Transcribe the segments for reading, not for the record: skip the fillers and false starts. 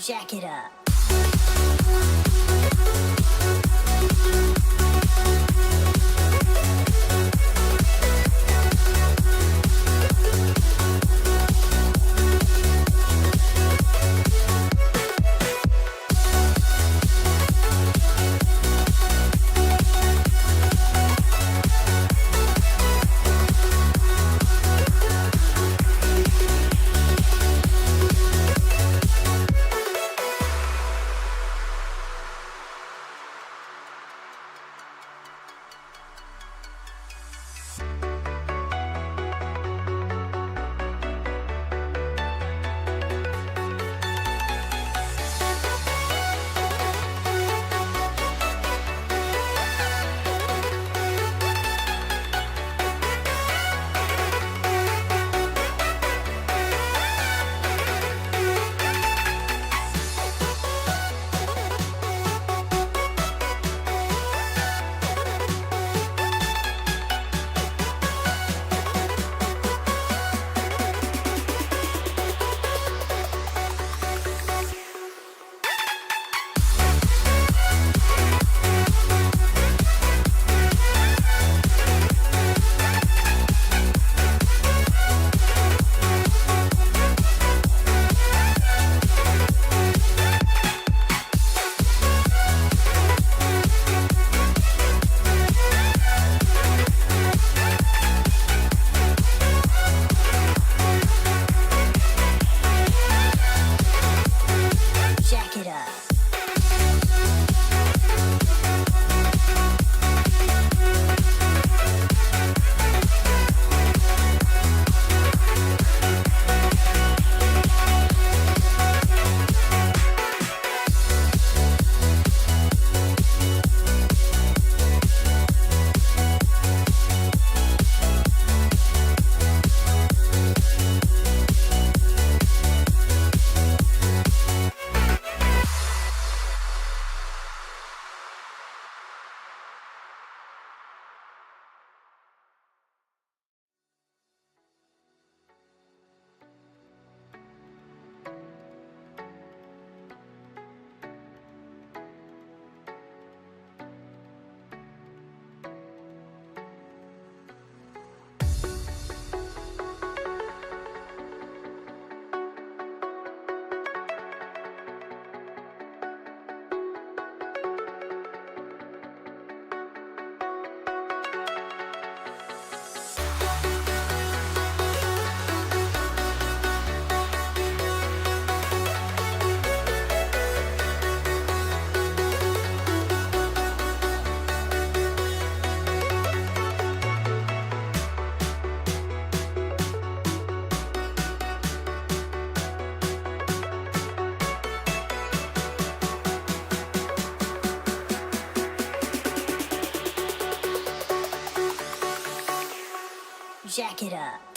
Jack it up. Jack it up.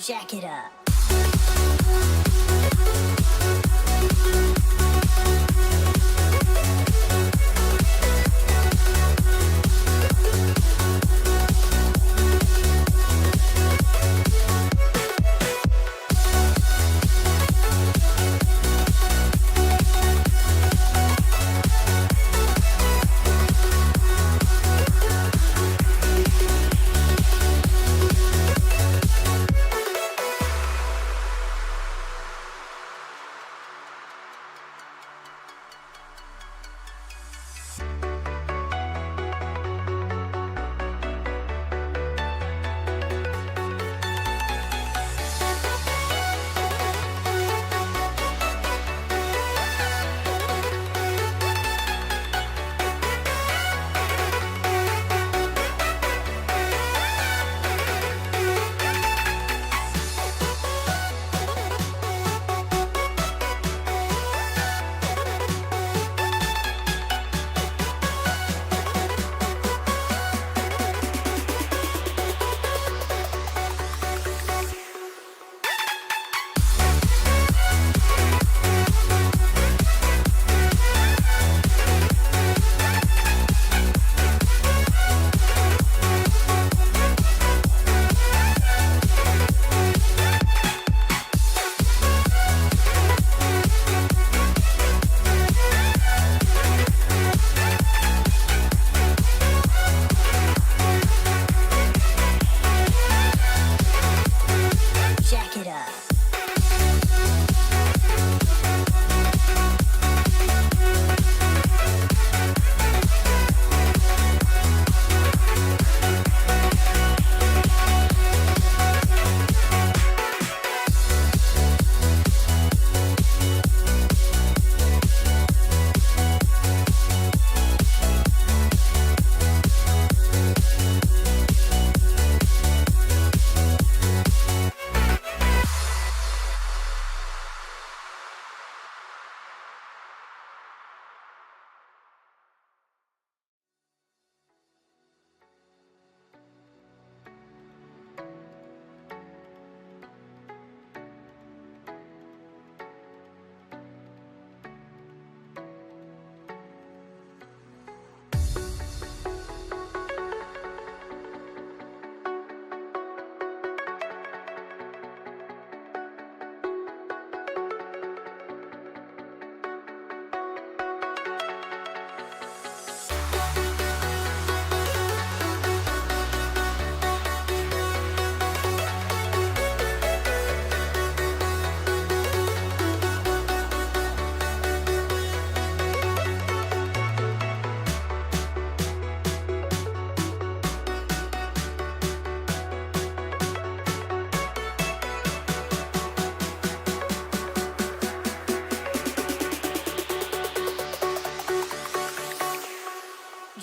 Jack it up.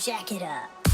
Jack it up.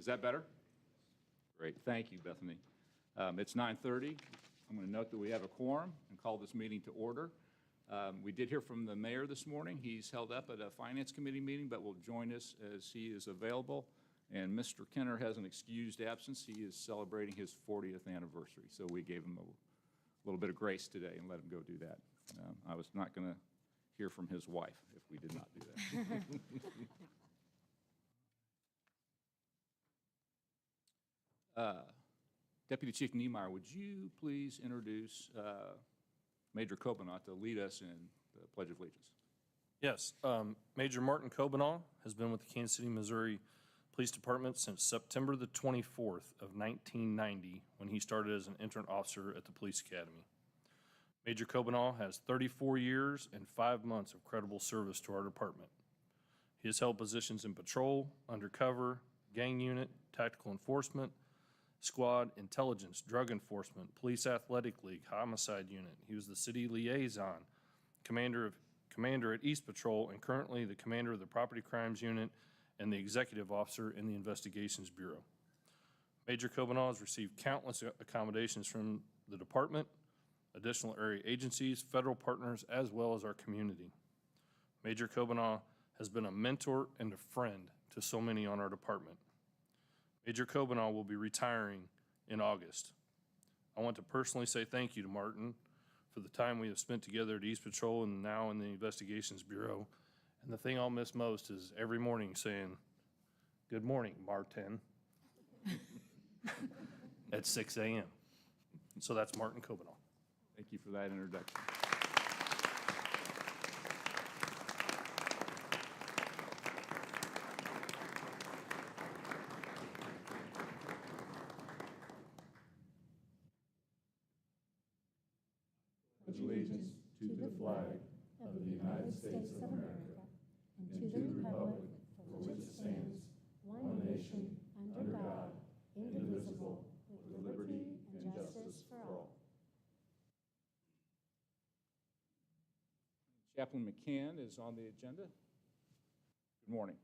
Is that better? Great. Thank you, Bethany. It's 9:30. I'm going to note that we have a quorum and call this meeting to order. We did hear from the mayor this morning. He's held up at a finance committee meeting, but will join us as he is available. And Mr. Kenner has an excused absence. He is celebrating his 40th anniversary. So we gave him a little bit of grace today and let him go do that. I was not going to hear from his wife if we did not do that. Deputy Chief Niemeyer, would you please introduce Major Kobanaw to lead us in the Pledge of Allegiance? Yes. Major Martin Kobanaw has been with the Kansas City, Missouri Police Department since September the 24th of 1990, when he started as an intern officer at the Police Academy. Major Kobanaw has 34 years and 5 months of credible service to our department. He has held positions in patrol, undercover, gang unit, tactical enforcement, squad, intelligence, drug enforcement, police athletic league, homicide unit. He was the city liaison, commander at East Patrol, and currently the commander of the property crimes unit and the executive officer in the Investigations Bureau. Major Kobanaw has received countless accommodations from the department, additional area agencies, federal partners, as well as our community. Major Kobanaw has been a mentor and a friend to so many on our department. Major Kobanaw will be retiring in August. I want to personally say thank you to Martin for the time we have spent together at East Patrol and now in the Investigations Bureau. And the thing I'll miss most is every morning saying, "Good morning, Martin," at 6 a.m. So that's Martin Kobanaw. Thank you for that introduction. Allegiance to the flag of the United States of America and to the republic for which it stands, one nation, under God, indivisible, with liberty and justice for all. Chaplain McCann is on the agenda. Good morning.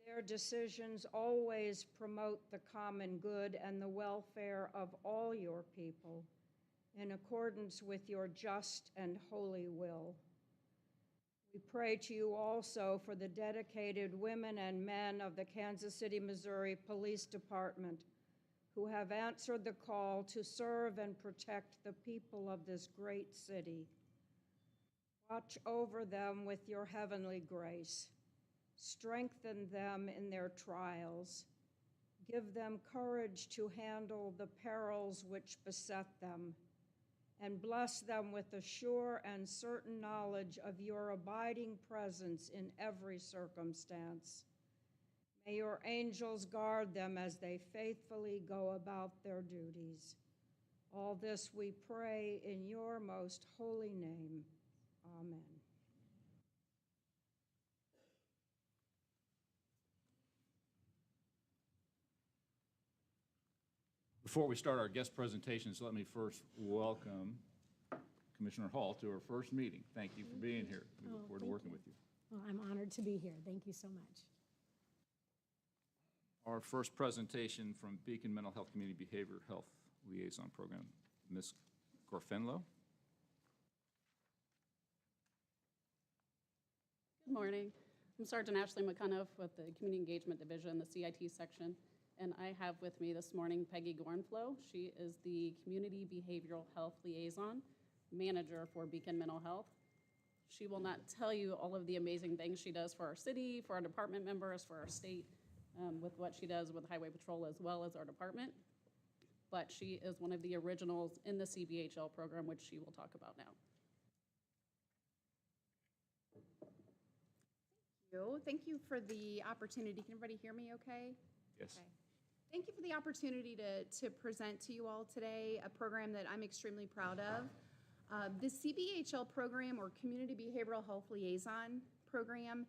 Their decisions always promote the common good and the welfare of all your people in accordance with your just and holy will. We pray to you also for the dedicated women and men of the Kansas City, Missouri Police Department who have answered the call to serve and protect the people of this great city. Watch over them with your heavenly grace. Strengthen them in their trials. Give them courage to handle the perils which beset them, and bless them with a sure and certain knowledge of your abiding presence in every circumstance. May your angels guard them as they faithfully go about their duties. All this we pray in your most holy name. Amen. Before we start our guest presentations, let me first welcome Commissioner Hall to our first meeting. Thank you for being here. We look forward to working with you. Well, I'm honored to be here. Thank you so much. Our first presentation from Beacon Mental Health Community Behavioral Health Liaison Program, Ms. Gorfenlo. Good morning. I'm Sergeant Ashley McCunoff with the Community Engagement Division, the CIT section, and I have with me this morning Peggy Gornflow. She is the Community Behavioral Health Liaison Manager for Beacon Mental Health. She will not tell you all of the amazing things she does for our city, for our department members, for our state, with what she does with Highway Patrol as well as our department. But she is one of the originals in the CBHL program, which she will talk about now. you. Thank you for the opportunity. Can everybody hear me okay? Yes. Okay. Thank you for the opportunity to present to you all today a program that I'm extremely proud of. The CBHL program, or Community Behavioral Health Liaison program,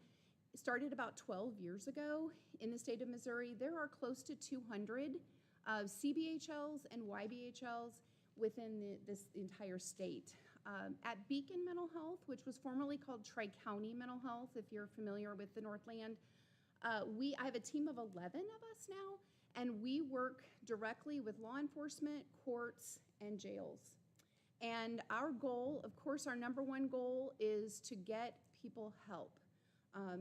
started about 12 years ago in the state of Missouri. There are close to 200 CBHLs and YBHLs within this entire state. At Beacon Mental Health, which was formerly called Tri-County Mental Health, if you're familiar with the Northland, I have a team of 11 of us now, and we work directly with law enforcement, courts, and jails. And our goal, of course, our number one goal is to get people help,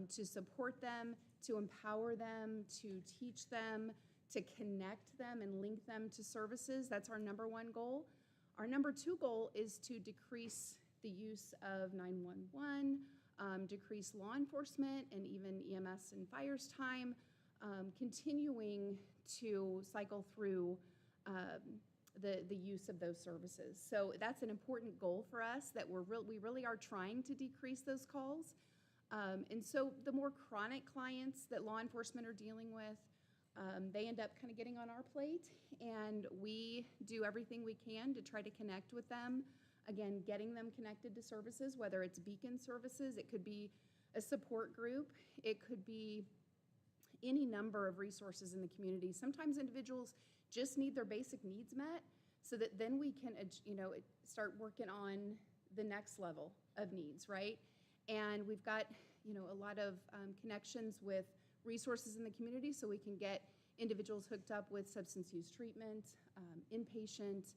to support them, to empower them, to teach them, to connect them and link them to services. That's our number one goal. Our number two goal is to decrease the use of 911, decrease law enforcement and even EMS and fire's time, continuing to cycle through the use of those services. So that's an important goal for us, that we really are trying to decrease those calls. And so the more chronic clients that law enforcement are dealing with, they end up kind of getting on our plate, and we do everything we can to try to connect with them. Again, getting them connected to services, whether it's Beacon services, it could be a support group, it could be any number of resources in the community. Sometimes individuals just need their basic needs met, so that then we can, start working on the next level of needs, right? And we've got, a lot of connections with resources in the community, so we can get individuals hooked up with substance use treatment, inpatient.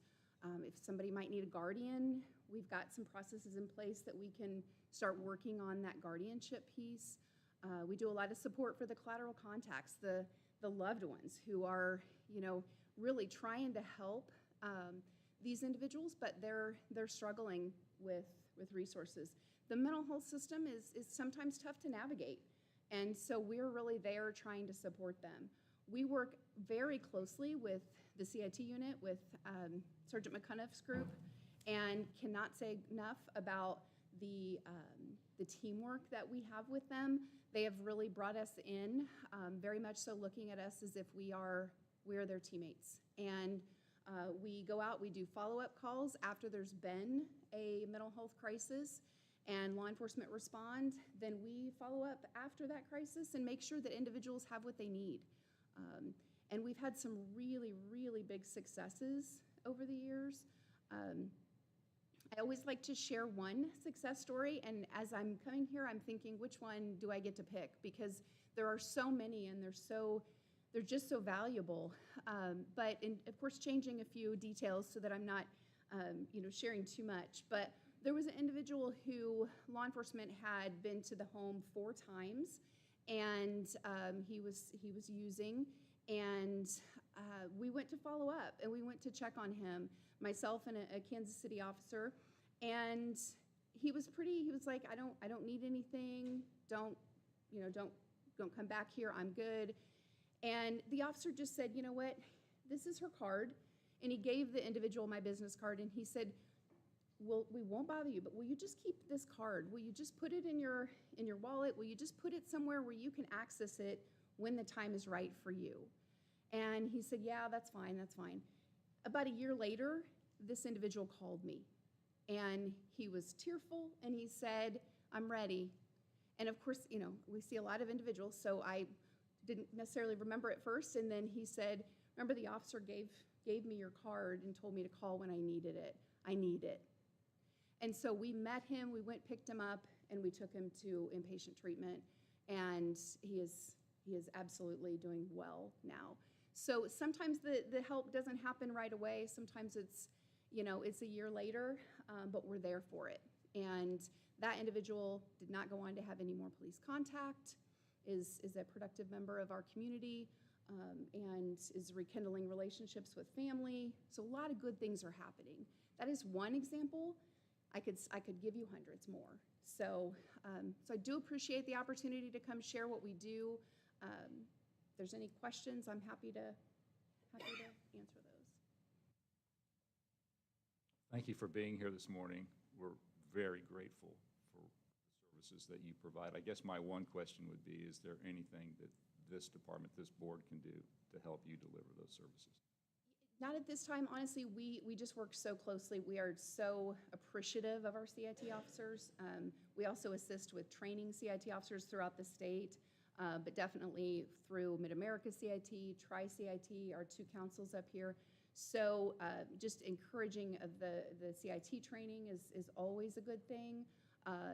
If somebody might need a guardian, we've got some processes in place that we can start working on that guardianship piece. We do a lot of support for the collateral contacts, the loved ones who are, really trying to help these individuals, but they're struggling with resources. The mental health system is sometimes tough to navigate, and so we're really there trying to support them. We work very closely with the CIT unit, with Sergeant McCunnough's group, and cannot say enough about the teamwork that we have with them. They have really brought us in, very much so looking at us as if we are their teammates. And we go out, we do follow-up calls after there's been a mental health crisis and law enforcement respond. Then we follow up after that crisis and make sure that individuals have what they need. And we've had some really, really big successes over the years. I always like to share one success story, and as I'm coming here, I'm thinking, which one do I get to pick? Because there are so many, and they're just so valuable. But of course, changing a few details so that I'm not, sharing too much. But there was an individual who law enforcement had been to the home 4 times, and he was using, and we went to follow up, and we went to check on him, myself and a Kansas City officer, and he was like, I don't need anything, don't come back here, I'm good. And the officer just said, you know what, this is her card, and he gave the individual my business card, and he said, well, we won't bother you, but will you just keep this card? Will you just put it in your wallet? Will you just put it somewhere where you can access it when the time is right for you? And he said, yeah, that's fine, that's fine. About a year later, this individual called me, and he was tearful, and he said, I'm ready. And of course, we see a lot of individuals, so I didn't necessarily remember at first, and then he said, remember the officer gave me your card and told me to call when I needed it. I need it. And so we met him, we went, picked him up, and we took him to inpatient treatment, and he is absolutely doing well now. So sometimes the help doesn't happen right away. Sometimes it's a year later, but we're there for it. And that individual did not go on to have any more police contact, is a productive member of our community, and is rekindling relationships with family. So a lot of good things are happening. That is one example. I could give you hundreds more. So I do appreciate the opportunity to come share what we do. If there's any questions, I'm happy to answer those. Thank you for being here this morning. We're very grateful for the services that you provide. I guess my one question would be, is there anything that this department, this board can do to help you deliver those services? Not at this time, honestly, we just work so closely. We are so appreciative of our CIT officers. We also assist with training CIT officers throughout the state, but definitely through Mid-America CIT, Tri-CIT, our two councils up here. So just encouraging of the CIT training is always a good thing,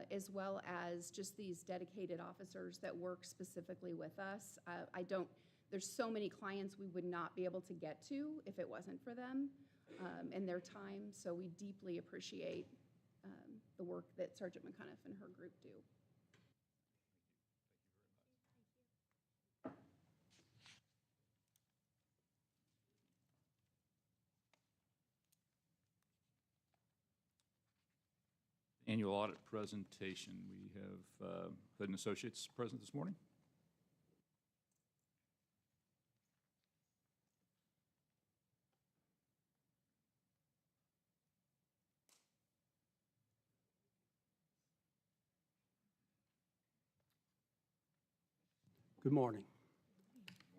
as well as just these dedicated officers that work specifically with us. There's so many clients we would not be able to get to if it wasn't for them and their time. So we deeply appreciate the work that Sergeant McCuniff and her group do. Annual audit presentation. We have Hood and Associates present this morning. Good morning.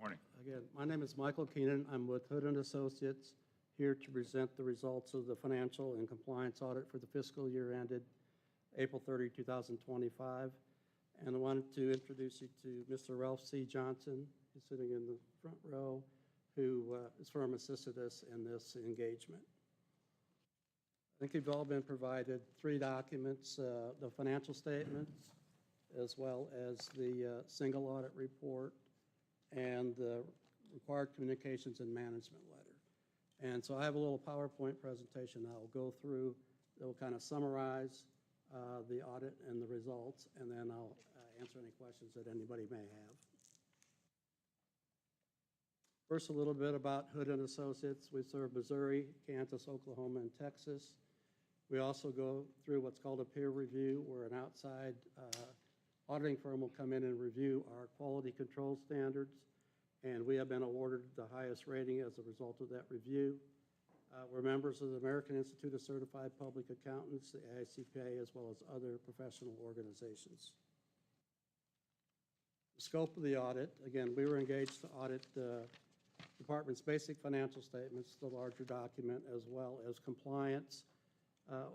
Morning. Again, my name is Michael Keenan. I'm with Hood and Associates, here to present the results of the financial and compliance audit for the fiscal year ended April 30, 2025. And I wanted to introduce you to Mr. Ralph C. Johnson, who's sitting in the front row, who his firm assisted us in this engagement. I think you've all been provided 3 documents, the financial statements, as well as the single audit report and the required communications and management letter. And so I have a little PowerPoint presentation I'll go through that will kind of summarize the audit and the results, and then I'll answer any questions that anybody may have. First, a little bit about Hood and Associates. We serve Missouri, Kansas, Oklahoma, and Texas. We also go through what's called a peer review, where an outside auditing firm will come in and review our quality control standards, and we have been awarded the highest rating as a result of that review. We're members of the American Institute of Certified Public Accountants, the AICPA, as well as other professional organizations. The scope of the audit, again, we were engaged to audit the department's basic financial statements, the larger document, as well as compliance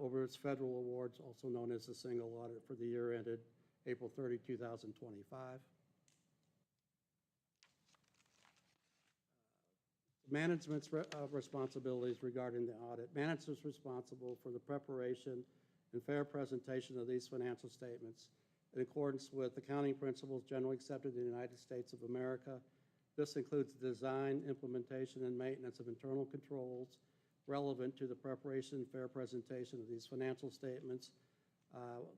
over its federal awards, also known as the single audit for the year ended April 30, 2025. Management's responsibilities regarding the audit. Management's responsible for the preparation and fair presentation of these financial statements in accordance with accounting principles generally accepted in the United States of America. This includes the design, implementation, and maintenance of internal controls relevant to the preparation and fair presentation of these financial statements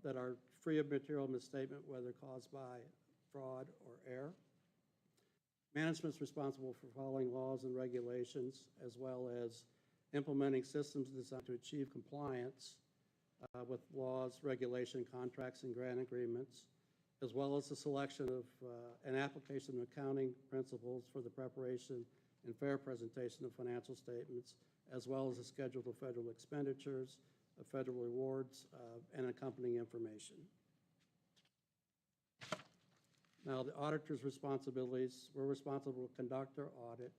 that are free of material misstatement, whether caused by fraud or error. Management's responsible for following laws and regulations, as well as implementing systems designed to achieve compliance with laws, regulation, contracts, and grant agreements, as well as the selection of and application of accounting principles for the preparation and fair presentation of financial statements, as well as the schedule of federal expenditures, of federal rewards, and accompanying information. Now, the auditor's responsibilities, we're responsible to conduct our audit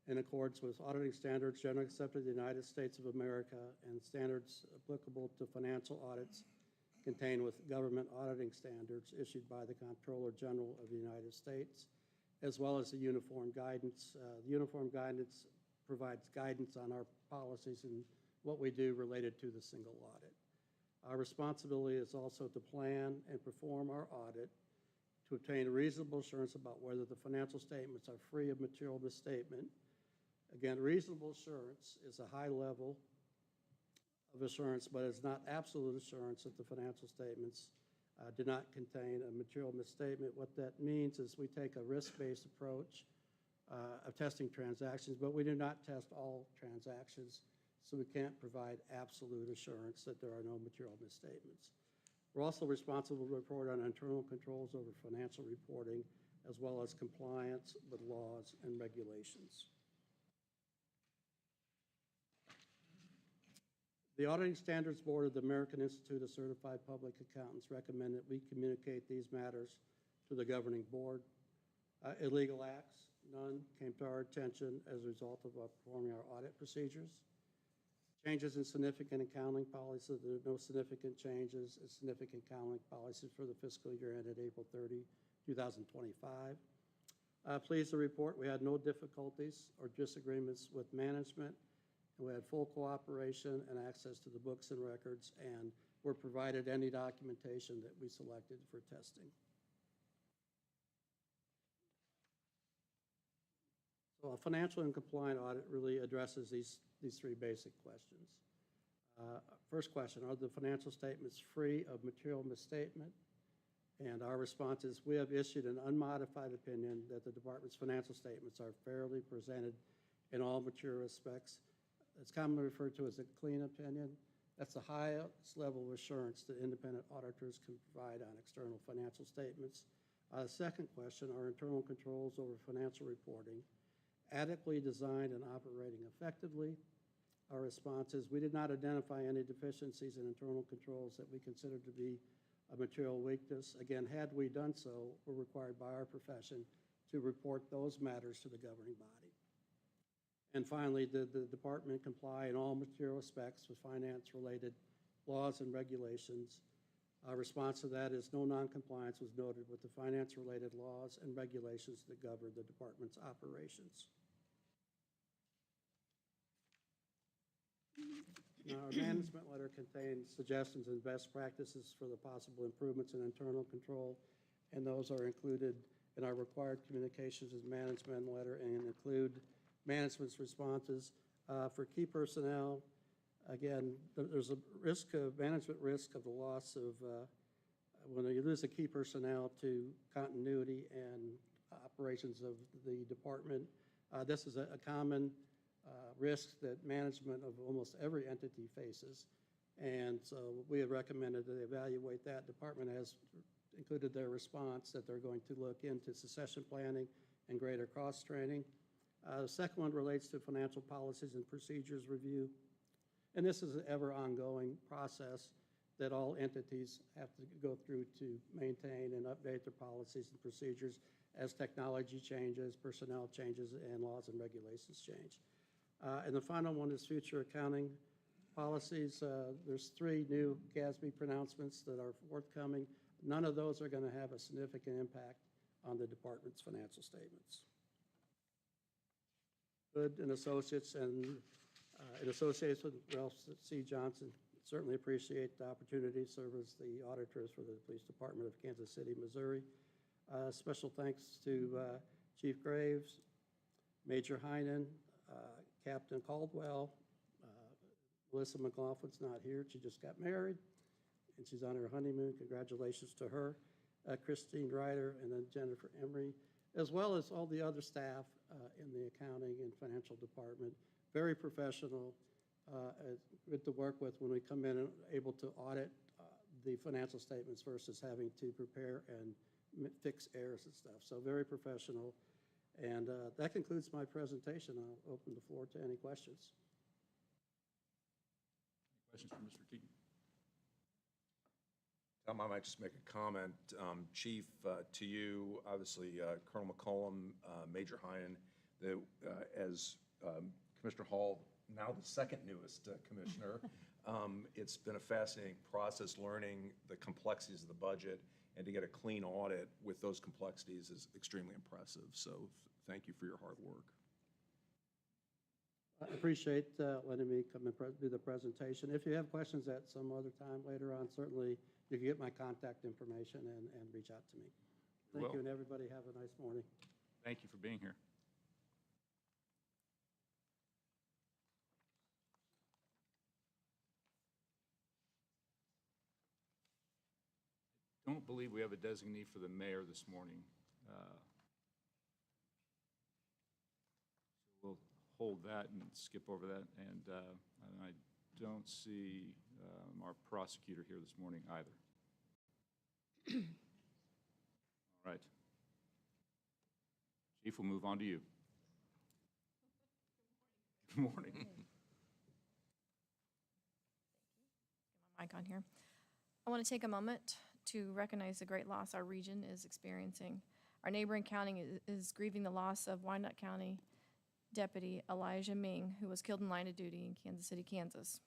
in accordance with auditing standards generally accepted in the United States of America and standards applicable to financial audits contained with government auditing standards issued by the Comptroller General of the United States, as well as the uniform guidance. The uniform guidance provides guidance on our policies and what we do related to the single audit. Our responsibility is also to plan and perform our audit to obtain reasonable assurance about whether the financial statements are free of material misstatement. Again, reasonable assurance is a high level of assurance, but it's not absolute assurance that the financial statements do not contain a material misstatement. What that means is we take a risk-based approach of testing transactions, but we do not test all transactions, so we can't provide absolute assurance that there are no material misstatements. We're also responsible to report on internal controls over financial reporting, as well as compliance with laws and regulations. The Auditing Standards Board of the American Institute of Certified Public Accountants recommend that we communicate these matters to the governing board. Illegal acts, none came to our attention as a result of performing our audit procedures. Changes in significant accounting policies, there are no significant changes in significant accounting policies for the fiscal year ended April 30, 2025. Pleased to report we had no difficulties or disagreements with management, and we had full cooperation and access to the books and records, and were provided any documentation that we selected for testing. So a financial and compliant audit really addresses these three basic questions. First question, are the financial statements free of material misstatement? And our response is, we have issued an unmodified opinion that the department's financial statements are fairly presented in all material respects. It's commonly referred to as a clean opinion. That's the highest level of assurance that independent auditors can provide on external financial statements. Second question, are internal controls over financial reporting adequately designed and operating effectively? Our response is, we did not identify any deficiencies in internal controls that we considered to be a material weakness. Again, had we done so, we're required by our profession to report those matters to the governing body. And finally, did the department comply in all material respects with finance-related laws and regulations? Our response to that is no noncompliance was noted with the finance-related laws and regulations that govern the department's operations. Now, our management letter contains suggestions and best practices for the possible improvements in internal control, and those are included in our required communications and management letter, and include management's responses for key personnel. Again, there's a management risk of the loss of, when you lose a key personnel to continuity and operations of the department. This is a common risk that management of almost every entity faces. And so we have recommended that they evaluate that. Department has included their response that they're going to look into succession planning and greater cost training. The second one relates to financial policies and procedures review. And this is an ever ongoing process that all entities have to go through to maintain and update their policies and procedures as technology changes, personnel changes, and laws and regulations change. And the final one is future accounting policies. There's 3 new GASB pronouncements that are forthcoming. None of those are going to have a significant impact on the department's financial statements. Good and Associates and in association with Ralph C. Johnson, certainly appreciate the opportunity to serve as the auditors for the Police Department of Kansas City, Missouri. Special thanks to Chief Graves, Major Heinen, Captain Caldwell. Melissa McLaughlin's not here. She just got married, and she's on her honeymoon. Congratulations to her. Christine Ryder, and then Jennifer Emery, as well as all the other staff in the accounting and financial department. Very professional, good to work with when we come in and able to audit the financial statements versus having to prepare and fix errors and stuff. So very professional. And that concludes my presentation. I'll open the floor to any questions. Any questions for Mr. Keaton? I might just make a comment. Chief, to you, obviously, Colonel McCollum, Major Heinen, as Commissioner Hall, now the second newest commissioner. It's been a fascinating process learning the complexities of the budget, and to get a clean audit with those complexities is extremely impressive. So thank you for your hard work. I appreciate letting me come and do the presentation. If you have questions at some other time later on, certainly you can get my contact information and reach out to me. Thank you, and everybody have a nice morning. Thank you for being here. I don't believe we have a designee for the mayor this morning. So we'll hold that and skip over that. And I don't see our prosecutor here this morning either. All right. Chief, we'll move on to you. Good morning. icon here. I want to take a moment to recognize the great loss our region is experiencing. Our neighboring county is grieving the loss of Wyandotte County Deputy Elijah Ming, who was killed in line of duty in Kansas City, Kansas.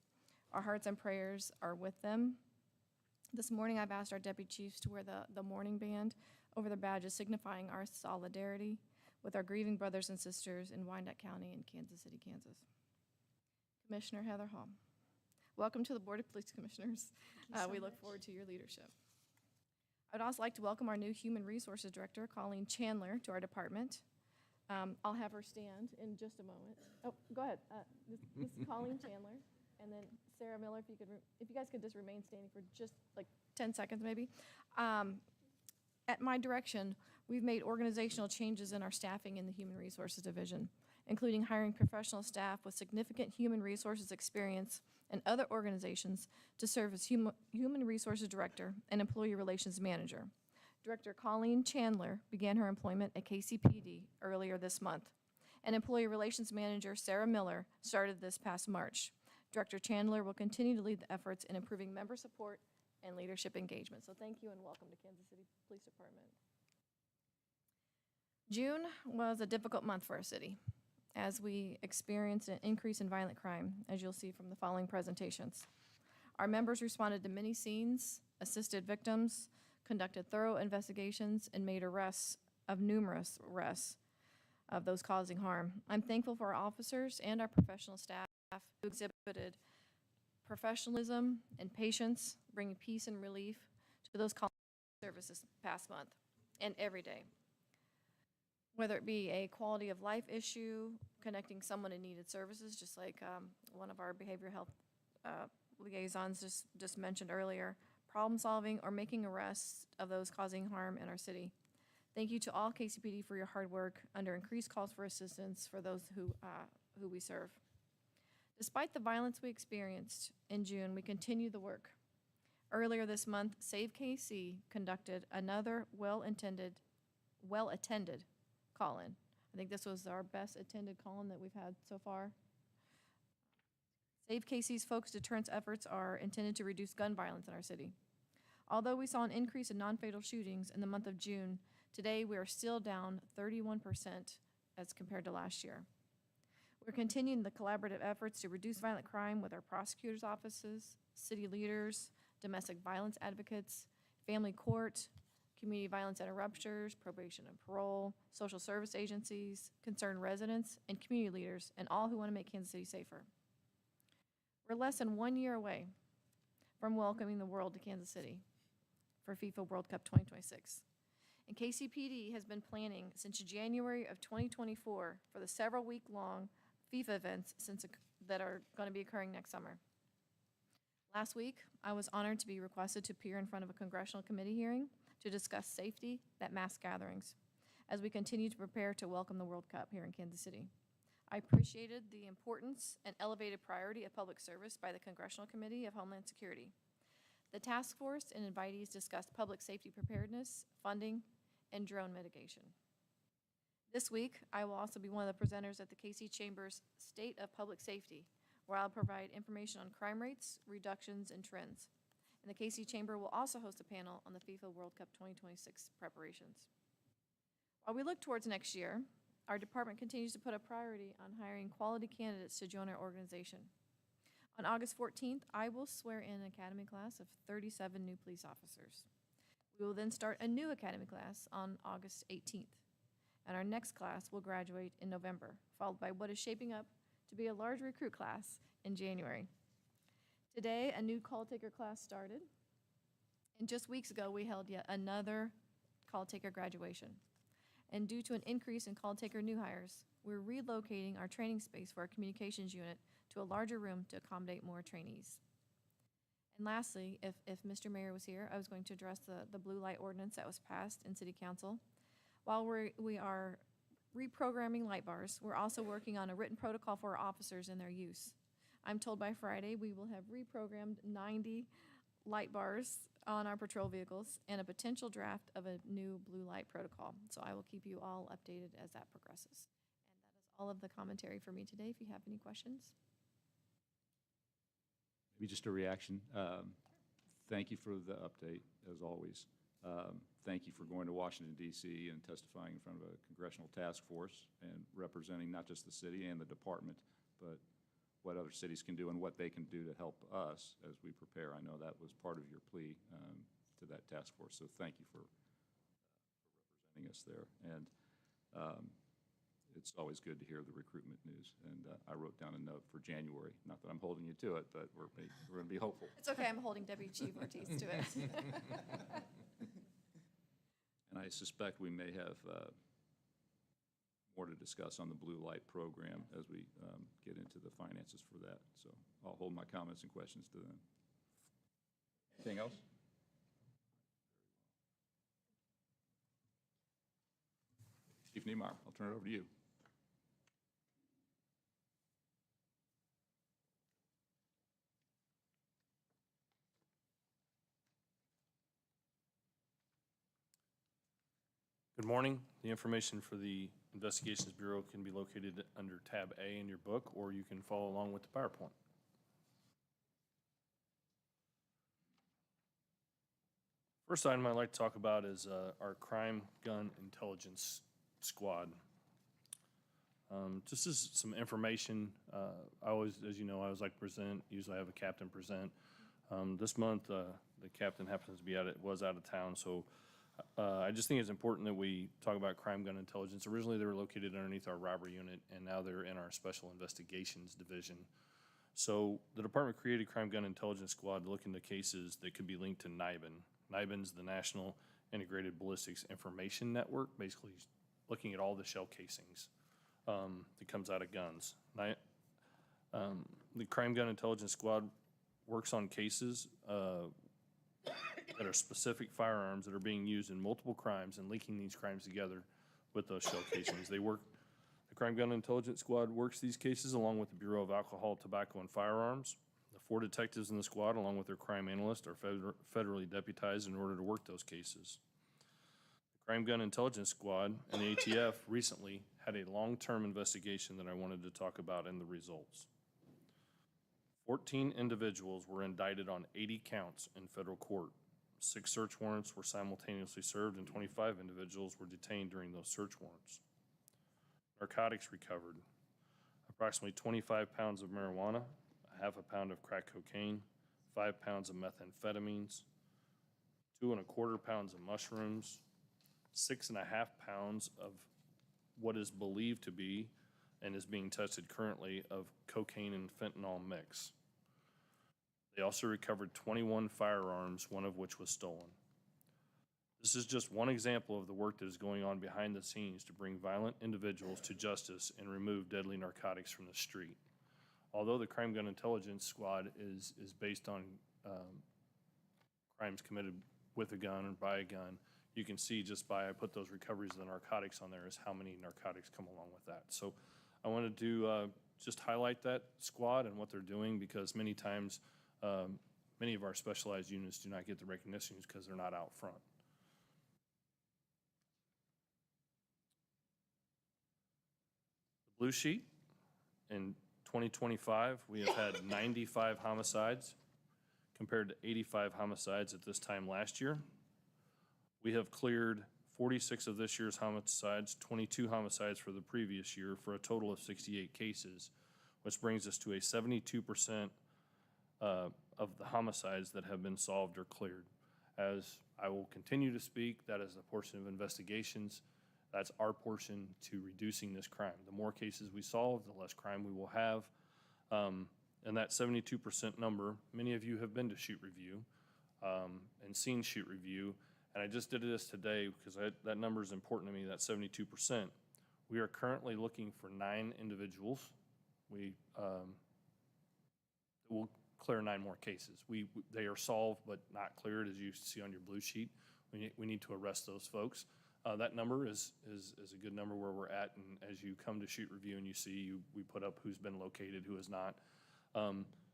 Our hearts and prayers are with them. This morning, I've asked our deputy chiefs to wear the mourning band over their badges, signifying our solidarity with our grieving brothers and sisters in Wyandotte County and Kansas City, Kansas. Commissioner Heather Hall, welcome to the Board of Police Commissioners. We look forward to your leadership. I would also like to welcome our new Human Resources Director, Colleen Chandler, to our department. I'll have her stand in just a moment. Oh, go ahead. This is Colleen Chandler, and then Sarah Miller, if you guys could just remain standing for just like 10 seconds maybe. At my direction, we've made organizational changes in our staffing in the Human Resources Division, including hiring professional staff with significant human resources experience in other organizations to serve as Human Resources Director and Employee Relations Manager. Director Colleen Chandler began her employment at KCPD earlier this month, and Employee Relations Manager Sarah Miller started this past March. Director Chandler will continue to lead the efforts in improving member support and leadership engagement. So thank you and welcome to Kansas City Police Department. June was a difficult month for our city as we experienced an increase in violent crime, as you'll see from the following presentations. Our members responded to many scenes, assisted victims, conducted thorough investigations, and made numerous arrests of those causing harm. I'm thankful for our officers and our professional staff who exhibited professionalism and patience, bringing peace and relief to those calling services this past month and every day. Whether it be a quality of life issue, connecting someone in needed services, just like one of our behavioral health liaisons just mentioned earlier, problem solving, or making arrests of those causing harm in our city. Thank you to all KCPD for your hard work under increased calls for assistance for those who we serve. Despite the violence we experienced in June, we continue the work. Earlier this month, Save KC conducted another well-attended call-in. I think this was our best attended call-in that we've had so far. Save KC's focused deterrence efforts are intended to reduce gun violence in our city. Although we saw an increase in non-fatal shootings in the month of June, today we are still down 31% as compared to last year. We're continuing the collaborative efforts to reduce violent crime with our prosecutors' offices, city leaders, domestic violence advocates, family court, community violence interrupters, probation and parole, social service agencies, concerned residents, and community leaders, and all who want to make Kansas City safer. We're less than 1 year away from welcoming the world to Kansas City for FIFA World Cup 2026. And KCPD has been planning since January of 2024 for the several week-long FIFA events that are going to be occurring next summer. Last week, I was honored to be requested to appear in front of a congressional committee hearing to discuss safety at mass gatherings as we continue to prepare to welcome the World Cup here in Kansas City. I appreciated the importance and elevated priority of public service by the Congressional Committee of Homeland Security. The task force and invitees discussed public safety preparedness, funding, and drone mitigation. This week, I will also be one of the presenters at the KC Chamber's State of Public Safety, where I'll provide information on crime rates, reductions, and trends. And the KC Chamber will also host a panel on the FIFA World Cup 2026 preparations. While we look towards next year, our department continues to put a priority on hiring quality candidates to join our organization. On August 14th, I will swear in an academy class of 37 new police officers. We will then start a new academy class on August 18th. And our next class will graduate in November, followed by what is shaping up to be a large recruit class in January. Today, a new call taker class started. And just weeks ago, we held yet another call taker graduation. And due to an increase in call taker new hires, we're relocating our training space for our communications unit to a larger room to accommodate more trainees. And lastly, if Mr. Mayor was here, I was going to address the blue light ordinance that was passed in City Council. While we are reprogramming light bars, we're also working on a written protocol for our officers and their use. I'm told by Friday we will have reprogrammed 90 light bars on our patrol vehicles and a potential draft of a new blue light protocol. So I will keep you all updated as that progresses. And that is all of the commentary for me today. If you have any questions. Maybe just a reaction. thank you for the update, as always. Thank you for going to Washington, D.C. and testifying in front of a congressional task force and representing not just the city and the department, but what other cities can do and what they can do to help us as we prepare. I know that was part of your plea to that task force, so thank you for representing us there. And it's always good to hear the recruitment news. And I wrote down a note for January. Not that I'm holding you to it, but we're going to be hopeful. It's okay, I'm holding Deputy Chief Ortiz to it. And I suspect we may have more to discuss on the blue light program as we get into the finances for that. So I'll hold my comments and questions to then. Anything else? Chief Niemeyer, I'll turn it over to you. Good morning. The information for the Investigations Bureau can be located under tab A in your book, or you can follow along with the PowerPoint. First item I'd like to talk about is our Crime Gun Intelligence Squad. Just as some information, I always, as you know, I always like to present. Usually I have a captain present. This month, the captain happens to be was out of town, so I just think it's important that we talk about Crime Gun Intelligence. Originally, they were located underneath our robbery unit, and now they're in our Special Investigations Division. So the department created Crime Gun Intelligence Squad to look into cases that could be linked to NIBIN. NIBIN's the National Integrated Ballistics Information Network, basically looking at all the shell casings that comes out of guns. The Crime Gun Intelligence Squad works on cases that are specific firearms that are being used in multiple crimes and linking these crimes together with those shell casings. The Crime Gun Intelligence Squad works these cases along with the Bureau of Alcohol, Tobacco, and Firearms. The 4 detectives in the squad, along with their crime analyst, are federally deputized in order to work those cases. The Crime Gun Intelligence Squad and the ATF recently had a long-term investigation that I wanted to talk about and the results. 14 individuals were indicted on 80 counts in federal court. 6 search warrants were simultaneously served, and 25 individuals were detained during those search warrants. Narcotics recovered: approximately 25 pounds of marijuana, a half a pound of crack cocaine, 5 pounds of methamphetamines, 2 1/4 pounds of mushrooms, 6.5 pounds of what is believed to be and is being tested currently of cocaine and fentanyl mix. They also recovered 21 firearms, one of which was stolen. This is just one example of the work that is going on behind the scenes to bring violent individuals to justice and remove deadly narcotics from the street. Although the Crime Gun Intelligence Squad is based on crimes committed with a gun or by a gun, you can see just by I put those recoveries of the narcotics on there is how many narcotics come along with that. So I wanted to just highlight that squad and what they're doing, because many times many of our specialized units do not get the recognition because they're not out front. The blue sheet: in 2025, we have had 95 homicides compared to 85 homicides at this time last year. We have cleared 46 of this year's homicides, 22 homicides for the previous year, for a total of 68 cases, which brings us to a 72% of the homicides that have been solved or cleared. As I will continue to speak, that is a portion of investigations. That's our portion to reducing this crime. The more cases we solve, the less crime we will have. And that 72% number, many of you have been to shoot review and seen shoot review. And I just did this today because that number is important to me, that 72%. We are currently looking for 9 individuals. We will clear 9 more cases. They are solved but not cleared, as you see on your blue sheet. We need to arrest those folks. That number is a good number where we're at, and as you come to shoot review and you see, we put up who's been located, who has not.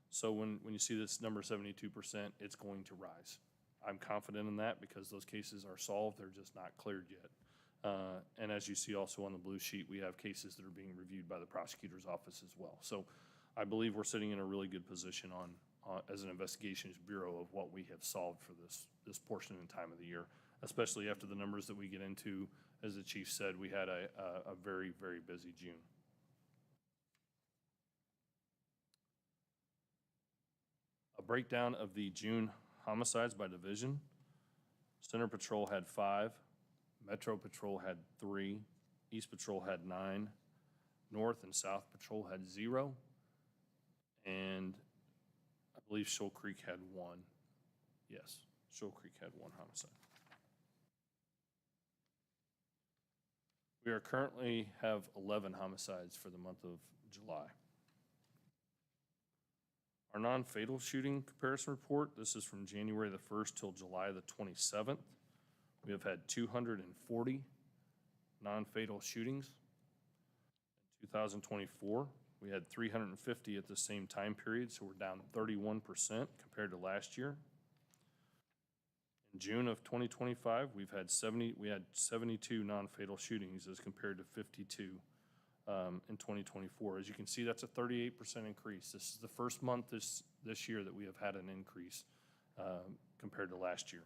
So when you see this number 72%, it's going to rise. I'm confident in that because those cases are solved, they're just not cleared yet. And as you see also on the blue sheet, we have cases that are being reviewed by the prosecutor's office as well. So I believe we're sitting in a really good position on as an investigations bureau of what we have solved for this portion and time of the year, especially after the numbers that we get into. As the chief said, we had a very, very busy June. A breakdown of the June homicides by division. Center Patrol had 5, Metro Patrol had 3, East Patrol had 9, North and South Patrol had 0, and I believe Shoal Creek had 1. Yes, Shoal Creek had 1 homicide. We are currently have 11 homicides for the month of July. Our non-fatal shooting comparison report, this is from January the 1st till July the 27th. We have had 240 non-fatal shootings. In 2024, we had 350 at the same time period, so we're down 31% compared to last year. In June of 2025, we had 72 non-fatal shootings as compared to 52 in 2024. As you can see, that's a 38% increase. This is the first month this year that we have had an increase compared to last year.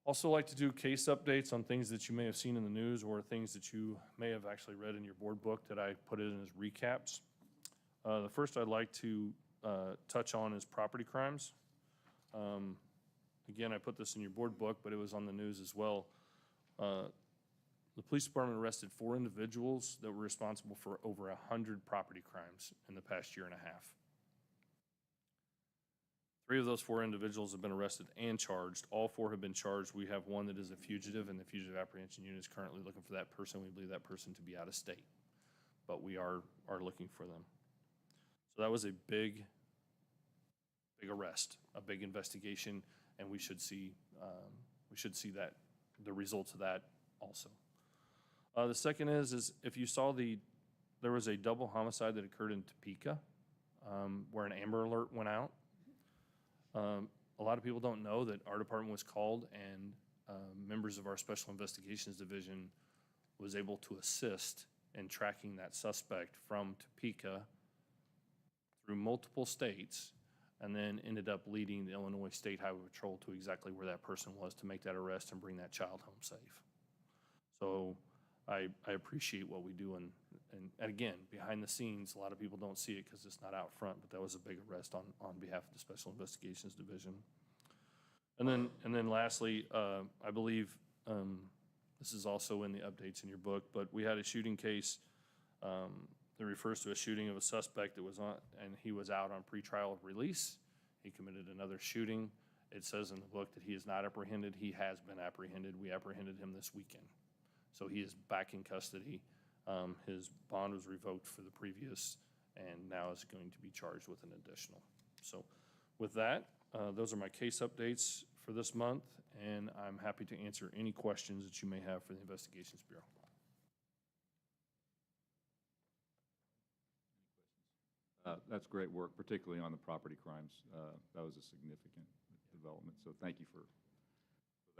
Also like to do case updates on things that you may have seen in the news or things that you may have actually read in your board book that I put in as recaps. The first I'd like to touch on is property crimes. Again, I put this in your board book, but it was on the news as well. The police department arrested 4 individuals that were responsible for over 100 property crimes in the past year and a half. 3 of those 4 individuals have been arrested and charged. All 4 have been charged. We have 1 that is a fugitive, and the fugitive apprehension unit is currently looking for that person. We believe that person to be out of state, but we are looking for them. So that was a big arrest, a big investigation, and we should see that the results of that also. The second is if you saw there was a double homicide that occurred in Topeka, where an Amber Alert went out. A lot of people don't know that our department was called, and members of our Special Investigations Division was able to assist in tracking that suspect from Topeka through multiple states, and then ended up leading the Illinois State Highway Patrol to exactly where that person was to make that arrest and bring that child home safe. So I appreciate what we do, and again, behind the scenes, a lot of people don't see it because it's not out front, but that was a big arrest on behalf of the Special Investigations Division. And then lastly, I believe this is also in the updates in your book, but we had a shooting case that refers to a shooting of a suspect that was on, and he was out on pretrial release. He committed another shooting. It says in the book that he is not apprehended. He has been apprehended. We apprehended him this weekend. So he is back in custody. His bond was revoked for the previous, and now is going to be charged with an additional. So with that, those are my case updates for this month, and I'm happy to answer any questions that you may have for the Investigations Bureau. That's great work, particularly on the property crimes. That was a significant development, so thank you for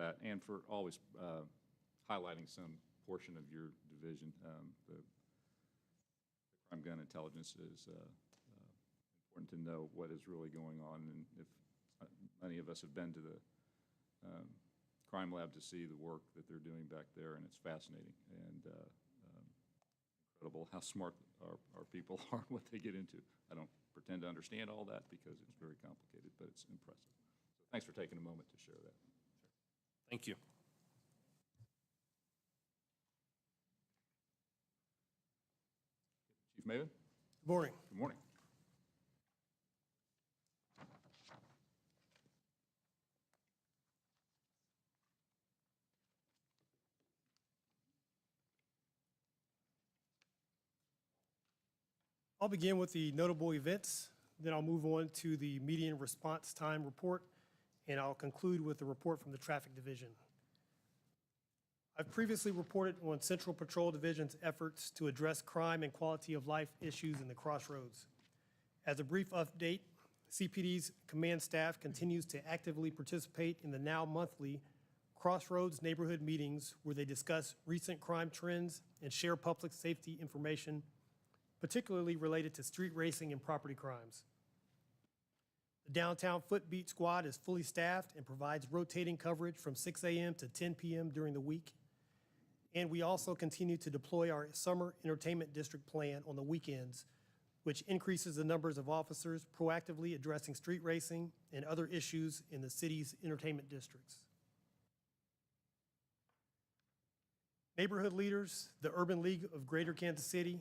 that, and for always highlighting some portion of your division. The crime gun intelligence is important to know what is really going on, and if many of us have been to the crime lab to see the work that they're doing back there, and it's fascinating and incredible how smart our people are, what they get into. I don't pretend to understand all that because it's very complicated, but it's impressive. So thanks for taking a moment to share that. Thank you. Chief Maven? Good morning. Good morning. I'll begin with the notable events, then I'll move on to the median response time report, and I'll conclude with the report from the Traffic Division. I've previously reported on Central Patrol Division's efforts to address crime and quality of life issues in the crossroads. As a brief update, CPD's command staff continues to actively participate in the now monthly Crossroads neighborhood meetings where they discuss recent crime trends and share public safety information particularly related to street racing and property crimes. The downtown Foot Beat Squad is fully staffed and provides rotating coverage from 6 a.m. to 10 p.m. during the week. And we also continue to deploy our summer entertainment district plan on the weekends, which increases the numbers of officers proactively addressing street racing and other issues in the city's entertainment districts. Neighborhood leaders, the Urban League of Greater Kansas City,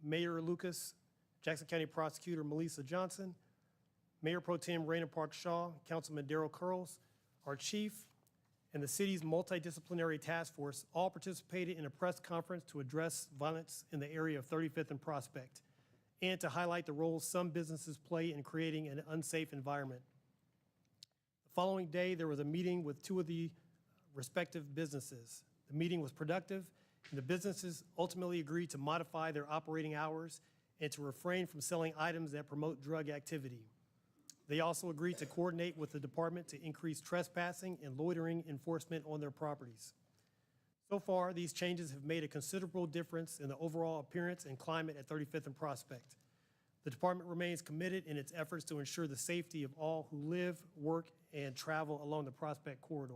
Mayor Lucas, Jackson County Prosecutor Melissa Johnson, Mayor Pro Tem Raina Park Shaw, Councilman Darrell Curls, our chief, and the city's multidisciplinary task force all participated in a press conference to address violence in the area of 35th and Prospect, and to highlight the role some businesses play in creating an unsafe environment. The following day, there was a meeting with two of the respective businesses. The meeting was productive, and the businesses ultimately agreed to modify their operating hours and to refrain from selling items that promote drug activity. They also agreed to coordinate with the department to increase trespassing and loitering enforcement on their properties. So far, these changes have made a considerable difference in the overall appearance and climate at 35th and Prospect. The department remains committed in its efforts to ensure the safety of all who live, work, and travel along the Prospect corridor.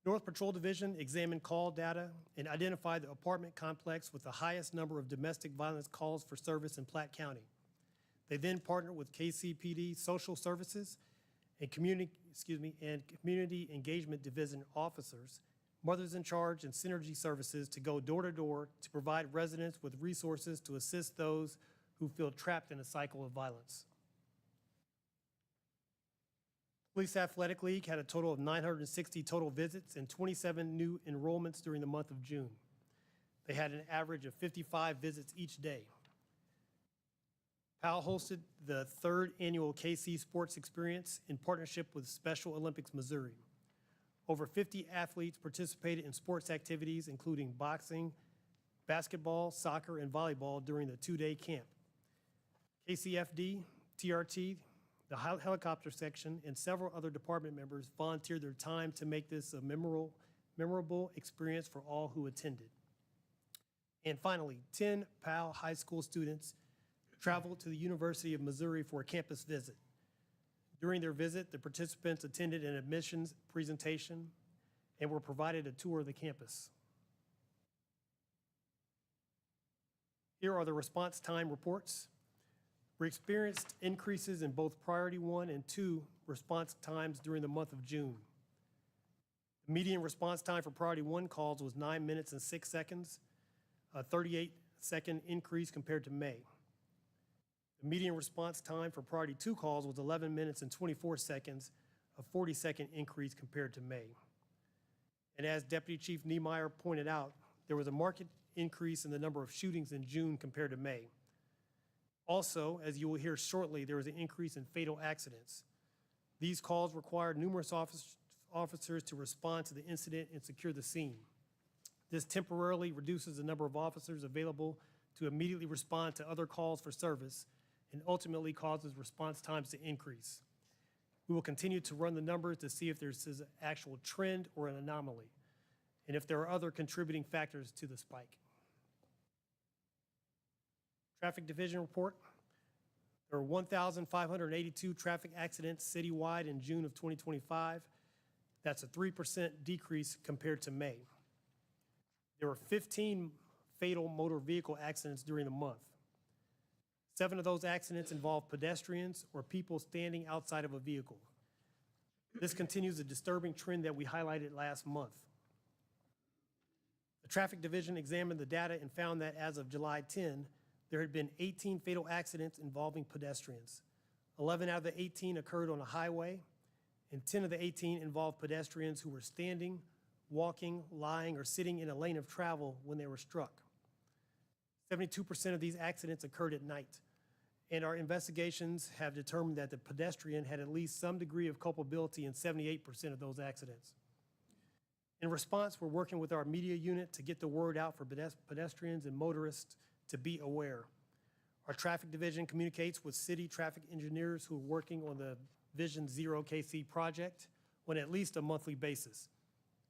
North Patrol Division examined call data and identified the apartment complex with the highest number of domestic violence calls for service in Platte County. They then partnered with KCPD Social Services and Community Engagement Division officers, Mothers in Charge, and Synergy Services to go door to door to provide residents with resources to assist those who feel trapped in a cycle of violence. Police Athletic League had a total of 960 total visits and 27 new enrollments during the month of June. They had an average of 55 visits each day. PAL hosted the third annual KC Sports Experience in partnership with Special Olympics Missouri. Over 50 athletes participated in sports activities including boxing, basketball, soccer, and volleyball during the two-day camp. KCFD, TRT, the helicopter section, and several other department members volunteered their time to make this a memorable experience for all who attended. And finally, 10 PAL high school students traveled to the University of Missouri for a campus visit. During their visit, the participants attended an admissions presentation and were provided a tour of the campus. Here are the response time reports. We experienced increases in both Priority 1 and 2 response times during the month of June. The median response time for Priority 1 calls was 9 minutes and 6 seconds, a 38-second increase compared to May. The median response time for Priority 2 calls was 11 minutes and 24 seconds, a 40-second increase compared to May. And as Deputy Chief Niemeyer pointed out, there was a marked increase in the number of shootings in June compared to May. Also, as you will hear shortly, there was an increase in fatal accidents. These calls required numerous officers to respond to the incident and secure the scene. This temporarily reduces the number of officers available to immediately respond to other calls for service and ultimately causes response times to increase. We will continue to run the numbers to see if there's an actual trend or an anomaly, and if there are other contributing factors to the spike. Traffic Division report. There were 1,582 traffic accidents citywide in June of 2025. That's a 3% decrease compared to May. There were 15 fatal motor vehicle accidents during the month. 7 of those accidents involved pedestrians or people standing outside of a vehicle. This continues a disturbing trend that we highlighted last month. The Traffic Division examined the data and found that as of July 10, there had been 18 fatal accidents involving pedestrians. 11 out of the 18 occurred on a highway, and 10 of the 18 involved pedestrians who were standing, walking, lying, or sitting in a lane of travel when they were struck. 72% of these accidents occurred at night, and our investigations have determined that the pedestrian had at least some degree of culpability in 78% of those accidents. In response, we're working with our media unit to get the word out for pedestrians and motorists to be aware. Our Traffic Division communicates with city traffic engineers who are working on the Vision Zero KC project on at least a monthly basis.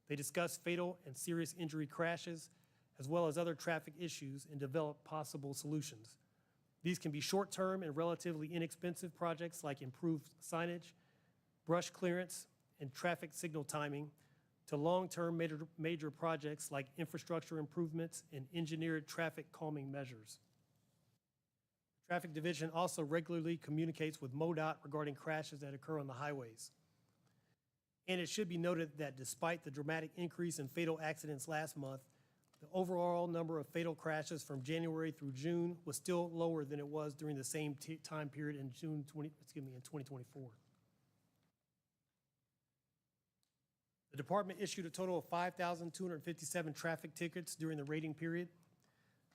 They discuss fatal and serious injury crashes, as well as other traffic issues, and develop possible solutions. These can be short-term and relatively inexpensive projects like improved signage, brush clearance, and traffic signal timing, to long-term major projects like infrastructure improvements and engineered traffic calming measures. The Traffic Division also regularly communicates with MoDOT regarding crashes that occur on the highways. And it should be noted that despite the dramatic increase in fatal accidents last month, the overall number of fatal crashes from January through June was still lower than it was during the same time period in in 2024. The department issued a total of 5,257 traffic tickets during the rating period,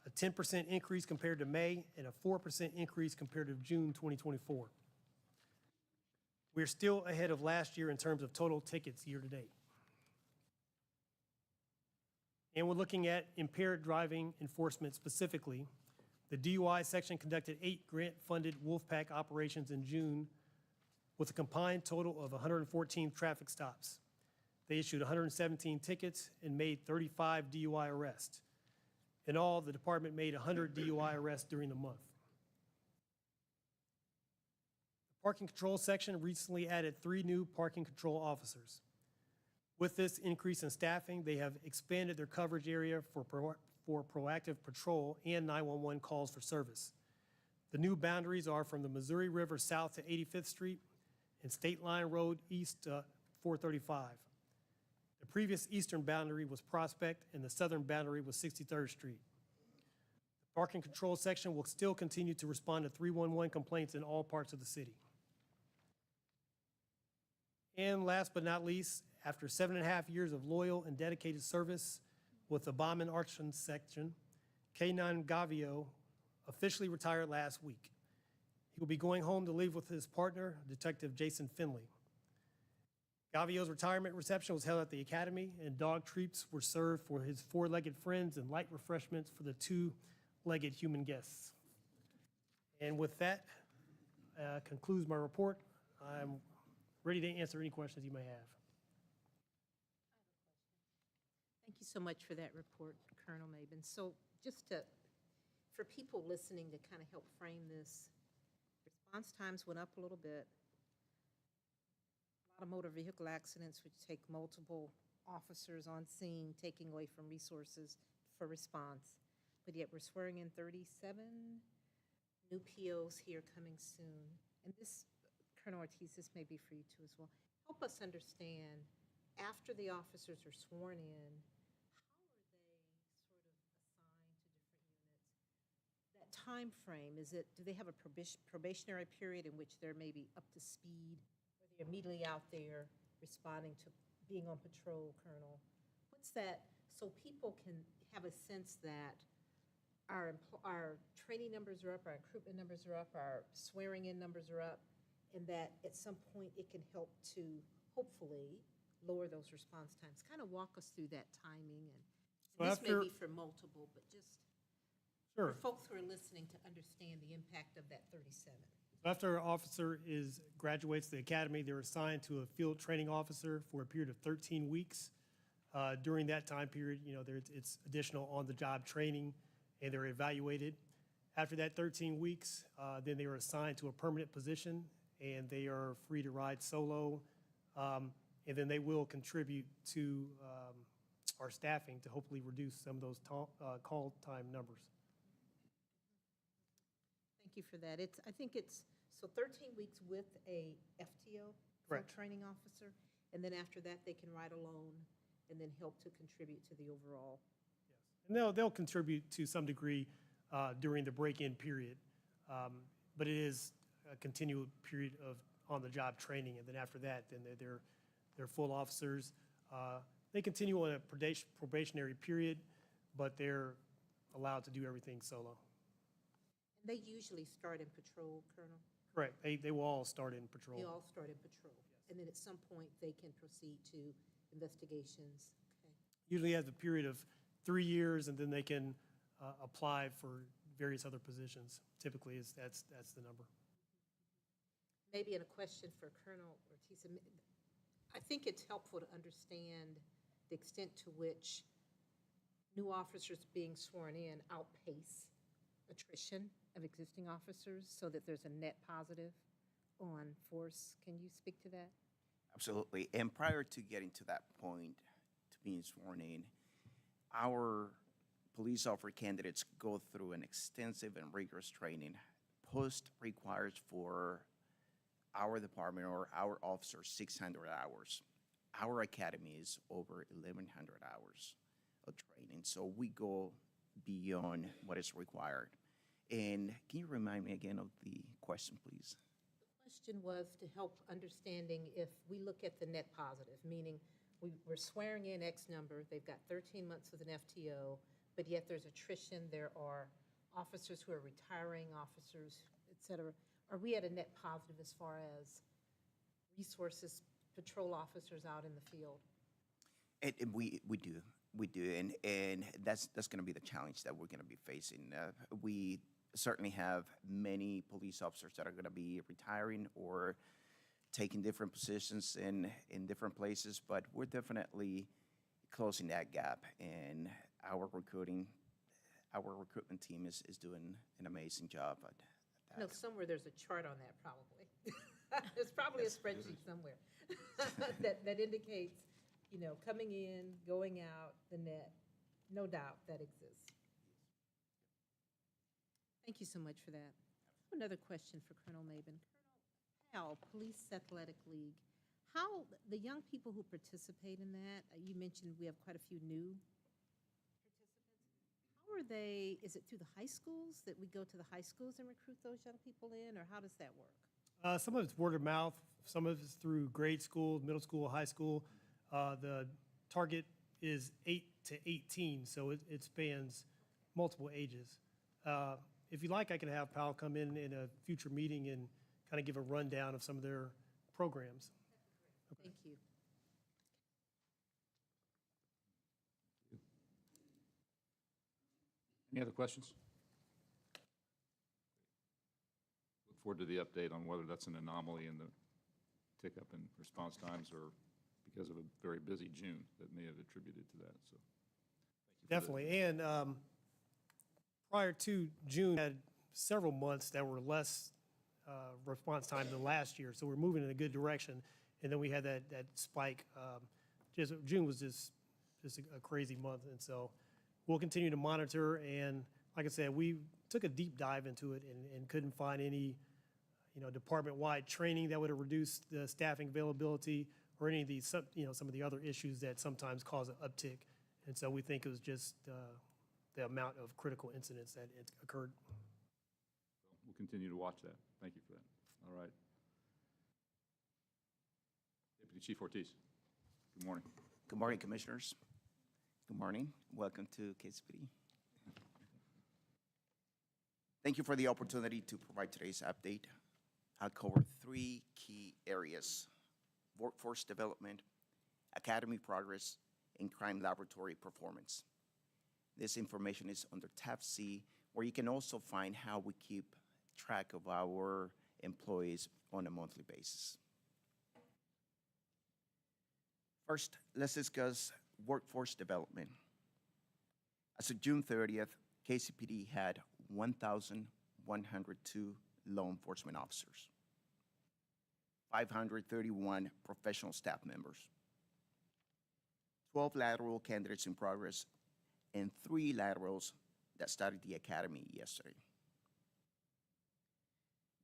a 10% increase compared to May and a 4% increase compared to June 2024. We're still ahead of last year in terms of total tickets year-to-date. And we're looking at impaired driving enforcement specifically. The DUI section conducted 8 grant-funded Wolfpack operations in June with a combined total of 114 traffic stops. They issued 117 tickets and made 35 DUI arrests. In all, the department made 100 DUI arrests during the month. The parking control section recently added 3 new parking control officers. With this increase in staffing, they have expanded their coverage area for proactive patrol and 911 calls for service. The new boundaries are from the Missouri River south to 85th Street and State Line Road east to 435. The previous eastern boundary was Prospect and the southern boundary was 63rd Street. The parking control section will still continue to respond to 311 complaints in all parts of the city. And last but not least, after 7.5 years of loyal and dedicated service with the Bomb and Arson section, K9 Gavio officially retired last week. He will be going home to live with his partner, Detective Jason Finley. Gavio's retirement reception was held at the Academy, and dog treats were served for his 4-legged friends and light refreshments for the 2-legged human guests. And with that, concludes my report. I'm ready to answer any questions you may have. Thank you so much for that report, Colonel Mabin. So just for people listening to kind of help frame this, response times went up a little bit. A lot of motor vehicle accidents which take multiple officers on scene, taking away from resources for response. But yet we're swearing in 37 new POs here coming soon. And this, Colonel Ortiz, this may be for you too as well. Help us understand, after the officers are sworn in, time frame? Do they have a probationary period in which they're maybe up to speed, or they're immediately out there responding to being on patrol, Colonel? What's that, so people can have a sense that our training numbers are up, our recruitment numbers are up, our swearing-in numbers are up, and that at some point it can help to hopefully lower those response times. Kind of walk us through that timing, and this may be for multiple, but just Sure. for folks who are listening to understand the impact of that 37. After an officer graduates the academy, they're assigned to a field training officer for a period of 13 weeks. During that time period, it's additional on-the-job training, and they're evaluated. After that 13 weeks, then they are assigned to a permanent position, and they are free to ride solo, and then they will contribute to our staffing to hopefully reduce some of those call time numbers. Thank you for that. I think it's 13 weeks with a FTO, field training officer, and then after that they can ride alone and then help to contribute to the overall. Yes, and they'll contribute to some degree during the break-in period, but it is a continual period of on-the-job training, and then after that, then they're full officers. They continue on a probationary period, but they're allowed to do everything solo. They usually start in patrol, Colonel? Correct. They will all start in patrol. They all start in patrol. Yes. And then at some point, they can proceed to investigations. Okay. Usually has a period of 3 years, and then they can apply for various other positions. Typically, that's the number. Maybe in a question for Colonel Ortiz, I think it's helpful to understand the extent to which new officers being sworn in outpace attrition of existing officers so that there's a net positive on force. Can you speak to that? Absolutely. And prior to getting to that point, to being sworn in, our police officer candidates go through an extensive and rigorous training. Post requires for our department or our officers 600 hours. Our academy is over 1,100 hours of training. So we go beyond what is required. And can you remind me again of the question, please? The question was to help understanding if we look at the net positive, meaning we're swearing in X number, they've got 13 months with an FTO, but yet there's attrition, there are officers who are retiring, officers, et cetera. Are we at a net positive as far as resources, patrol officers out in the field? And we do, and that's going to be the challenge that we're going to be facing. We certainly have many police officers that are going to be retiring or taking different positions in different places, but we're definitely closing that gap, and our recruitment team is doing an amazing job at that. No, somewhere there's a chart on that probably. There's probably a spreadsheet somewhere that indicates, coming in, going out, the net. No doubt that exists. Thank you so much for that. I have another question for Colonel Mabin. Colonel Powell, Police Athletic League. How, the young people who participate in that, you mentioned we have quite a few new participants. How are they, is it through the high schools that we go to the high schools and recruit those young people in, or how does that work? Some of it's word of mouth, some of it's through grade school, middle school, high school. The target is 8 to 18, so it spans multiple ages. If you like, I can have Powell come in a future meeting and kind of give a rundown of some of their programs. Thank you. Any other questions? Look forward to the update on whether that's an anomaly in the tick up in response times or because of a very busy June that may have attributed to that. So, thank you for Definitely. And prior to June, had several months that were less response time than last year. So we're moving in a good direction. And then we had that spike. June was just a crazy month. And so we'll continue to monitor. And like I said, we took a deep dive into it and couldn't find any, department-wide training that would have reduced the staffing availability or any of these, some of the other issues that sometimes cause an uptick. And so we think it was just the amount of critical incidents that it occurred. We'll continue to watch that. Thank you for that. All right. Deputy Chief Ortiz, good morning. Good morning, Commissioners. Good morning. Welcome to KCPD. Thank you for the opportunity to provide today's update. I'll cover 3 key areas: workforce development, academy progress, and crime laboratory performance. This information is under tab C, where you can also find how we keep track of our employees on a monthly basis. First, let's discuss workforce development. As of June 30th, KCPD had 1,102 law enforcement officers, 531 professional staff members, 12 lateral candidates in progress, and 3 laterals that started the academy yesterday.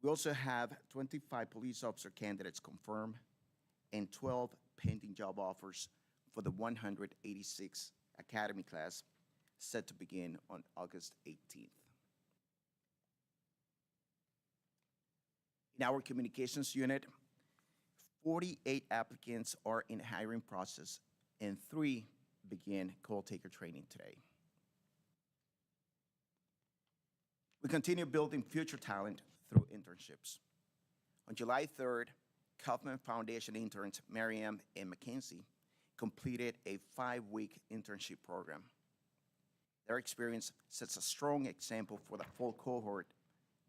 We also have 25 police officer candidates confirmed and 12 pending job offers for the 186 academy class set to begin on August 18th. In our communications unit, 48 applicants are in hiring process and 3 begin call taker training today. We continue building future talent through internships. On July 3rd, Kaufman Foundation interns Mariam and Mackenzie completed a 5-week internship program. Their experience sets a strong example for the full cohort,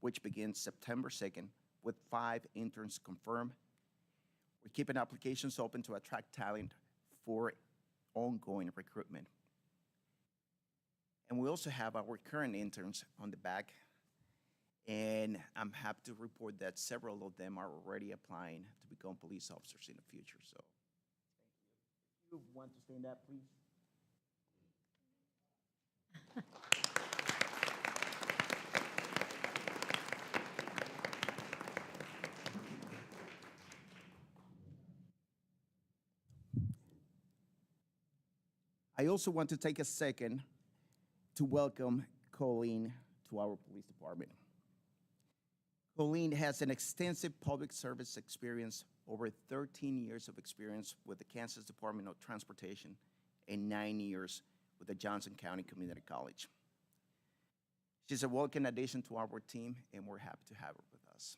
which begins September 2nd with 5 interns confirmed. We're keeping applications open to attract talent for ongoing recruitment. And we also have our current interns on the back. And I'm happy to report that several of them are already applying to become police officers in the future. So, thank you. If you want to stand up, please. I also want to take a second to welcome Colleen to our police department. Colleen has an extensive public service experience, over 13 years of experience with the Kansas Department of Transportation and 9 years with the Johnson County Community College. She's a welcome addition to our team, and we're happy to have her with us.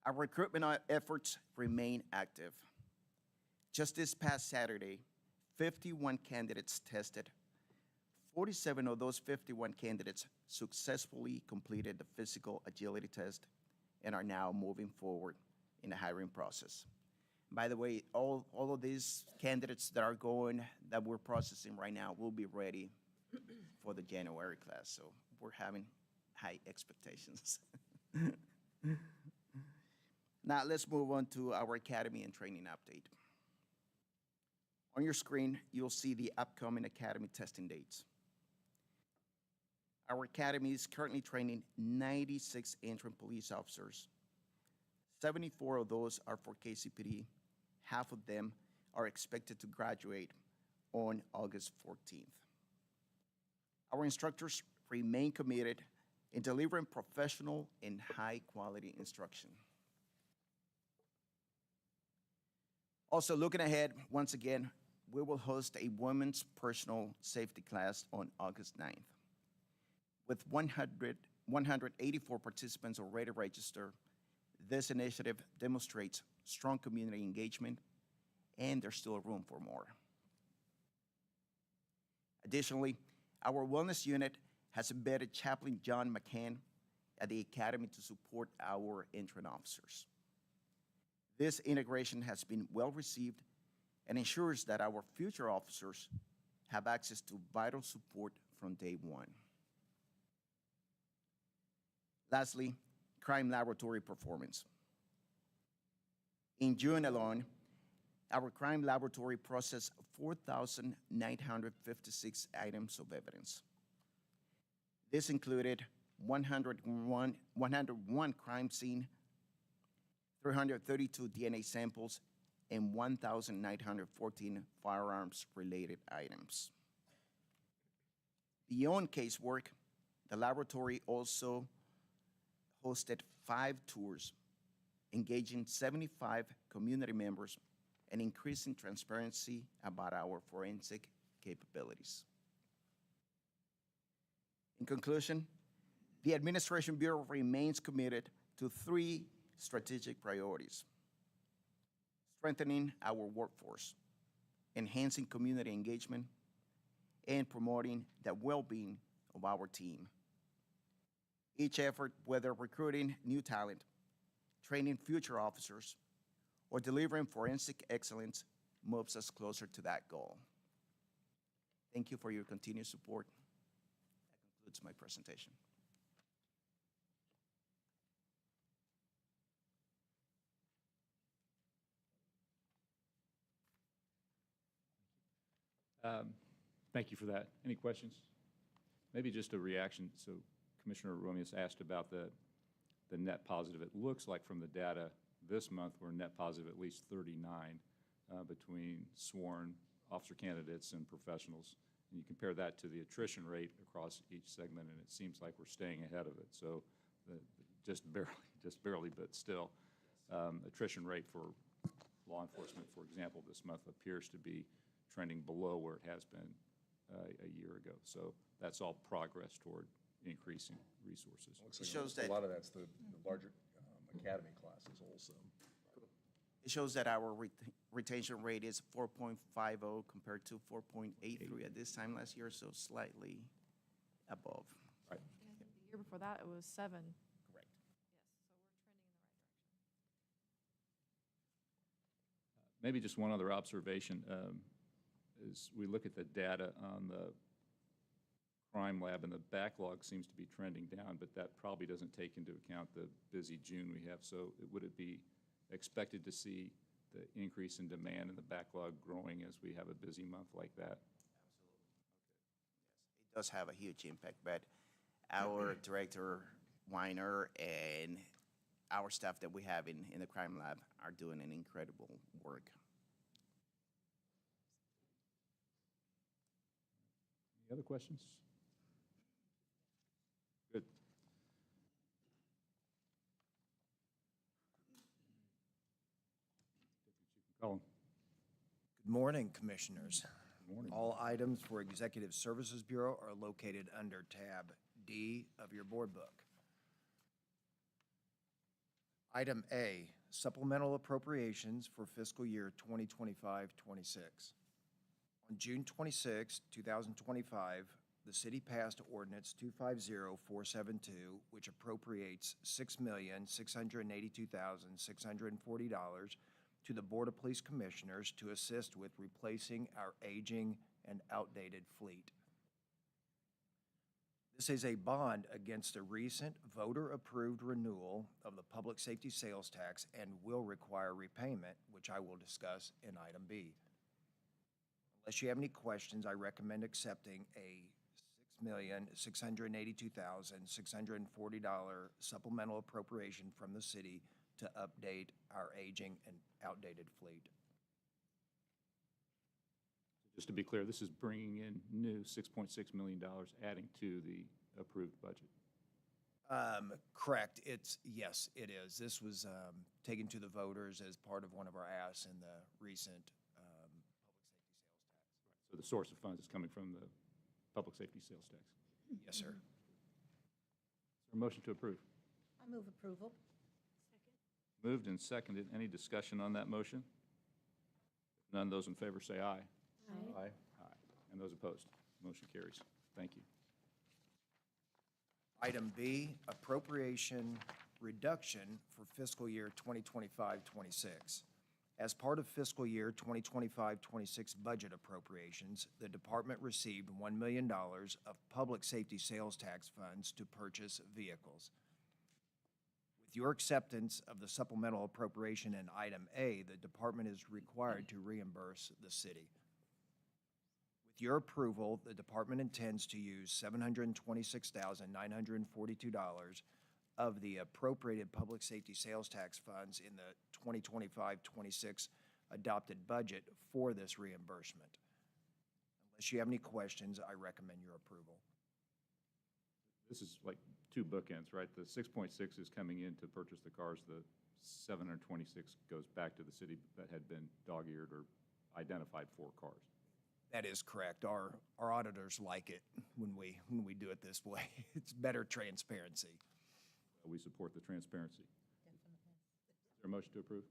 Our recruitment efforts remain active. Just this past Saturday, 51 candidates tested. 47 of those 51 candidates successfully completed the physical agility test and are now moving forward in the hiring process. By the way, all of these candidates that we're processing right now will be ready for the January class, so we're having high expectations. Now let's move on to our academy and training update. On your screen, you'll see the upcoming academy testing dates. Our academy is currently training 96 entrant police officers. 74 of those are for KCPD. Half of them are expected to graduate on August 14th. Our instructors remain committed in delivering professional and high-quality instruction. Also, looking ahead, once again, we will host a women's personal safety class on August 9th. With 184 participants already registered, this initiative demonstrates strong community engagement, and there's still room for more. Additionally, our wellness unit has embedded Chaplain John McCann at the Academy to support our entrant officers. This integration has been well received and ensures that our future officers have access to vital support from day one. Lastly, crime laboratory performance. In June alone, our crime laboratory processed 4,956 items of evidence. This included 101 crime scene, 332 DNA samples, and 1,914 firearms-related items. Beyond casework, the laboratory also hosted 5 tours, engaging 75 community members and increasing transparency about our forensic capabilities. In conclusion, the Administration Bureau remains committed to 3 strategic priorities: strengthening our workforce, enhancing community engagement, and promoting the well-being of our team. Each effort, whether recruiting new talent, training future officers, or delivering forensic excellence, moves us closer to that goal. Thank you for your continued support. That concludes my presentation. Thank you for that. Any questions? Maybe just a reaction. So Commissioner Romius asked about the net positive. It looks like from the data this month, we're net positive at least 39 between sworn officer candidates and professionals. And you compare that to the attrition rate across each segment, and it seems like we're staying ahead of it. So just barely, but still, attrition rate for law enforcement, for example, this month appears to be trending below where it has been a year ago. So that's all progress toward increasing resources. It shows that a lot of that's the larger academy classes also. It shows that our retention rate is 4.50 compared to 4.83 at this time last year, so slightly above. Right. And I think the year before that, it was 7. Correct. Yes, so we're trending in the right direction. Maybe just one other observation. as we look at the data on the crime lab, and the backlog seems to be trending down, but that probably doesn't take into account the busy June we have. So would it be expected to see the increase in demand and the backlog growing as we have a busy month like that? It does have a huge impact, but our director, Weiner, and our staff that we have in the crime lab are doing an incredible work. Any other questions? Good. Colin. Good morning, Commissioners. Good morning. All items for Executive Services Bureau are located under tab D of your board book. Item A, supplemental appropriations for fiscal year 2025-26. On June 26, 2025, the city passed ordinance 250472, which appropriates $6,682,640 to the Board of Police Commissioners to assist with replacing our aging and outdated fleet. This is a bond against a recent voter-approved renewal of the public safety sales tax and will require repayment, which I will discuss in item B. Unless you have any questions, I recommend accepting a $6,682,640 supplemental appropriation from the city to update our aging and outdated fleet. Just to be clear, this is bringing in new $6.6 million, adding to the approved budget. Correct. Yes, it is. This was taken to the voters as part of one of our asks in the recent public safety sales tax. So the source of funds is coming from the public safety sales tax. Yes, sir. Is there a motion to approve? I move approval. Moved and seconded. Any discussion on that motion? If none, those in favor say aye. Aye. Aye. And those opposed? Motion carries. Thank you. Item B, appropriation reduction for fiscal year 2025-26. As part of fiscal year 2025-26 budget appropriations, the department received $1 million of public safety sales tax funds to purchase vehicles. With your acceptance of the supplemental appropriation in item A, the department is required to reimburse the city. With your approval, the department intends to use $726,942 of the appropriated public safety sales tax funds in the 2025-26 adopted budget for this reimbursement. Unless you have any questions, I recommend your approval. This is like two bookends, right? The 6.6 is coming in to purchase the cars. The 726 goes back to the city that had been dog-eared or identified for cars. That is correct. Our auditors like it when we do it this way. It's better transparency. We support the transparency. Definitely. Is there a motion to approve?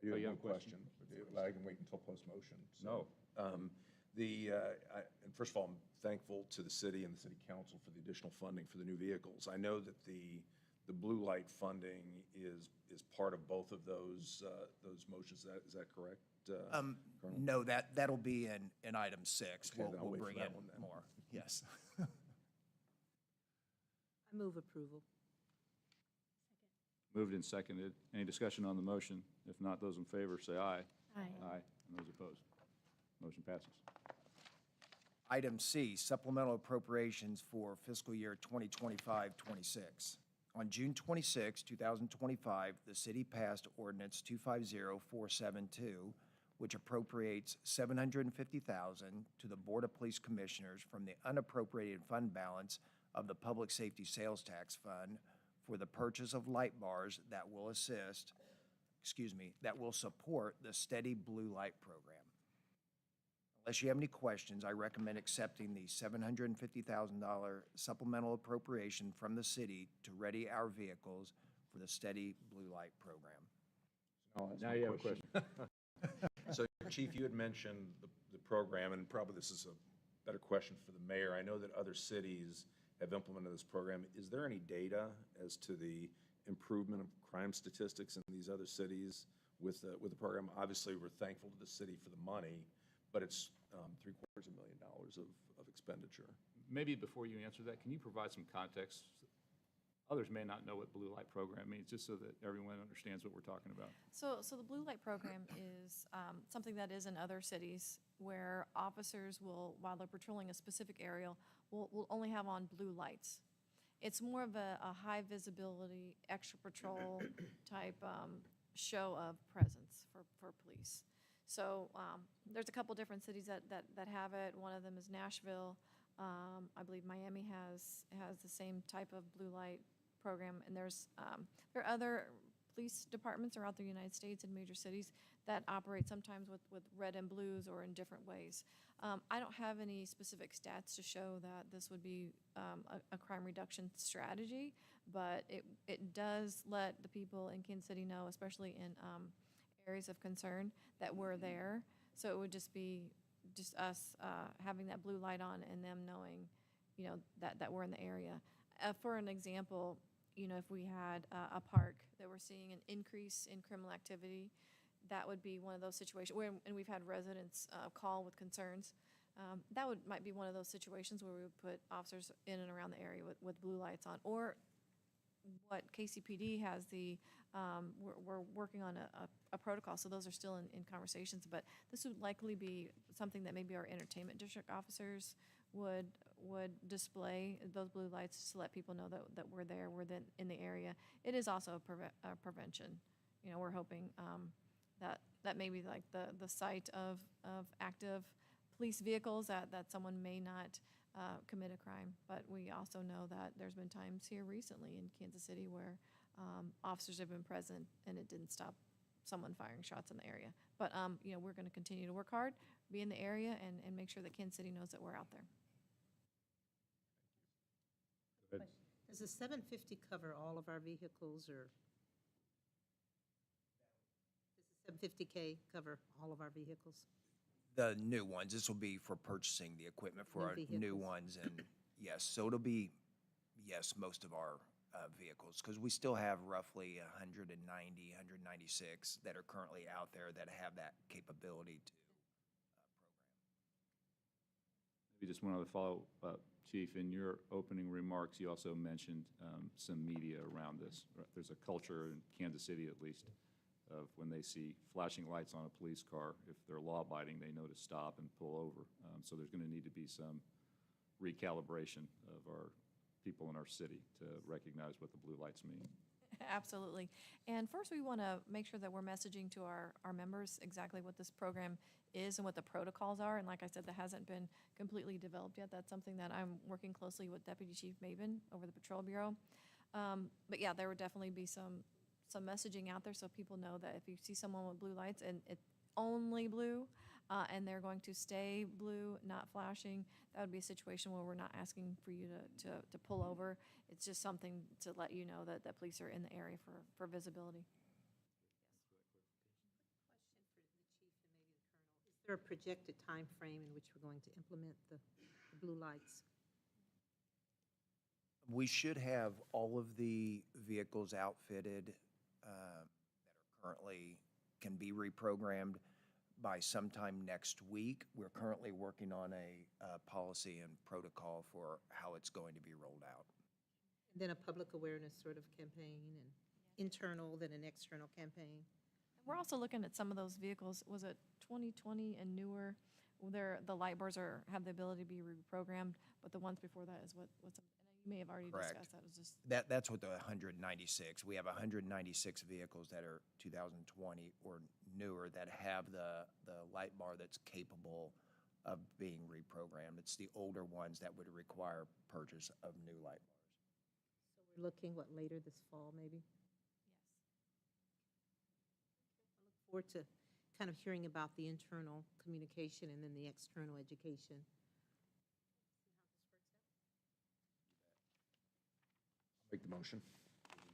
You Oh, you have have one a question? question. I can wait until post-motion. No. And first of all, I'm thankful to the city and the city council for the additional funding for the new vehicles. I know that the blue light funding is part of both of those motions. Is that correct? Colonel? No, that'll be in item 6. Okay, then I'll We'll wait for bring that in one then. more. Yes. I move approval. Moved and seconded. Any discussion on the motion? If not, those in favor say aye. Aye. Aye. And those opposed? Motion passes. Item C, supplemental appropriations for fiscal year 2025-26. On June 26, 2025, the city passed ordinance 250472, which appropriates $750,000 to the Board of Police Commissioners from the unappropriated fund balance of the Public Safety Sales Tax Fund for the purchase of light bars that will support the Steady Blue Light program. Unless you have any questions, I recommend accepting the $750,000 supplemental appropriation from the city to ready our vehicles for the Steady Blue Light program. Now you have a question. So, Chief, you had mentioned the program, and probably this is a better question for the mayor. I know that other cities have implemented this program. Is there any data as to the improvement of crime statistics in these other cities with the program? Obviously, we're thankful to the city for the money, but it's $750,000 of expenditure. Maybe before you answer that, can you provide some context? Others may not know what blue light program means, just so that everyone understands what we're talking about. So the blue light program is something that is in other cities where officers will, while they're patrolling a specific area, will only have on blue lights. It's more of a high visibility, extra patrol type show of presence for police. So there's a couple different cities that have it. One of them is Nashville. I believe Miami has the same type of blue light program, and there are other police departments throughout the United States in major cities that operate sometimes with red and blues or in different ways. I don't have any specific stats to show that this would be a crime reduction strategy, but it does let the people in Kansas City know, especially in areas of concern, that we're there. So it would just be us having that blue light on and them knowing, that we're in the area. For an example, if we had a park that we're seeing an increase in criminal activity, that would be one of those situations where, and we've had residents call with concerns. That might be one of those situations where we would put officers in and around the area with blue lights on. Or what KCPD has we're working on a protocol, so those are still in conversations, but this would likely be something that maybe our entertainment district officers would display those blue lights to let people know that we're there, we're in the area. It is also a prevention. We're hoping that maybe like the sight of active police vehicles that someone may not commit a crime. But we also know that there's been times here recently in Kansas City where officers have been present and it didn't stop someone firing shots in the area. But we're going to continue to work hard, be in the area, and make sure that Kansas City knows that we're out there. Does the 750 cover all of our vehicles, or does the 750K cover all of our vehicles? The new ones, this will be for purchasing the equipment for New our new vehicles. ones, and yes, so it'll be, yes, most of our vehicles, because we still have roughly 190, 196 that are currently out there that have that capability to Maybe just one other follow-up, Chief. In your opening remarks, you also mentioned some media around this. There's a culture in Kansas City, at least, of when they see flashing lights on a police car, if they're law-abiding, they know to stop and pull over. So there's going to need to be some recalibration of our people in our city to recognize what the blue lights mean. Absolutely. And first, we want to make sure that we're messaging to our members exactly what this program is and what the protocols are. And like I said, that hasn't been completely developed yet. That's something that I'm working closely with Deputy Chief Maben over the Patrol Bureau. But yeah, there would definitely be some messaging out there so people know that if you see someone with blue lights and it's only blue, and they're going to stay blue, not flashing, that would be a situation where we're not asking for you to pull over. It's just something to let you know that police are in the area for visibility. Is there a projected time frame in which we're going to implement the blue lights? We should have all of the vehicles outfitted that are currently can be reprogrammed by sometime next week. We're currently working on a policy and protocol for how it's going to be rolled out. And then a public awareness sort of campaign, and internal, then an external campaign. We're also looking at some of those vehicles. Was it 2020 and newer? The light bars have the ability to be reprogrammed, but the ones before that is what's. You may have already Correct. discussed that. It was just That's what the 196. We have 196 vehicles that are 2020 or newer that have the light bar that's capable of being reprogrammed. It's the older ones that would require purchase of new light bars. So we're looking, later this fall, maybe? yes. I look forward to kind of hearing about the internal communication and then the external education. Make the motion.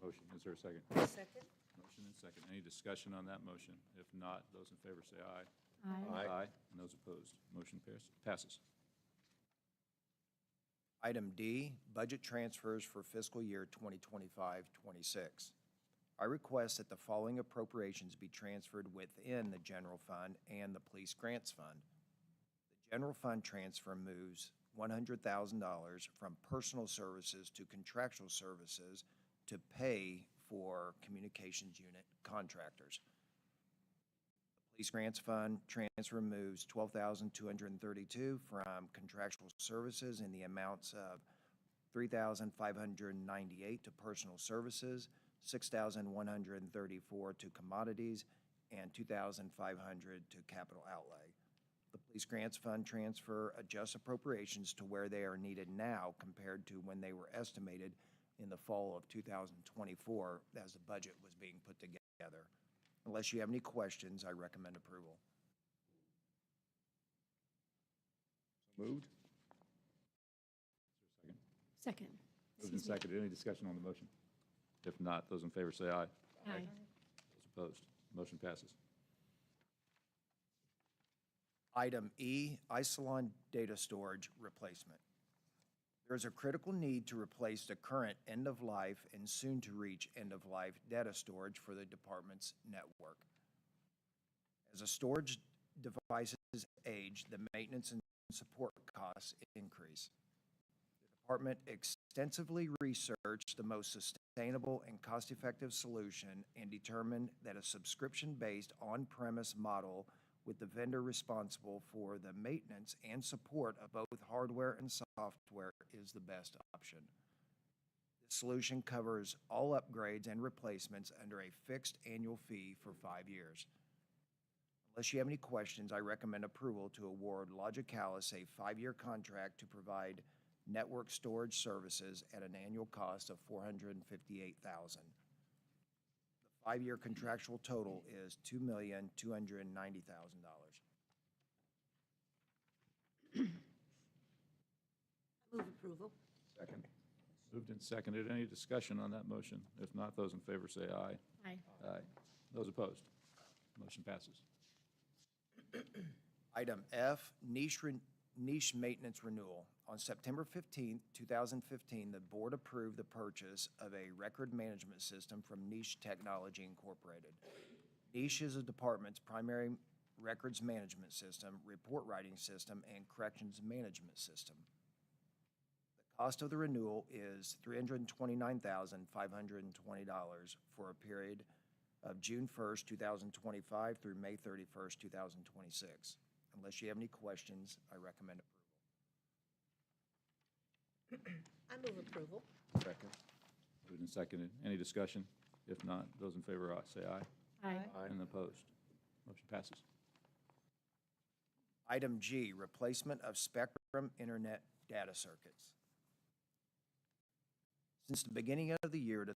Motion, is there a second? Second? Motion and second. Any discussion on that motion? If not, those in favor say aye. Aye. And those opposed, motion passes. Item D, budget transfers for fiscal year 2025-26. I request that the following appropriations be transferred within the general fund and the police grants fund. general fund transfer moves $100,000 from personal services to contractual services to pay for communications unit contractors. The Police Grants Fund transfer moves $12,232 from contractual services in the amounts of $3,598 to personal services, $6,134 to commodities, and $2,500 to capital outlay. The Police Grants Fund transfer adjusts appropriations to where they are needed now compared to when they were estimated in the fall of 2024 as the budget was being put together. Unless you have any questions, I recommend approval. Moved? Second. Moved and seconded. Any discussion on the motion? If not, those in favor say aye. Aye. Those opposed, motion passes. Item E, Isilon data storage replacement. There is a critical need to replace the current end-of-life and soon-to-reach end-of-life data storage for the department's network. As the storage devices age, the maintenance and support costs increase. The department extensively researched the most sustainable and cost-effective solution and determined that a subscription-based on-premise model with the vendor responsible for the maintenance and support of both hardware and software is the best option. This solution covers all upgrades and replacements under a fixed annual fee for 5 years. Unless you have any questions, I recommend approval to award Logicalis a 5-year contract to provide network storage services at an annual cost of $458,000. The 5-year contractual total is $2,290,000. Move approval. Second. Moved and seconded. Any discussion on that motion? If not, those in favor say aye. Aye. Aye. Those opposed, motion passes. Item F, niche maintenance renewal. On September 15, 2015, the board approved the purchase of a record management system from Niche Technology Incorporated. Niche is a department's primary records management system, report writing system, and corrections management system. The cost of the renewal is $329,520 for a period of June 1st, 2025 through May 31st, 2026. Unless you have any questions, I recommend approval. I move approval. Second. Moved and seconded. Any discussion? If not, those in favor say aye. Aye. And opposed, motion passes. Item G, replacement of Spectrum Internet data circuits. Since the beginning of the year, the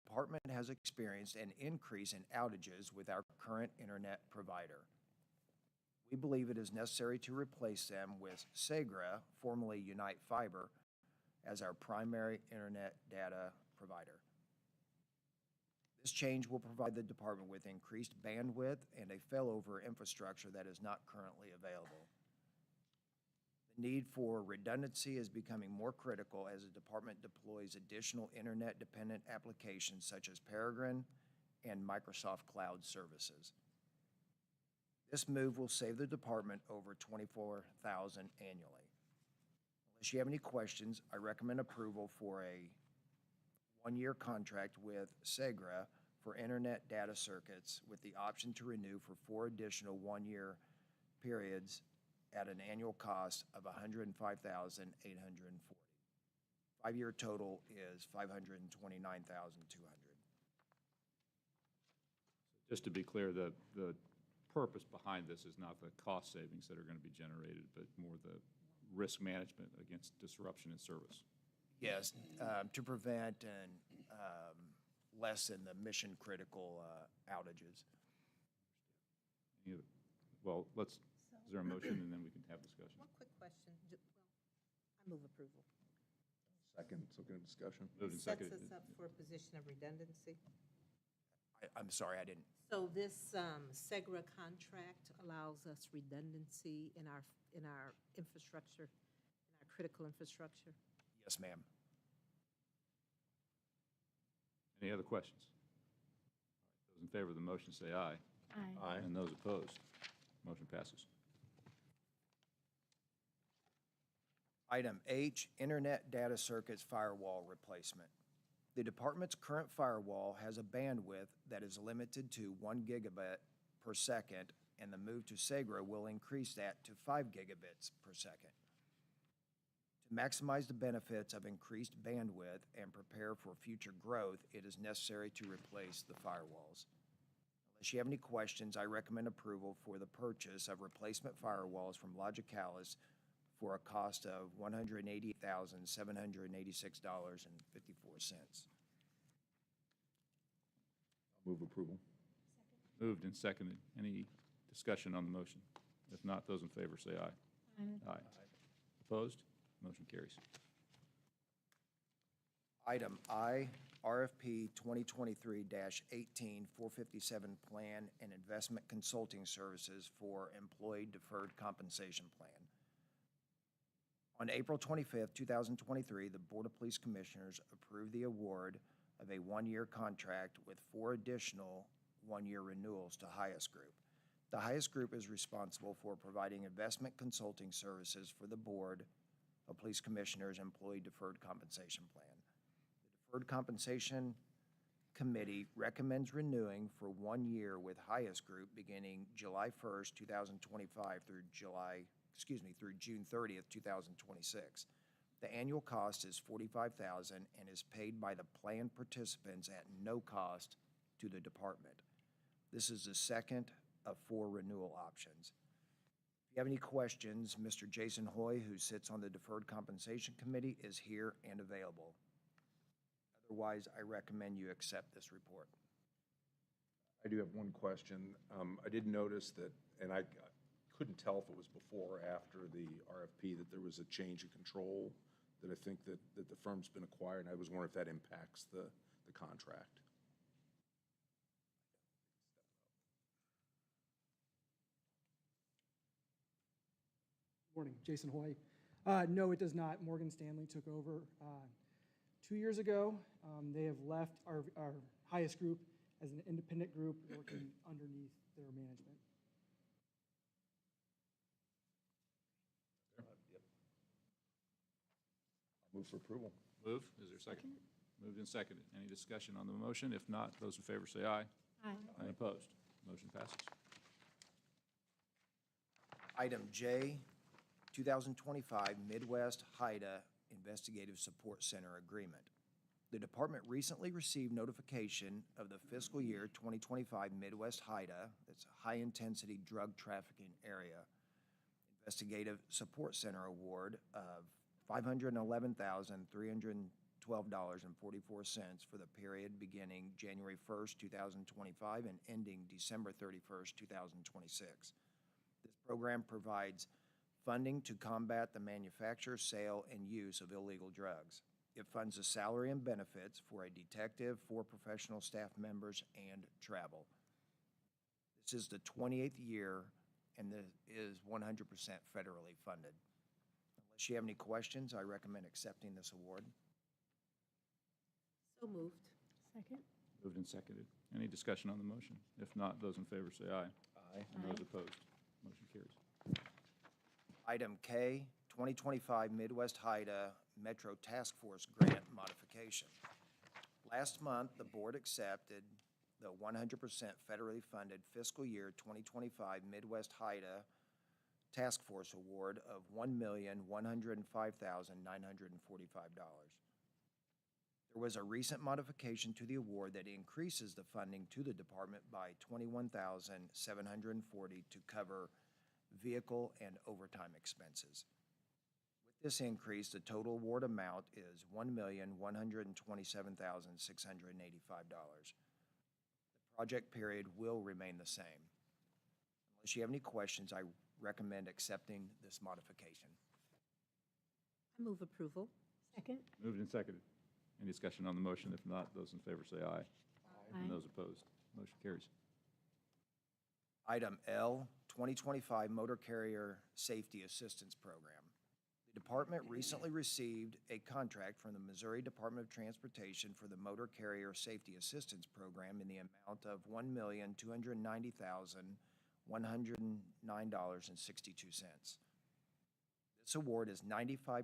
department has experienced an increase in outages with our current internet provider. We believe it is necessary to replace them with Segra, formerly Unite Fiber, as our primary internet data provider. This change will provide the department with increased bandwidth and a failover infrastructure that is not currently available. The need for redundancy is becoming more critical as the department deploys additional internet-dependent applications such as Peregrine and Microsoft Cloud services. This move will save the department over $24,000 annually. Unless you have any questions, I recommend approval for a 1-year contract with Segra for internet data circuits with the option to renew for 4 additional 1-year periods at an annual cost of $105,840. 5-year total is $529,200. Just to be clear, the purpose behind this is not the cost savings that are going to be generated, but more the risk management against disruption in service. Yes, to prevent and lessen the mission-critical outages. Well, is there a motion, and then we can have discussion? One quick question. I move approval. Second, so good discussion. Moved and Sets seconded. us up for a position of redundancy. I'm sorry, I didn't. So this Segra contract allows us redundancy in our infrastructure, in our critical infrastructure? Yes, ma'am. Any other questions? Those in favor of the motion say aye. Aye. Aye. And those opposed, motion passes. Item H, Internet Data Circuits Firewall Replacement. The department's current firewall has a bandwidth that is limited to 1 gigabit per second, and the move to Segra will increase that to 5 gigabits per second. To maximize the benefits of increased bandwidth and prepare for future growth, it is necessary to replace the firewalls. Unless you have any questions, I recommend approval for the purchase of replacement firewalls from Logicalis for a cost of $188,786.54. Move approval. Moved and seconded. Any discussion on the motion? If not, those in favor say aye. Aye. Opposed? Motion carries. Item I, RFP 2023-18-457 Plan and Investment Consulting Services for Employee Deferred Compensation Plan. On April 25th, 2023, the Board of Police Commissioners approved the award of a one-year contract with 4 additional one-year renewals to Highest Group. The Highest Group is responsible for providing investment consulting services for the Board of Police Commissioners' Employee Deferred Compensation Plan. The Deferred Compensation Committee recommends renewing for 1 year with Highest Group beginning July 1st, 2025 through June 30th, 2026. The annual cost is $45,000 and is paid by the plan participants at no cost to the department. This is the second of 4 renewal options. If you have any questions, Mr. Jason Hoy, who sits on the Deferred Compensation Committee, is here and available. Otherwise, I recommend you accept this report. I do have one question. I did notice that, and I couldn't tell if it was before or after the RFP, that there was a change of control that I think that the firm's been acquired, and I was wondering if that impacts the contract. Morning, Jason Hoy. No, it does not. Morgan Stanley took over 2 years ago. They have left our Highest Group as an independent group working underneath their management. I'll move for approval. Move. Is there a second? Moved and seconded. Any discussion on the motion? If not, those in favor say aye. Aye. Any opposed? Motion passes. Item J, 2025 Midwest HIDA Investigative Support Center Agreement. The department recently received notification of the fiscal year 2025 Midwest HIDA, that's a high-intensity drug trafficking area, Investigative Support Center award of $511,312.44 for the period beginning January 1st, 2025 and ending December 31st, 2026. This program provides funding to combat the manufacture, sale, and use of illegal drugs. It funds the salary and benefits for a detective, 4 professional staff members, and travel. This is the 28th year, and this is 100% federally funded. Unless you have any questions, I recommend accepting this award. So moved. Second. Moved and seconded. Any discussion on the motion? If not, those in favor say aye. Aye. And those opposed? Motion carries. Item K, 2025 Midwest HIDA Metro Task Force Grant Modification. Last month, the board accepted the 100% federally funded fiscal year 2025 Midwest HIDA Task Force Award of $1,105,945. There was a recent modification to the award that increases the funding to the department by $21,740 to cover vehicle and overtime expenses. With this increase, the total award amount is $1,127,685. The project period will remain the same. Unless you have any questions, I recommend accepting this modification. I move approval. Second. Moved and seconded. Any discussion on the motion? If not, those in favor say aye. And those opposed? Motion carries. Item L, 2025 Motor Carrier Safety Assistance Program. The department recently received a contract from the Missouri Department of Transportation for the Motor Carrier Safety Assistance Program in the amount of $1,290,109.62. This award is 95%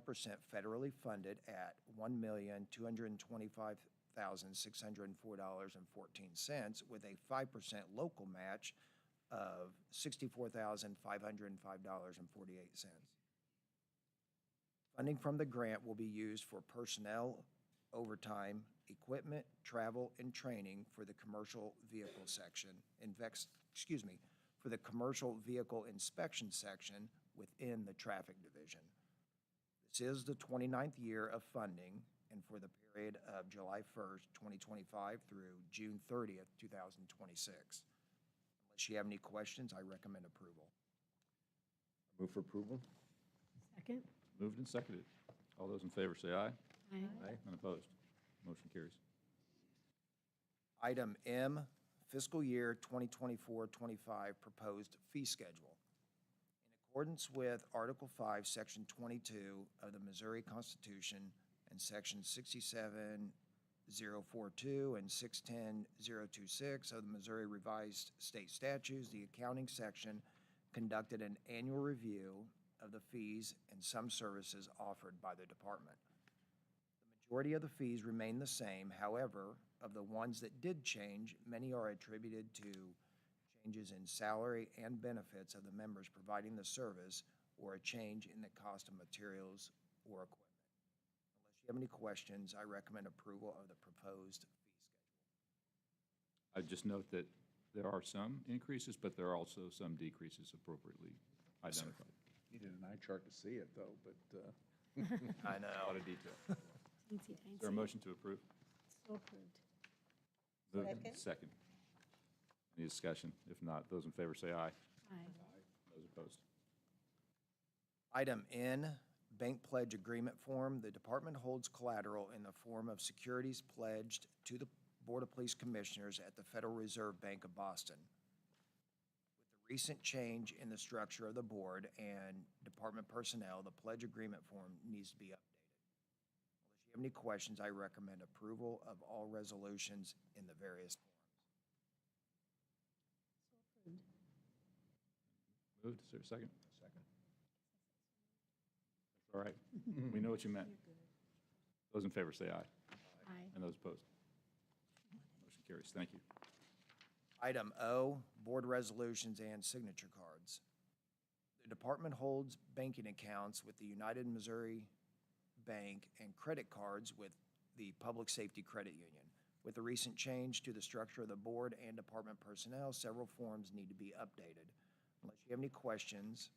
federally funded at $1,225,604.14 with a 5% local match of $64,505.48. Funding from the grant will be used for personnel, overtime, equipment, travel, and training for the commercial vehicle section, for the commercial vehicle inspection section within the traffic division. This is the 29th year of funding and for the period of July 1st, 2025 through June 30th, 2026. Unless you have any questions, I recommend approval. Move for approval? Second? Moved and seconded. All those in favor say aye. Aye. Aye. And opposed? Motion carries. Item M, fiscal year 2024-25 proposed fee schedule. In accordance with Article 5, Section 22 of the Missouri Constitution and Section 67042 and 610026 of the Missouri Revised State Statutes, the accounting section conducted an annual review of the fees and some services offered by the department. The majority of the fees remain the same. However, of the ones that did change, many are attributed to changes in salary and benefits of the members providing the service or a change in the cost of materials or equipment. Unless you have any questions, I recommend approval of the proposed fee schedule. I just note that there are some increases, but there are also some decreases appropriately identified. Needed an eye chart to see it, though, but I A know. lot of detail. Is there a motion to approve? So approved. Moved and second. Any discussion? If not, those in favor say aye. Aye. Those opposed? Item N, bank pledge agreement form. The department holds collateral in the form of securities pledged to the Board of Police Commissioners at the Federal Reserve Bank of Boston. With the recent change in the structure of the board and department personnel, the pledge agreement form needs to be updated. Unless you have any questions, I recommend approval of all resolutions in the various forms. Moved. Is there a second? second. That's all right. We know what you meant. Those in favor say aye. Aye. And those opposed? Motion carries. Thank you. Item O, board resolutions and signature cards. The department holds banking accounts with the United Missouri Bank and credit cards with the Public Safety Credit Union. With the recent change to the structure of the board and department personnel, several forms need to be updated. Unless you have any questions,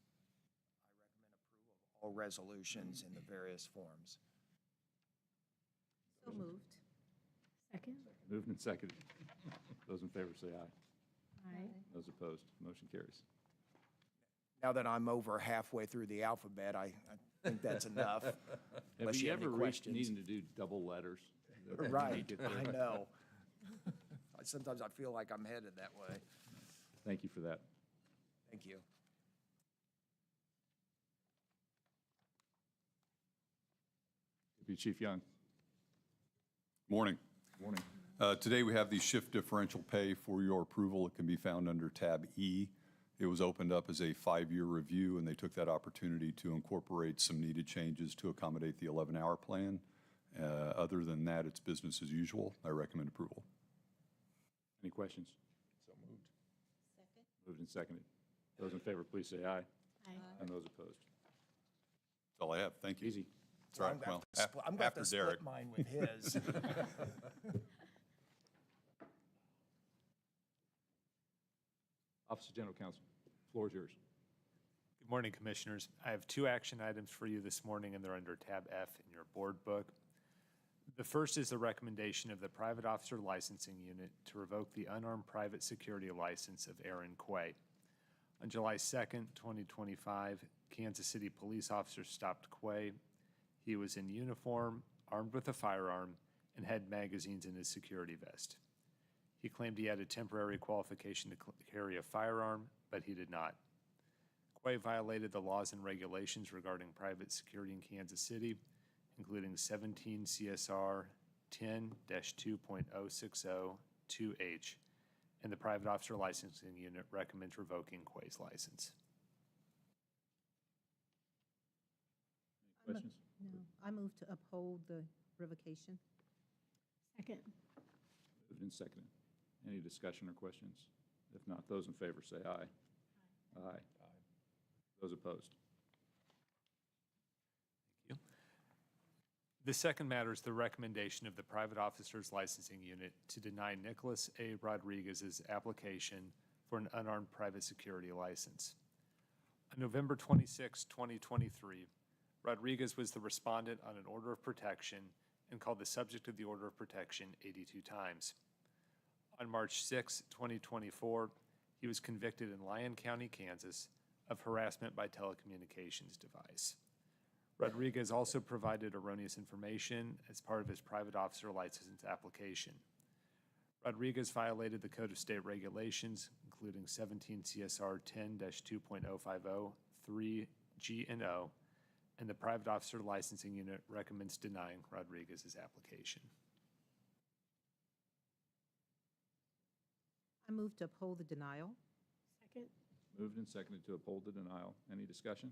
I recommend approval of all resolutions in the various forms. So moved. Second? Moved and seconded. Those in favor say aye. Aye. Those opposed? Motion carries. Now that I'm over halfway through the alphabet, I think that's enough. Have Unless you have any ever reached questions. needing to do double letters? Right, Get there? I know. Sometimes I feel like I'm headed that way. Thank you for that. Thank you. Deputy Chief Young. Morning. Morning. Today, we have the shift differential pay for your approval. It can be found under tab E. It was opened up as a 5-year review, and they took that opportunity to incorporate some needed changes to accommodate the 11-hour plan. Other than that, it's business as usual. I recommend approval. Any questions? So moved. Second? Moved and seconded. Those in favor, please say aye. Aye. And those opposed? That's all I have. Thank you. Easy. That's right. I'm gonna Well, have to split- I'm gonna have to after split Derek. mine with his. Office of General Counsel, floor is yours. Good morning, Commissioners. I have 2 action items for you this morning, and they're under tab F in your board book. The first is the recommendation of the Private Officer Licensing Unit to revoke the unarmed private security license of Aaron Quay. On July 2nd, 2025, Kansas City police officers stopped Quay. He was in uniform, armed with a firearm, and had magazines in his security vest. He claimed he had a temporary qualification to carry a firearm, but he did not. Quay violated the laws and regulations regarding private security in Kansas City, including 17 CSR 10-2.060-2H, and the Private Officer Licensing Unit recommends revoking Quay's license. Questions? No, I move to uphold the revocation. Second. Moved and seconded. Any discussion or questions? If not, those in favor say aye. Aye. Those opposed? Thank you. The second matter is the recommendation of the Private Officers Licensing Unit to deny Nicholas A. Rodriguez's application for an unarmed private security license. On November 26, 2023, Rodriguez was the respondent on an order of protection and called the subject of the order of protection 82 times. On March 6, 2024, he was convicted in Lyon County, Kansas, of harassment by telecommunications device. Rodriguez also provided erroneous information as part of his private officer license application. Rodriguez violated the Code of State Regulations, including 17 CSR 10-2.050, 3G and O, and the Private Officer Licensing Unit recommends denying Rodriguez's application. I move to uphold the denial. Second. Moved and seconded to uphold the denial. Any discussion?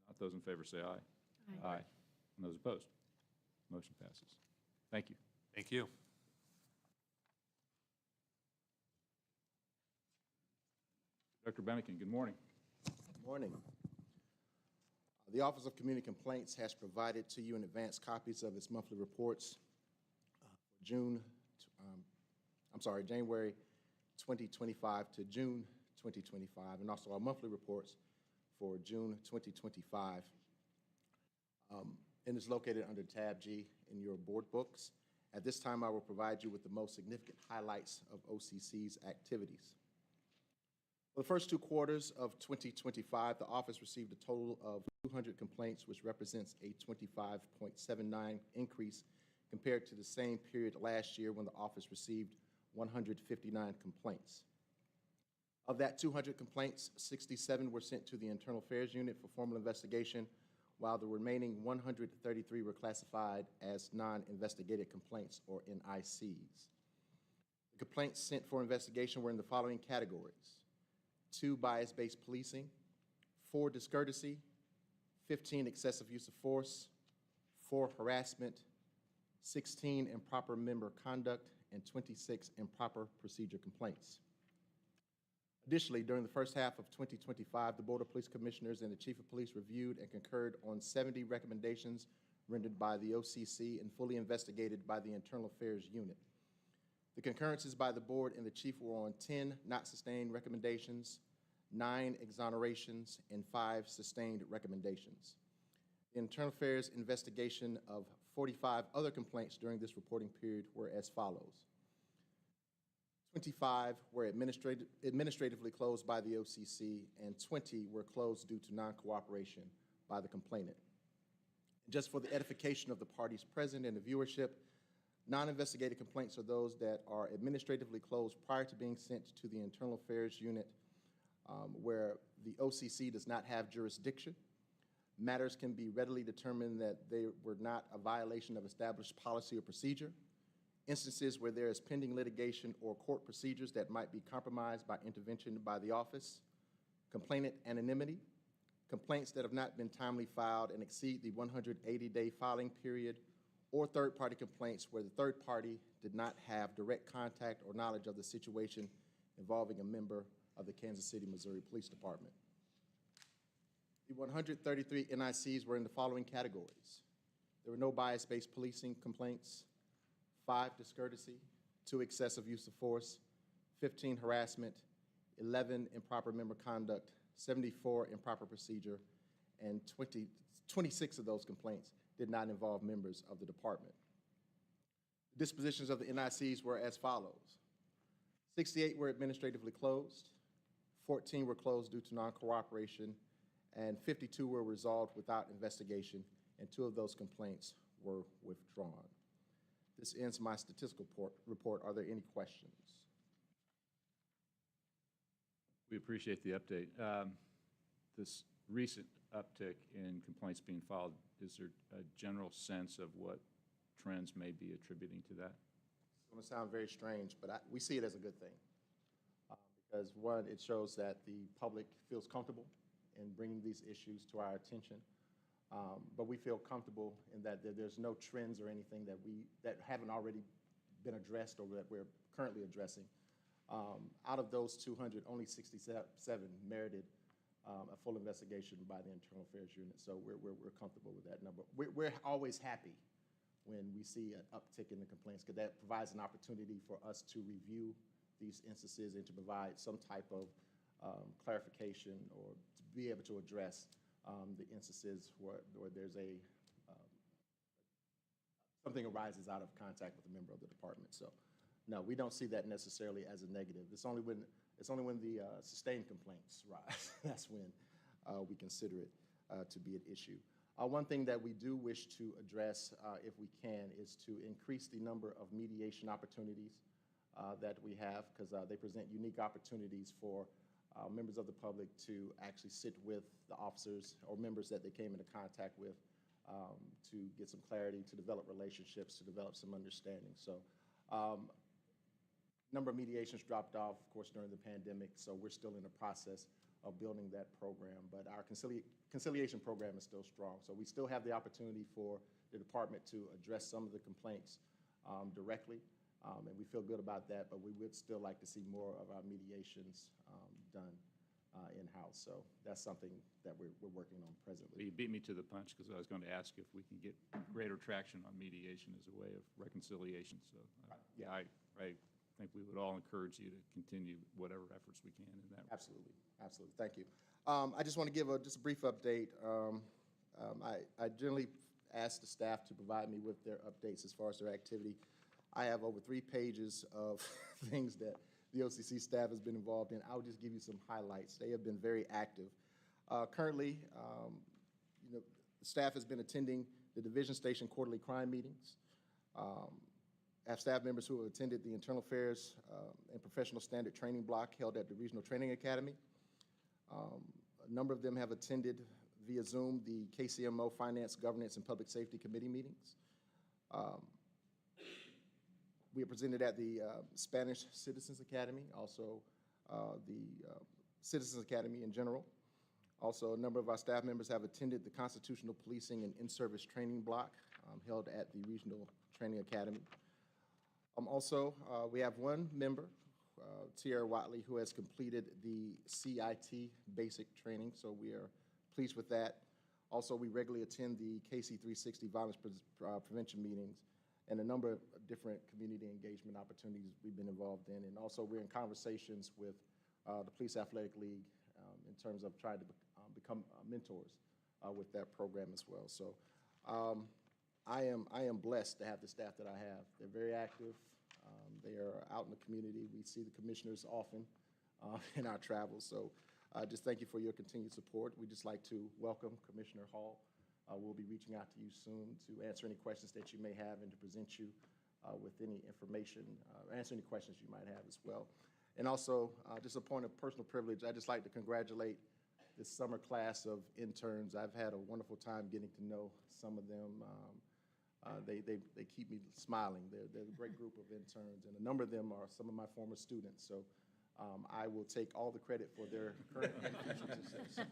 If not, those in favor say aye. Aye. And those opposed? Motion passes. Thank you. Thank you. Dr. Bennigan, good morning. Morning. The Office of Community Complaints has provided to you in advance copies of its monthly reports for January 2025 to June 2025, and also our monthly reports for June 2025. And it's located under tab G in your board books. At this time, I will provide you with the most significant highlights of OCC's activities. For the first 2 quarters of 2025, the office received a total of 200 complaints, which represents a 25.79 increase compared to the same period last year when the office received 159 complaints. Of that 200 complaints, 67 were sent to the Internal Affairs Unit for formal investigation, while the remaining 133 were classified as non-investigated complaints, or NICs. The complaints sent for investigation were in the following categories: 2 bias-based policing, 4 discourtesy, 15 excessive use of force, 4 harassment, 16 improper member conduct, and 26 improper procedure complaints. Additionally, during the first half of 2025, the Board of Police Commissioners and the Chief of Police reviewed and concurred on 70 recommendations rendered by the OCC and fully investigated by the Internal Affairs Unit. The concurrences by the Board and the Chief were on 10 not sustained recommendations, 9 exonerations, and 5 sustained recommendations. The Internal Affairs investigation of 45 other complaints during this reporting period were as follows: 25 were administratively closed by the OCC, and 20 were closed due to non-cooperation by the complainant. Just for the edification of the parties present and the viewership, non-investigated complaints are those that are administratively closed prior to being sent to the Internal Affairs Unit, where the OCC does not have jurisdiction. Matters can be readily determined that they were not a violation of established policy or procedure. Instances where there is pending litigation or court procedures that might be compromised by intervention by the office. Complainant anonymity. Complaints that have not been timely filed and exceed the 180-day filing period, or third-party complaints where the third party did not have direct contact or knowledge of the situation involving a member of the Kansas City, Missouri Police Department. The 133 NICs were in the following categories: there were no bias-based policing complaints, 5 discourtesy, 2 excessive use of force, 15 harassment, 11 improper member conduct, 74 improper procedure, and 26 of those complaints did not involve members of the department. The dispositions of the NICs were as follows: 68 were administratively closed, 14 were closed due to non-cooperation, and 52 were resolved without investigation, and 2 of those complaints were withdrawn. This ends my statistical report. Are there any questions? We appreciate the update. This recent uptick in complaints being filed, is there a general sense of what trends may be attributing to that? It's going to sound very strange, but we see it as a good thing. Because one, it shows that the public feels comfortable in bringing these issues to our attention. But we feel comfortable in that there's no trends or anything that haven't already been addressed or that we're currently addressing. Out of those 200, only 67 merited a full investigation by the Internal Affairs Unit. So we're comfortable with that number. We're always happy when we see an uptick in the complaints, because that provides an opportunity for us to review these instances and to provide some type of clarification or to be able to address the instances where there's something arises out of contact with a member of the department. So, no, we don't see that necessarily as a negative. It's only when the sustained complaints rise that's when we consider it to be an issue. One thing that we do wish to address, if we can, is to increase the number of mediation opportunities that we have, because they present unique opportunities for members of the public to actually sit with the officers or members that they came into contact with to get some clarity, to develop relationships, to develop some understanding. So number of mediations dropped off, of course, during the pandemic, so we're still in the process of building that program. But our conciliation program is still strong. So we still have the opportunity for the department to address some of the complaints directly, and we feel good about that, but we would still like to see more of our mediations done in-house. So that's something that we're working on presently. You beat me to the punch, because I was going to ask if we can get greater traction on mediation as a way of reconciliation. So yeah, I think we would all encourage you to continue whatever efforts we can in that. Absolutely, absolutely. Thank you. I just want to give just a brief update. I generally ask the staff to provide me with their updates as far as their activity. I have over 3 pages of things that the OCC staff has been involved in. I'll just give you some highlights. They have been very active. Currently, the staff has been attending the Division Station quarterly crime meetings. I have staff members who have attended the Internal Affairs and Professional Standard Training block held at the Regional Training Academy. A number of them have attended via Zoom the KCMO Finance, Governance, and Public Safety Committee meetings. We are presented at the Spanish Citizens Academy, also the Citizens Academy in general. Also, a number of our staff members have attended the Constitutional Policing and In-Service Training block held at the Regional Training Academy. Also, we have one member, Tierra Watley, who has completed the CIT basic training, so we are pleased with that. Also, we regularly attend the KC 360 violence prevention meetings and a number of different community engagement opportunities we've been involved in. And also, we're in conversations with the Police Athletic League in terms of trying to become mentors with that program as well. So I am blessed to have the staff that I have. They're very active. They are out in the community. We see the commissioners often in our travels. So just thank you for your continued support. We'd just like to welcome Commissioner Hall. We'll be reaching out to you soon to answer any questions that you may have and to present you with any information, answer any questions you might have as well. And also, just a point of personal privilege, I'd just like to congratulate this summer class of interns. I've had a wonderful time getting to know some of them. They keep me smiling. They're a great group of interns, and a number of them are some of my former students. So I will take all the credit for their current and future success.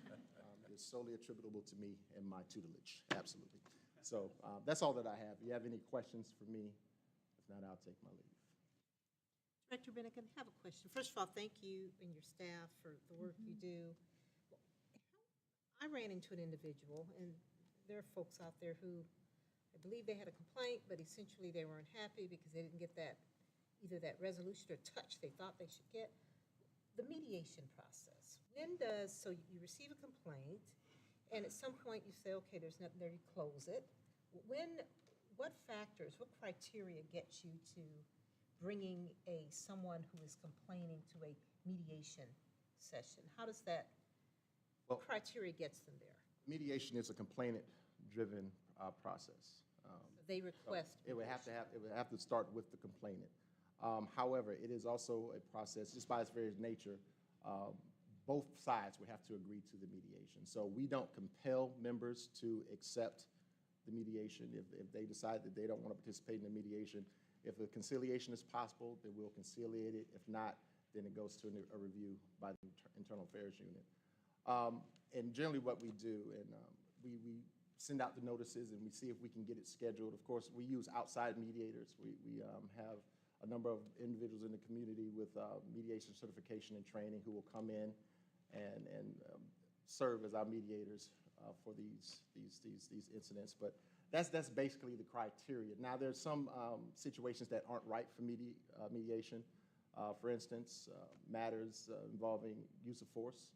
It's solely attributable to me and my tutelage, absolutely. So that's all that I have. Do you have any questions for me? If not, I'll take my leave. Director Bennigan, I have a question. First of all, thank you and your staff for the work you do. I ran into an individual, and there are folks out there who, I believe they had a complaint, but essentially they weren't happy because they didn't get either that resolution or touch they thought they should get. The mediation process. So you receive a complaint, and at some point you say, okay, there's nothing there, you close it. What factors, what criteria gets you to bringing someone who is complaining to a mediation session? How does that, what criteria gets them there? Mediation is a complainant-driven process. They request. So it would have to start with the complainant. However, it is also a process, just by its very nature. Both sides would have to agree to the mediation. So we don't compel members to accept the mediation. If they decide that they don't want to participate in the mediation, if a conciliation is possible, then we'll conciliate it. If not, then it goes to a review by the Internal Affairs Unit. And generally what we do, and we send out the notices and we see if we can get it scheduled. Of course, we use outside mediators. We have a number of individuals in the community with mediation certification and training who will come in and serve as our mediators for these incidents. But that's basically the criteria. Now, there's some situations that aren't right for mediation. For instance, matters involving use of force.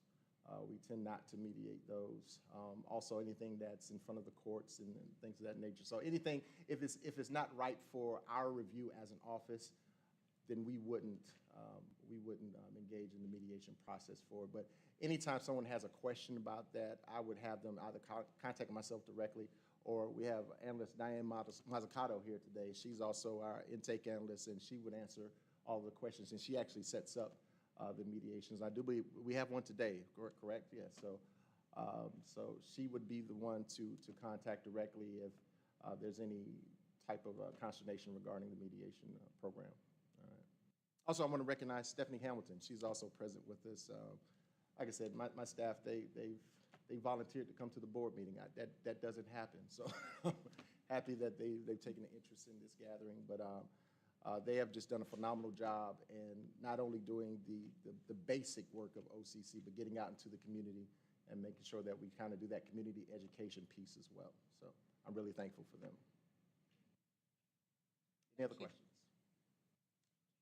We tend not to mediate those. Also, anything that's in front of the courts and things of that nature. So anything, if it's not right for our review as an office, then we wouldn't engage in the mediation process for it. But anytime someone has a question about that, I would have them either contact myself directly, or we have analyst Diane Mazzucato here today. She's also our intake analyst, and she would answer all the questions, and she actually sets up the mediations. I do believe we have one today, correct? Yeah, so she would be the one to contact directly if there's any type of consternation regarding the mediation program. All right. Also, I want to recognize Stephanie Hamilton. She's also present with us. Like I said, my staff, they volunteered to come to the board meeting. That doesn't happen, so happy that they've taken an interest in this gathering. But they have just done a phenomenal job in not only doing the basic work of OCC, but getting out into the community and making sure that we kind of do that community education piece as well. So I'm really thankful for them. Any other questions?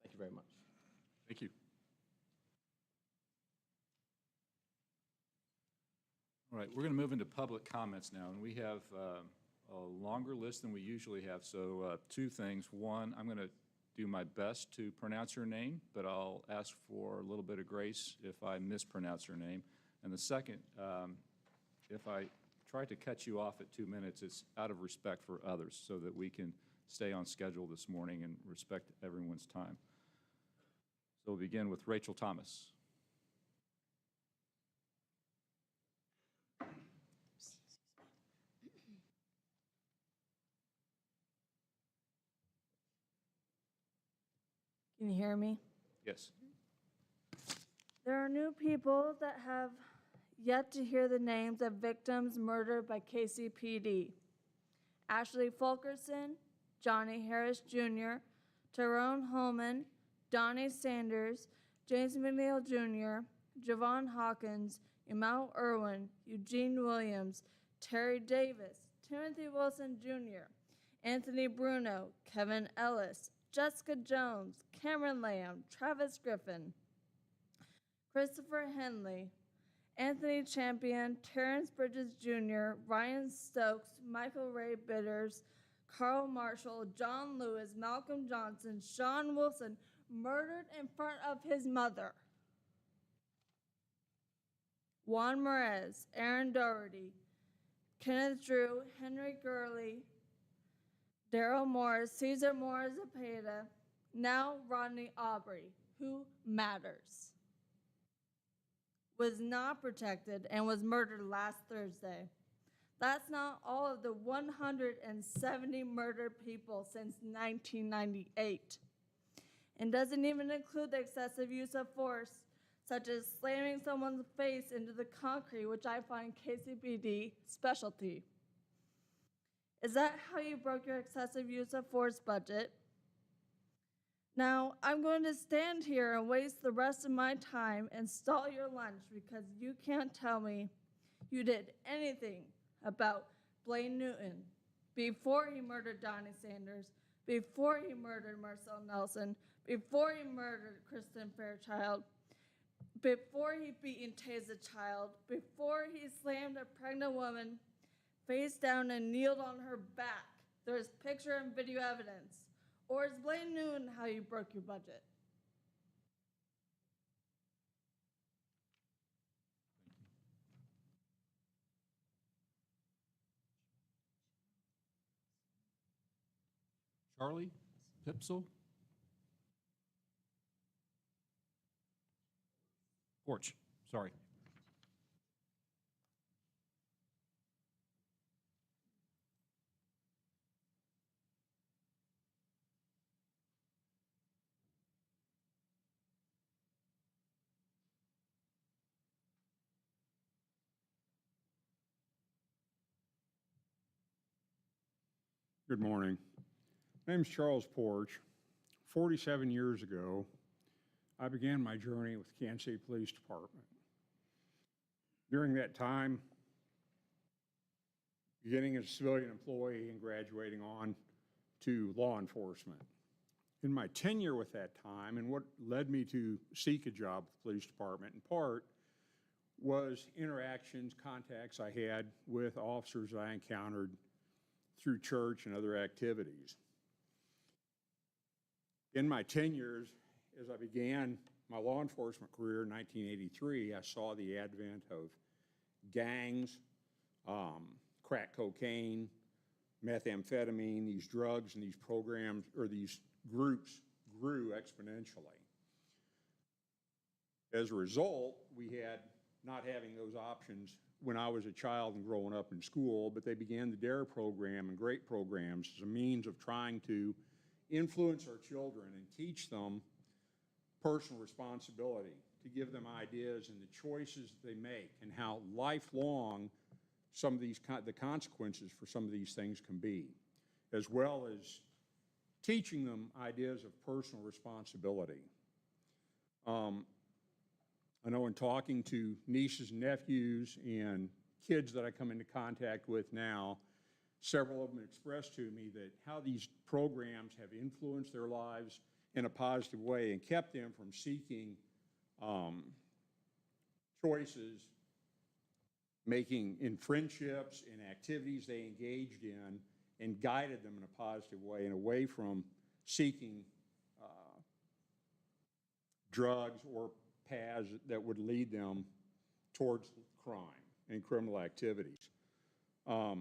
Thank you very much. Thank you. All right, we're going to move into public comments now, and we have a longer list than we usually have. So two things. One, I'm going to do my best to pronounce her name, but I'll ask for a little bit of grace if I mispronounce her name. And the second, if I try to cut you off at 2 minutes, it's out of respect for others so that we can stay on schedule this morning and respect everyone's time. So we'll begin with Rachel Thomas. Can you hear me? Yes. There are new people that have yet to hear the names of victims murdered by KCPD. Ashley Fulkerson, Johnny Harris Jr., Tyrone Holman, Donnie Sanders, James McNeil Jr., Javon Hawkins, Emil Irwin, Eugene Williams, Terry Davis, Timothy Wilson Jr., Anthony Bruno, Kevin Ellis, Jessica Jones, Cameron Lamb, Travis Griffin, Christopher Henley, Anthony Champion, Terrence Bridges Jr., Ryan Stokes, Michael Ray Bitters, Carl Marshall, John Lewis, Malcolm Johnson, Sean Wilson, murdered in front of his mother. Juan Perez, Aaron Doherty, Kenneth Drew, Henry Gurley, Daryl Morris, Cesar Morris Zepeda, now Rodney Aubrey, who matters, was not protected and was murdered last Thursday. That's not all of the 170 murdered people since 1998, and doesn't even include the excessive use of force, such as slamming someone's face into the concrete, which I find KCPD specialty. Is that how you broke your excessive use of force budget? Now, I'm going to stand here and waste the rest of my time and stall your lunch because you can't tell me you did anything about Blaine Newton before he murdered Donnie Sanders, before he murdered Marcel Nelson, before he murdered Kristen Fairchild, before he beat and tased a child, before he slammed a pregnant woman face down and kneeled on her back. There's picture and video evidence. Or is Blaine Newton how you broke your budget? Charlie Pipsel? Porch, sorry. Good morning. My name's Charles Porch. 47 years ago, I began my journey with the Kansas City Police Department. During that time, beginning as a civilian employee and graduating on to law enforcement. In my tenure with that time, and what led me to seek a job with the police department in part, was interactions, contacts I had with officers I encountered through church and other activities. In my 10 years, as I began my law enforcement career in 1983, I saw the advent of gangs, crack cocaine, methamphetamine, these drugs and these programs, or these groups grew exponentially. As a result, we had not having those options when I was a child and growing up in school, but they began the DARE program and great programs as a means of trying to influence our children and teach them personal responsibility, to give them ideas and the choices that they make and how lifelong some of these, the consequences for some of these things can be, as well as teaching them ideas of personal responsibility. I know in talking to nieces and nephews and kids that I come into contact with now, several of them expressed to me that how these programs have influenced their lives in a positive way and kept them from seeking choices, making in friendships and activities they engaged in, and guided them in a positive way and away from seeking drugs or paths that would lead them towards crime and criminal activities. I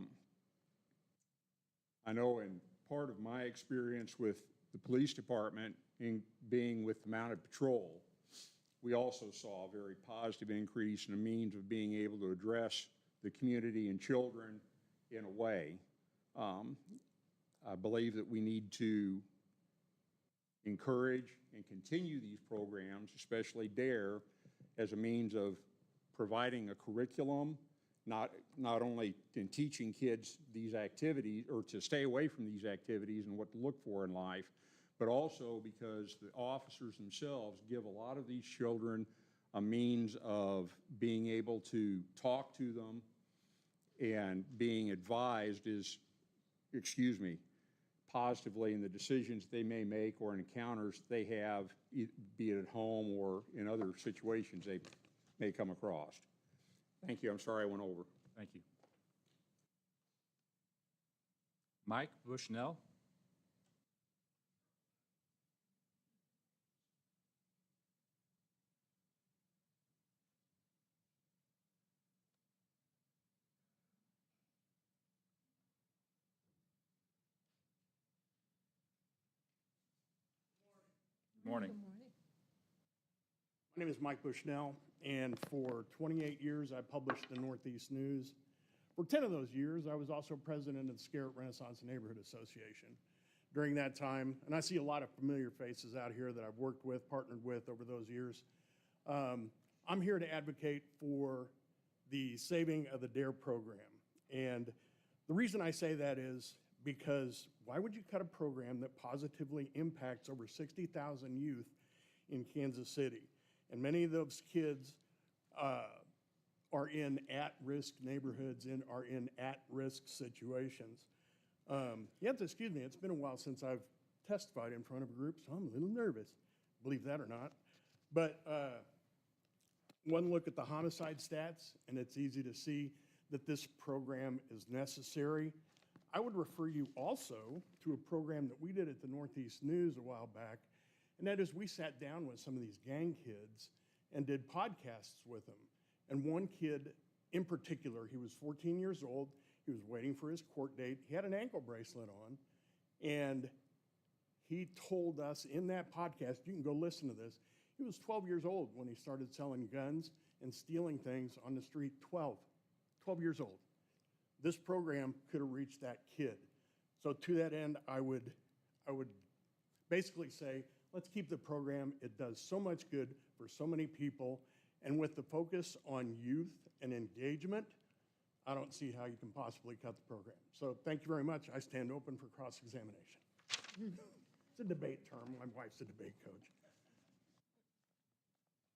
know in part of my experience with the police department in being with the Mounted Patrol, we also saw a very positive increase in a means of being able to address the community and children in a way. I believe that we need to encourage and continue these programs, especially DARE, as a means of providing a curriculum, not only in teaching kids these activities or to stay away from these activities and what to look for in life, but also because the officers themselves give a lot of these children a means of being able to talk to them and being advised positively in the decisions they may make or in encounters they have, be it at home or in other situations they may come across. Thank you. I'm sorry I went over. Thank you. Mike Bushnell. Morning. My name is Mike Bushnell, and for 28 years, I published the Northeast News. For 10 of those years, I was also president of the Scarrett Renaissance Neighborhood Association. During that time, and I see a lot of familiar faces out here that I've worked with, partnered with over those years, I'm here to advocate for the saving of the DARE program. And the reason I say that is because why would you cut a program that positively impacts over 60,000 youth in Kansas City? And many of those kids are in at-risk neighborhoods and are in at-risk situations. You have to excuse me, it's been a while since I've testified in front of a group, so I'm a little nervous, believe that or not. But one look at the homicide stats, and it's easy to see that this program is necessary. I would refer you also to a program that we did at the Northeast News a while back, and that is we sat down with some of these gang kids and did podcasts with them. And one kid in particular, he was 14 years old, he was waiting for his court date, he had an ankle bracelet on, and he told us in that podcast, you can go listen to this, he was 12 years old when he started selling guns and stealing things on the street, 12 years old. This program could have reached that kid. So to that end, I would basically say, let's keep the program. It does so much good for so many people. And with the focus on youth and engagement, I don't see how you can possibly cut the program. So thank you very much. I stand open for cross-examination. It's a debate term. My wife's a debate coach.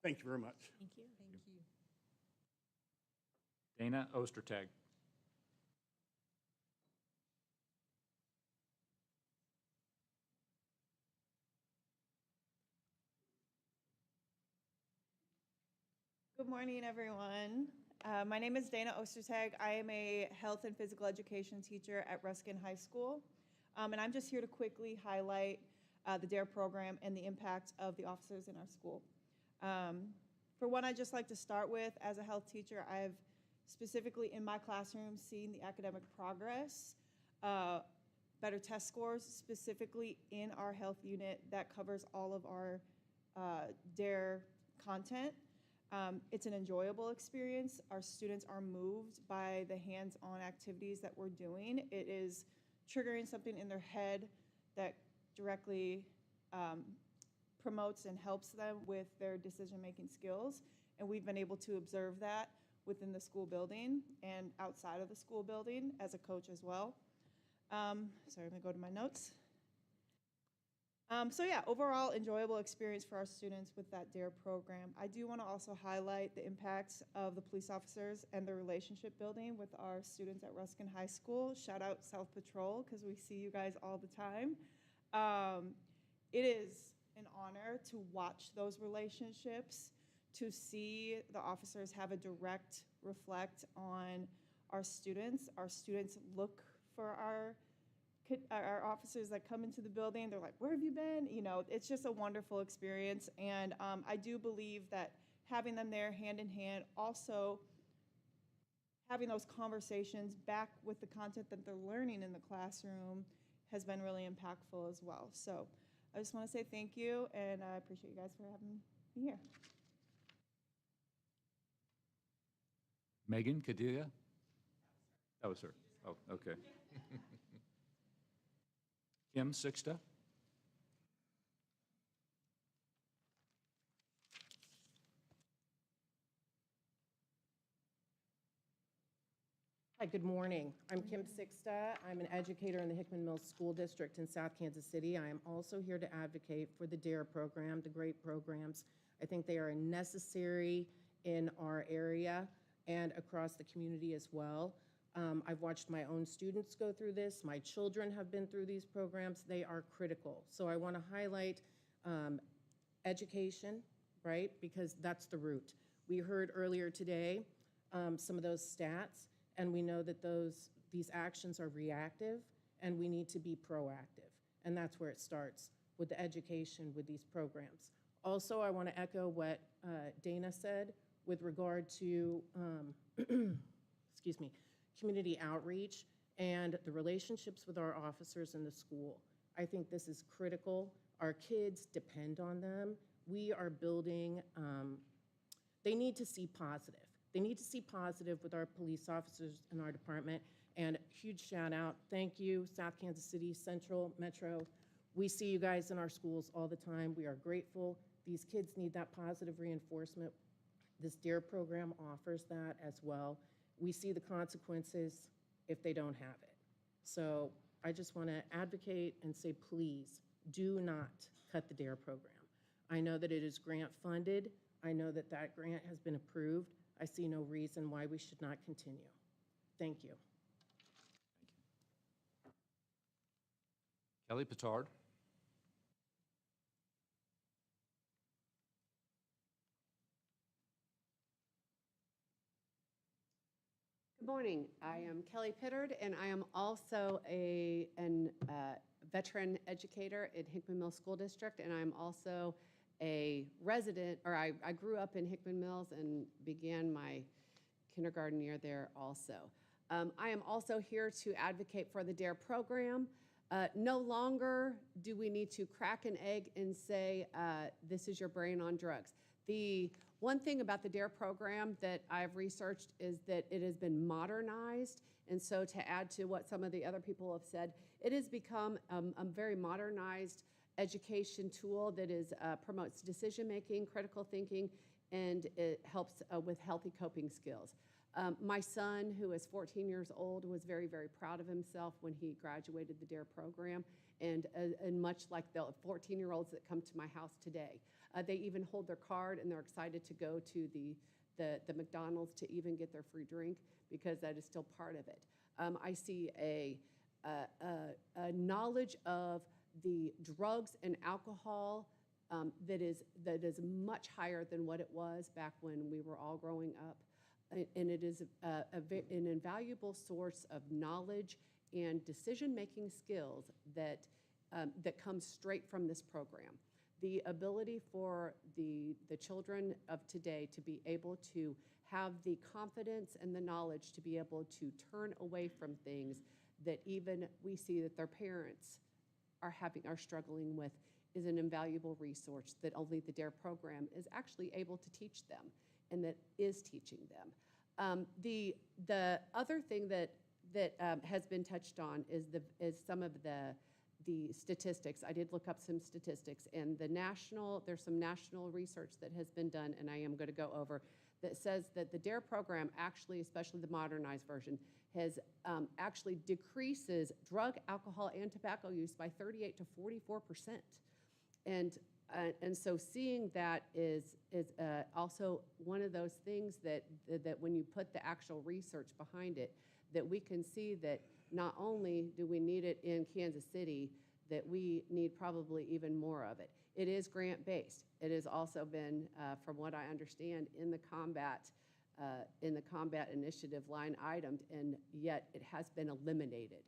Thank you very much. Thank you. Thank you. Dana Ostertag. Good morning, everyone. My name is Dana Ostertag. I am a health and physical education teacher at Ruskin High School. And I'm just here to quickly highlight the DARE program and the impact of the officers in our school. For one, I'd just like to start with, as a health teacher, I've specifically in my classroom seen the academic progress, better test scores, specifically in our health unit that covers all of our DARE content. It's an enjoyable experience. Our students are moved by the hands-on activities that we're doing. It is triggering something in their head that directly promotes and helps them with their decision-making skills. And we've been able to observe that within the school building and outside of the school building as a coach as well. Sorry, I'm gonna go to my notes. So yeah, overall enjoyable experience for our students with that DARE program. I do want to also highlight the impacts of the police officers and the relationship building with our students at Ruskin High School. Shout out South Patrol, because we see you guys all the time. It is an honor to watch those relationships, to see the officers have a direct reflect on our students. Our students look for our officers that come into the building. They're like, where have you been? You know, it's just a wonderful experience. And I do believe that having them there hand in hand, also having those conversations back with the content that they're learning in the classroom has been really impactful as well. So I just want to say thank you, and I appreciate you guys for having me here. Megan Cadilla? That was her. Oh, okay. Kim Sixta? Hi, good morning. I'm Kim Sixta. I'm an educator in the Hickman Mills School District in South Kansas City. I am also here to advocate for the DARE program, the great programs. I think they are necessary in our area and across the community as well. I've watched my own students go through this. My children have been through these programs. They are critical. So I want to highlight education, right? Because that's the root. We heard earlier today some of those stats, and we know that these actions are reactive, and we need to be proactive. And that's where it starts, with the education, with these programs. Also, I want to echo what Dana said with regard to, excuse me, community outreach and the relationships with our officers in the school. I think this is critical. Our kids depend on them. We are building, they need to see positive. They need to see positive with our police officers in our department. And huge shout out, thank you, South Kansas City, Central, Metro. We see you guys in our schools all the time. We are grateful. These kids need that positive reinforcement. This DARE program offers that as well. We see the consequences if they don't have it. So I just want to advocate and say, please, do not cut the DARE program. I know that it is grant funded. I know that that grant has been approved. I see no reason why we should not continue. Thank you. Kelly Petard? Good morning. I am Kelly Pittard, and I am also a veteran educator at Hickman Mills School District, and I'm also a resident, or I grew up in Hickman Mills and began my kindergarten year there also. I am also here to advocate for the DARE program. No longer do we need to crack an egg and say, this is your brain on drugs. The one thing about the DARE program that I've researched is that it has been modernized. And so to add to what some of the other people have said, it has become a very modernized education tool that is promotes decision-making, critical thinking, and it helps with healthy coping skills. My son, who is 14 years old, was very, very proud of himself when he graduated the DARE program. And much like the 14-year-olds that come to my house today, they even hold their card and they're excited to go to the McDonald's to even get their free drink because that is still part of it. I see a knowledge of the drugs and alcohol that is much higher than what it was back when we were all growing up. And it is an invaluable source of knowledge and decision-making skills that comes straight from this program. The ability for the children of today to be able to have the confidence and the knowledge to be able to turn away from things that even we see that their parents are struggling with is an invaluable resource that only the DARE program is actually able to teach them and that is teaching them. The other thing that has been touched on is some of the statistics. I did look up some statistics, and there's some national research that has been done, and I am going to go over, that says that the DARE program actually, especially the modernized version, has actually decreases drug, alcohol, and tobacco use by 38 to 44%. And so seeing that is also one of those things that when you put the actual research behind it, that we can see that not only do we need it in Kansas City, that we need probably even more of it. It is grant-based. It has also been, from what I understand, in the combat initiative line item, and yet it has been eliminated.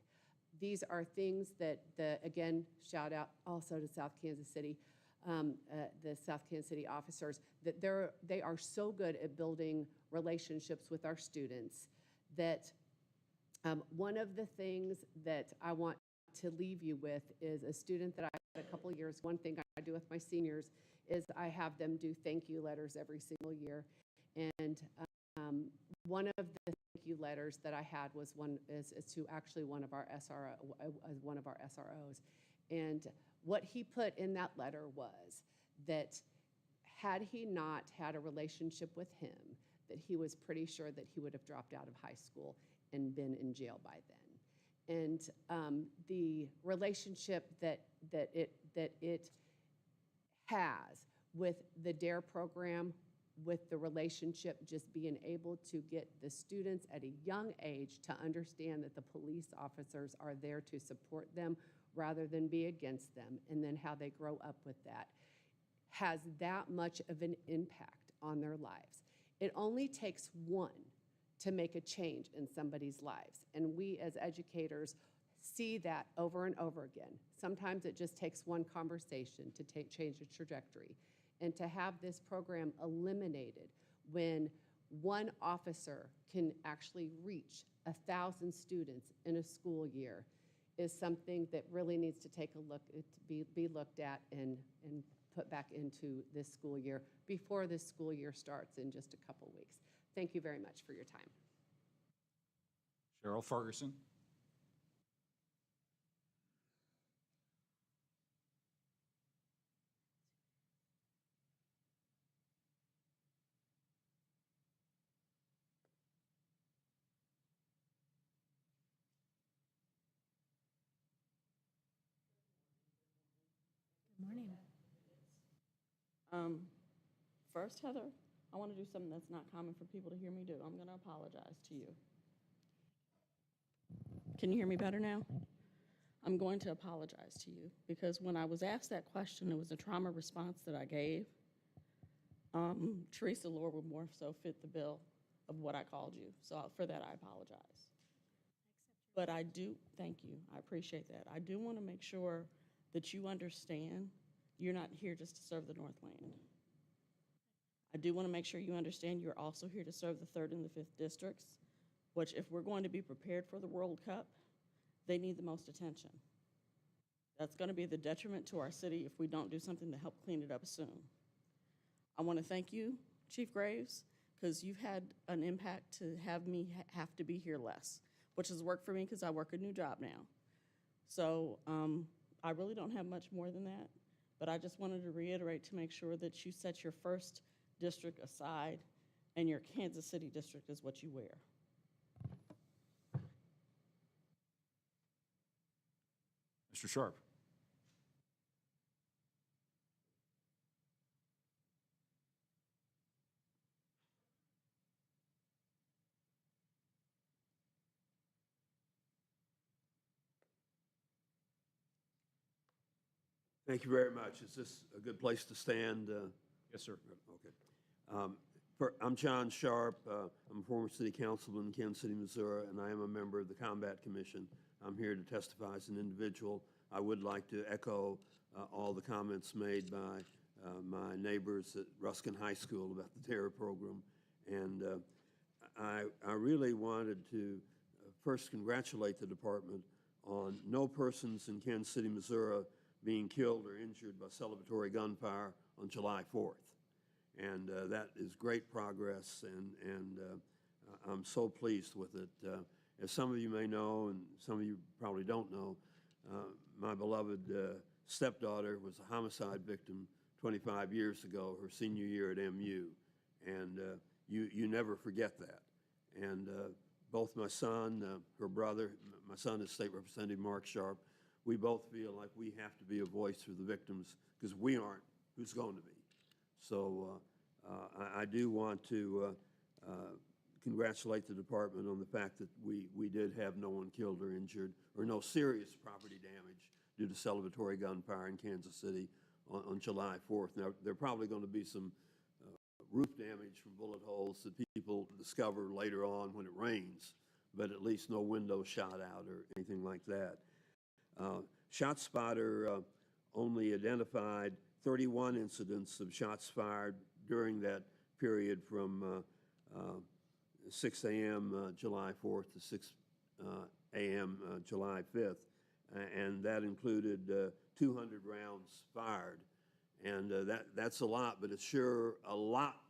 These are things that, again, shout out also to South Kansas City, the South Kansas City officers, that they are so good at building relationships with our students that one of the things that I want to leave you with is a student that I had a couple of years. One thing I do with my seniors is I have them do thank you letters every single year. And one of the thank you letters that I had was to actually one of our SROs. And what he put in that letter was that had he not had a relationship with him, that he was pretty sure that he would have dropped out of high school and been in jail by then. And the relationship that it has with the DARE program, with the relationship just being able to get the students at a young age to understand that the police officers are there to support them rather than be against them, and then how they grow up with that, has that much of an impact on their lives. It only takes one to make a change in somebody's lives. And we as educators see that over and over again. Sometimes it just takes one conversation to change a trajectory. And to have this program eliminated when one officer can actually reach 1,000 students in a school year is something that really needs to take a look, be looked at and put back into this school year before this school year starts in just a couple weeks. Thank you very much for your time. Cheryl Ferguson. Good morning. First, Heather, I want to do something that's not common for people to hear me do. I'm going to apologize to you. Can you hear me better now? I'm going to apologize to you because when I was asked that question, it was a trauma response that I gave. Teresa Lore would more so fit the bill of what I called you. So for that, I apologize. But I do, thank you, I appreciate that. I do want to make sure that you understand you're not here just to serve the Northland. I do want to make sure you understand you're also here to serve the 3rd and the 5th districts, which if we're going to be prepared for the World Cup, they need the most attention. That's going to be the detriment to our city if we don't do something to help clean it up soon. I want to thank you, Chief Graves, because you've had an impact to have me have to be here less, which has worked for me because I work a new job now. So I really don't have much more than that, but I just wanted to reiterate to make sure that you set your 1st district aside and your Kansas City district is what you wear. Mr. Sharp. Thank you very much. Is this a good place to stand? Yes, sir. Okay. I'm John Sharp. I'm a former city councilman in Kansas City, Missouri, and I am a member of the Combat Commission. I'm here to testify as an individual. I would like to echo all the comments made by my neighbors at Ruskin High School about the terror program. And I really wanted to first congratulate the department on no persons in Kansas City, Missouri being killed or injured by celebratory gunfire on July 4th. And that is great progress, and I'm so pleased with it. As some of you may know, and some of you probably don't know, my beloved stepdaughter was a homicide victim 25 years ago, her senior year at MU, and you never forget that. And both my son, her brother, my son is State Representative Mark Sharp, we both feel like we have to be a voice for the victims because we aren't. Who's going to be? So I do want to congratulate the department on the fact that we did have no one killed or injured or no serious property damage due to celebratory gunfire in Kansas City on July 4th. Now, there are probably going to be some roof damage from bullet holes that people discover later on when it rains, but at least no windows shot out or anything like that. ShotSpotter only identified 31 incidents of shots fired during that period from 6 a.m. July 4th to 6 a.m. July 5th, and that included 200 rounds fired. And that's a lot, but it's sure a lot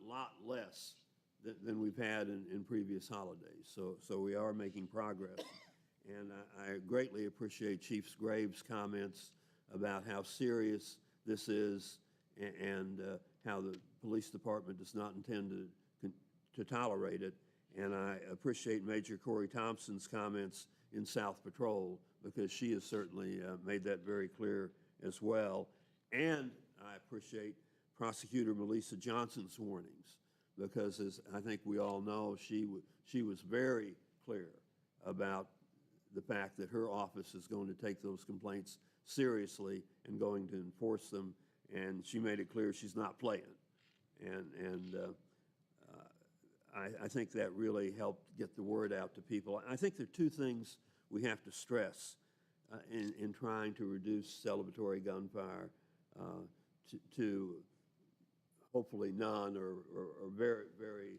less than we've had in previous holidays. So we are making progress. And I greatly appreciate Chief Graves' comments about how serious this is and how the police department does not intend to tolerate it. And I appreciate Major Corey Thompson's comments in South Patrol because she has certainly made that very clear as well. And I appreciate Prosecutor Melissa Johnson's warnings because, as I think we all know, she was very clear about the fact that her office is going to take those complaints seriously and going to enforce them, and she made it clear she's not playing. And I think that really helped get the word out to people. I think there are two things we have to stress in trying to reduce celebratory gunfire to hopefully none or very, very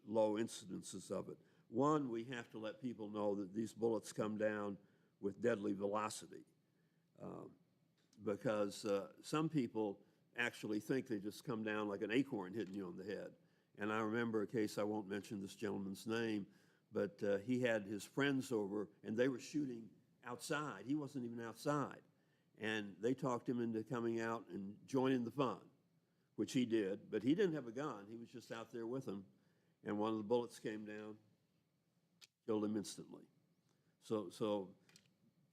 low incidences of it. One, we have to let people know that these bullets come down with deadly velocity because some people actually think they just come down like an acorn hitting you on the head. And I remember a case, I won't mention this gentleman's name, but he had his friends over and they were shooting outside. He wasn't even outside. And they talked him into coming out and joining the fun, which he did. But he didn't have a gun. He was just out there with them. And one of the bullets came down, killed him instantly. So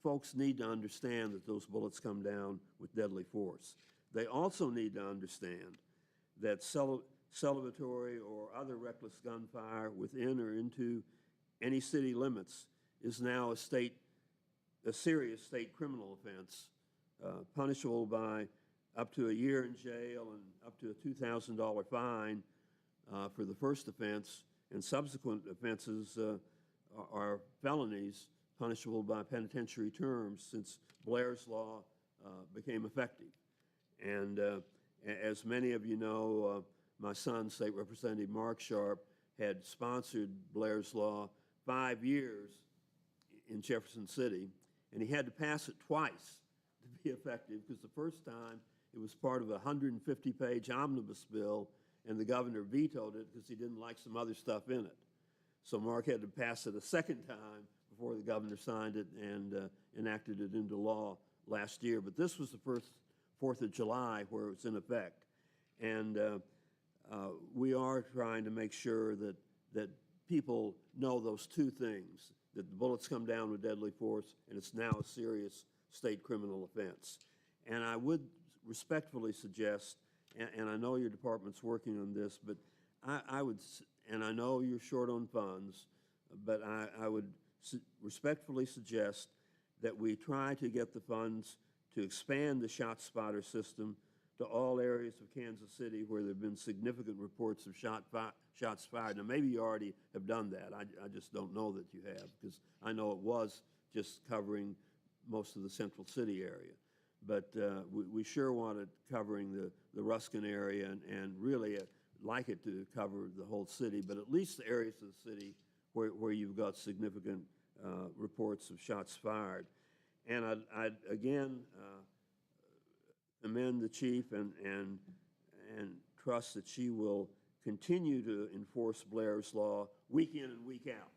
folks need to understand that those bullets come down with deadly force. They also need to understand that celebratory or other reckless gunfire within or into any city limits is now a serious state criminal offense, punishable by up to a year in jail and up to a $2,000 fine for the first offense, and subsequent offenses are felonies punishable by penitentiary terms since Blair's Law became effective. And as many of you know, my son, State Representative Mark Sharp, had sponsored Blair's Law 5 years in Jefferson City, and he had to pass it twice to be effective because the first time it was part of a 150-page omnibus bill, and the governor vetoed it because he didn't like some other stuff in it. So Mark had to pass it a second time before the governor signed it and enacted it into law last year. But this was the first 4th of July where it was in effect. And we are trying to make sure that people know those two things, that the bullets come down with deadly force, and it's now a serious state criminal offense. And I would respectfully suggest, and I know your department's working on this, but I would, and I know you're short on funds, but I would respectfully suggest that we try to get the funds to expand the shot spotter system to all areas of Kansas City where there have been significant reports of shots fired. Now, maybe you already have done that. I just don't know that you have, because I know it was just covering most of the central city area. But we sure want it covering the Ruskin area, and really like it to cover the whole city, but at least the areas of the city where you've got significant reports of shots fired. And I'd again commend the chief and trust that she will continue to enforce Blair's Law week in and week out,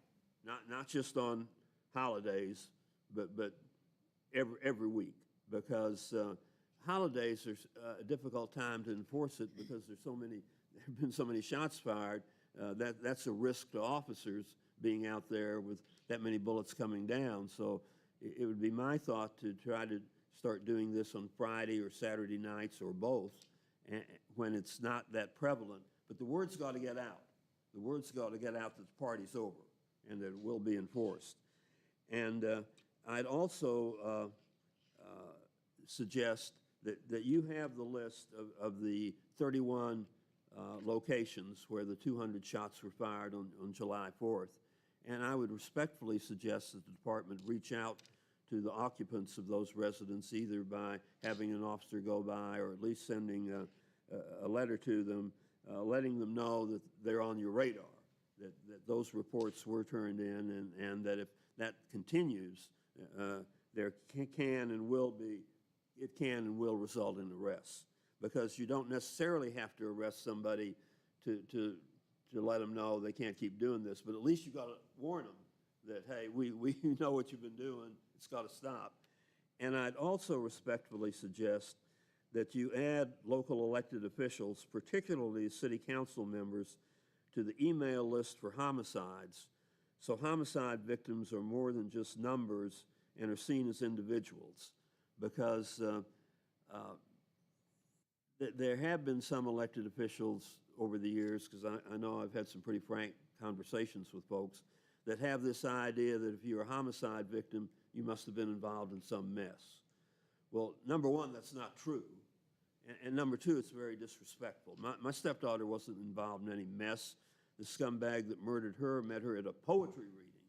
not just on holidays, but every week, because holidays are a difficult time to enforce it because there have been so many shots fired. That's a risk to officers being out there with that many bullets coming down. So it would be my thought to try to start doing this on Friday or Saturday nights or both, when it's not that prevalent. But the word's got to get out. The word's got to get out that the party's over and that it will be enforced. And I'd also suggest that you have the list of the 31 locations where the 200 shots were fired on July 4th. And I would respectfully suggest that the department reach out to the occupants of those residents, either by having an officer go by or at least sending a letter to them, letting them know that they're on your radar, that those reports were turned in, and that if that continues, there can and will result in arrests. Because you don't necessarily have to arrest somebody to let them know they can't keep doing this, but at least you've got to warn them that, hey, we know what you've been doing, it's got to stop. And I'd also respectfully suggest that you add local elected officials, particularly city council members, to the email list for homicides, so homicide victims are more than just numbers and are seen as individuals. Because there have been some elected officials over the years, because I know I've had some pretty frank conversations with folks, that have this idea that if you're a homicide victim, you must have been involved in some mess. Well, number one, that's not true. And number two, it's very disrespectful. My stepdaughter wasn't involved in any mess. The scumbag that murdered her met her at a poetry reading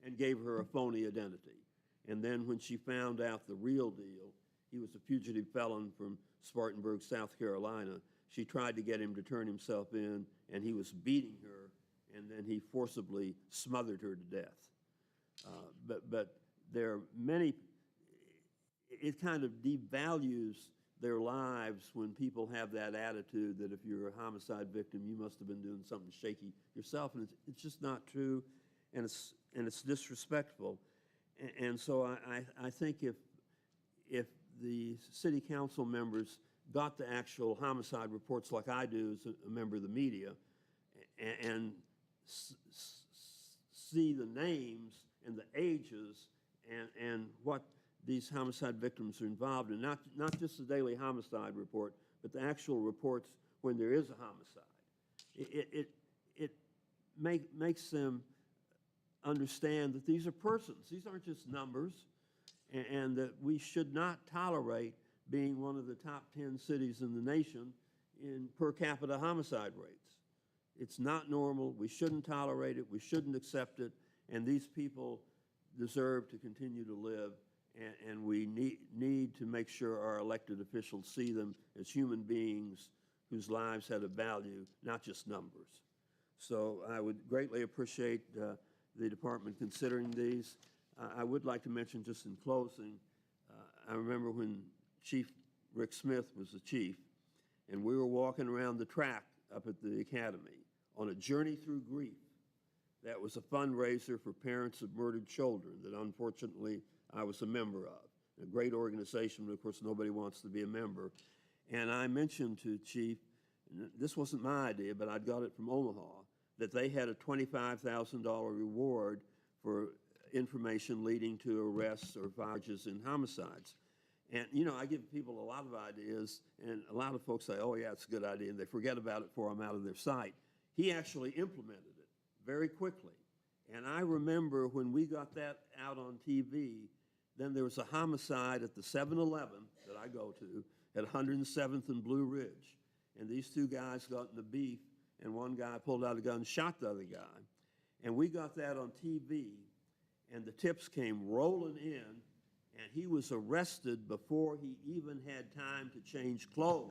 and gave her a phony identity. And then when she found out the real deal, he was a fugitive felon from Spartanburg, South Carolina, she tried to get him to turn himself in, and he was beating her, and then he forcibly smothered her to death. But there are many, it kind of devalues their lives when people have that attitude that if you're a homicide victim, you must have been doing something shaky yourself, and it's just not true, and it's disrespectful. And so I think if the city council members got the actual homicide reports like I do as a member of the media, and see the names and the ages and what these homicide victims are involved in, not just the daily homicide report, but the actual reports when there is a homicide. It makes them understand that these are persons. These aren't just numbers, and that we should not tolerate being one of the top 10 cities in the nation in per capita homicide rates. It's not normal. We shouldn't tolerate it. We shouldn't accept it. And these people deserve to continue to live. And we need to make sure our elected officials see them as human beings whose lives had a value, not just numbers. So I would greatly appreciate the department considering these. I would like to mention just in closing, I remember when Chief Rick Smith was the chief, and we were walking around the track up at the academy on a journey through grief. That was a fundraiser for parents of murdered children that unfortunately I was a member of. A great organization, but of course nobody wants to be a member. And I mentioned to Chief, and this wasn't my idea, but I got it from Omaha, that they had a $25,000 reward for information leading to arrests or charges in homicides. And, you know, I give people a lot of ideas, and a lot of folks say, oh, yeah, it's a good idea, and they forget about it before I'm out of their sight. He actually implemented it very quickly. And I remember when we got that out on TV, then there was a homicide at the 7-Eleven that I go to at 107th and Blue Ridge. And these two guys got in the beef, and one guy pulled out a gun and shot the other guy. And we got that on TV, and the tips came rolling in, and he was arrested before he even had time to change clothes.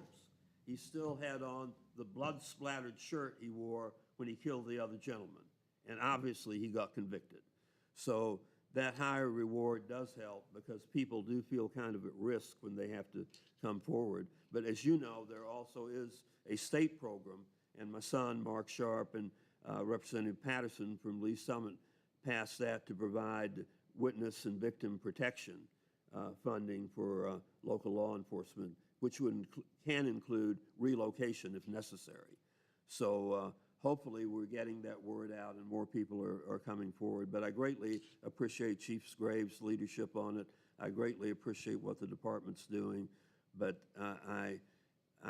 He still had on the blood-splattered shirt he wore when he killed the other gentleman. And obviously, he got convicted. So that higher reward does help because people do feel kind of at risk when they have to come forward. But as you know, there also is a state program, and my son, Mark Sharp, and Representative Patterson from Lee Summit passed that to provide witness and victim protection funding for local law enforcement, which can include relocation if necessary. So hopefully we're getting that word out and more people are coming forward. But I greatly appreciate Chief Graves' leadership on it. I greatly appreciate what the department's doing. But I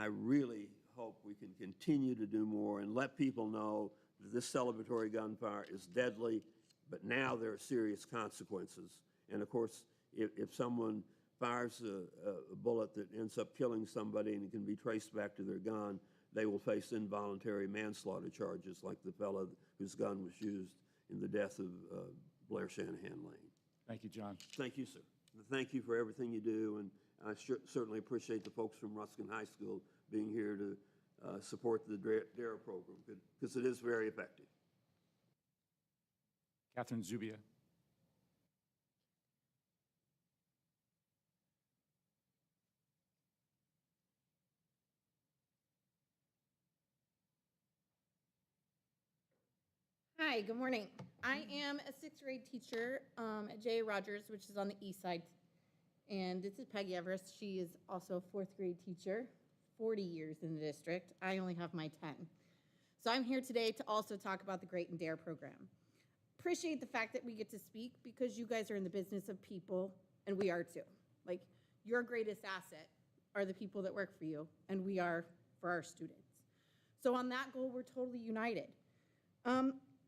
really hope we can continue to do more and let people know that this celebratory gunfire is deadly, but now there are serious consequences. And of course, if someone fires a bullet that ends up killing somebody and it can be traced back to their gun, they will face involuntary manslaughter charges like the fellow whose gun was used in the death of Blair Shanahan Lane. Thank you, John. Thank you, sir. Thank you for everything you do, and I certainly appreciate the folks from Ruskin High School being here to support the DARE program, because it is very effective. Catherine Zubia. Hi, good morning. I am a sixth grade teacher at J.A. Rogers, which is on the east side. And this is Peggy Everest. She is also a fourth grade teacher, 40 years in the district. I only have my 10. So I'm here today to also talk about the Great and Dare program. Appreciate the fact that we get to speak because you guys are in the business of people, and we are too. Like, your greatest asset are the people that work for you, and we are for our students. So on that goal, we're totally united.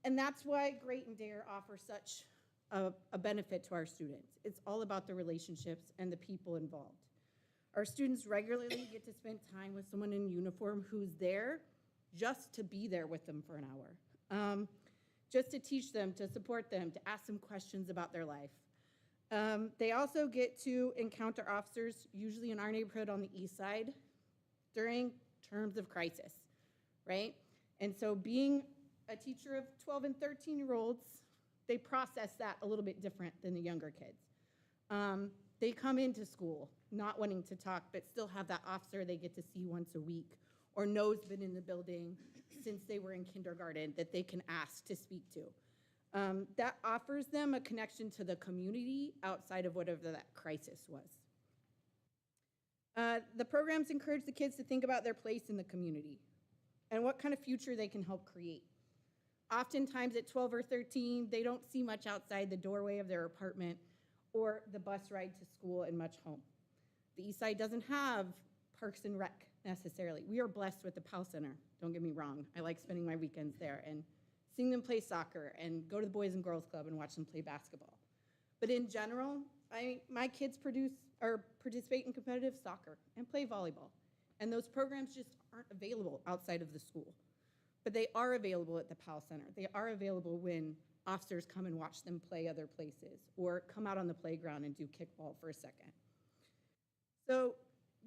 And that's why Great and Dare offers such a benefit to our students. It's all about the relationships and the people involved. Our students regularly get to spend time with someone in uniform who's there just to be there with them for an hour, just to teach them, to support them, to ask them questions about their life. They also get to encounter officers, usually in our neighborhood on the east side, during terms of crisis, right? And so being a teacher of 12 and 13-year-olds, they process that a little bit different than the younger kids. They come into school not wanting to talk, but still have that officer they get to see once a week or knows been in the building since they were in kindergarten that they can ask to speak to. That offers them a connection to the community outside of whatever that crisis was. The programs encourage the kids to think about their place in the community and what kind of future they can help create. Oftentimes at 12 or 13, they don't see much outside the doorway of their apartment or the bus ride to school and much home. The East Side doesn't have Parks and Rec necessarily. We are blessed with the Powell Center, don't get me wrong. I like spending my weekends there and seeing them play soccer and go to the Boys and Girls Club and watch them play basketball. But in general, my kids participate in competitive soccer and play volleyball. And those programs just aren't available outside of the school. But they are available at the Powell Center. They are available when officers come and watch them play other places or come out on the playground and do kickball for a second. So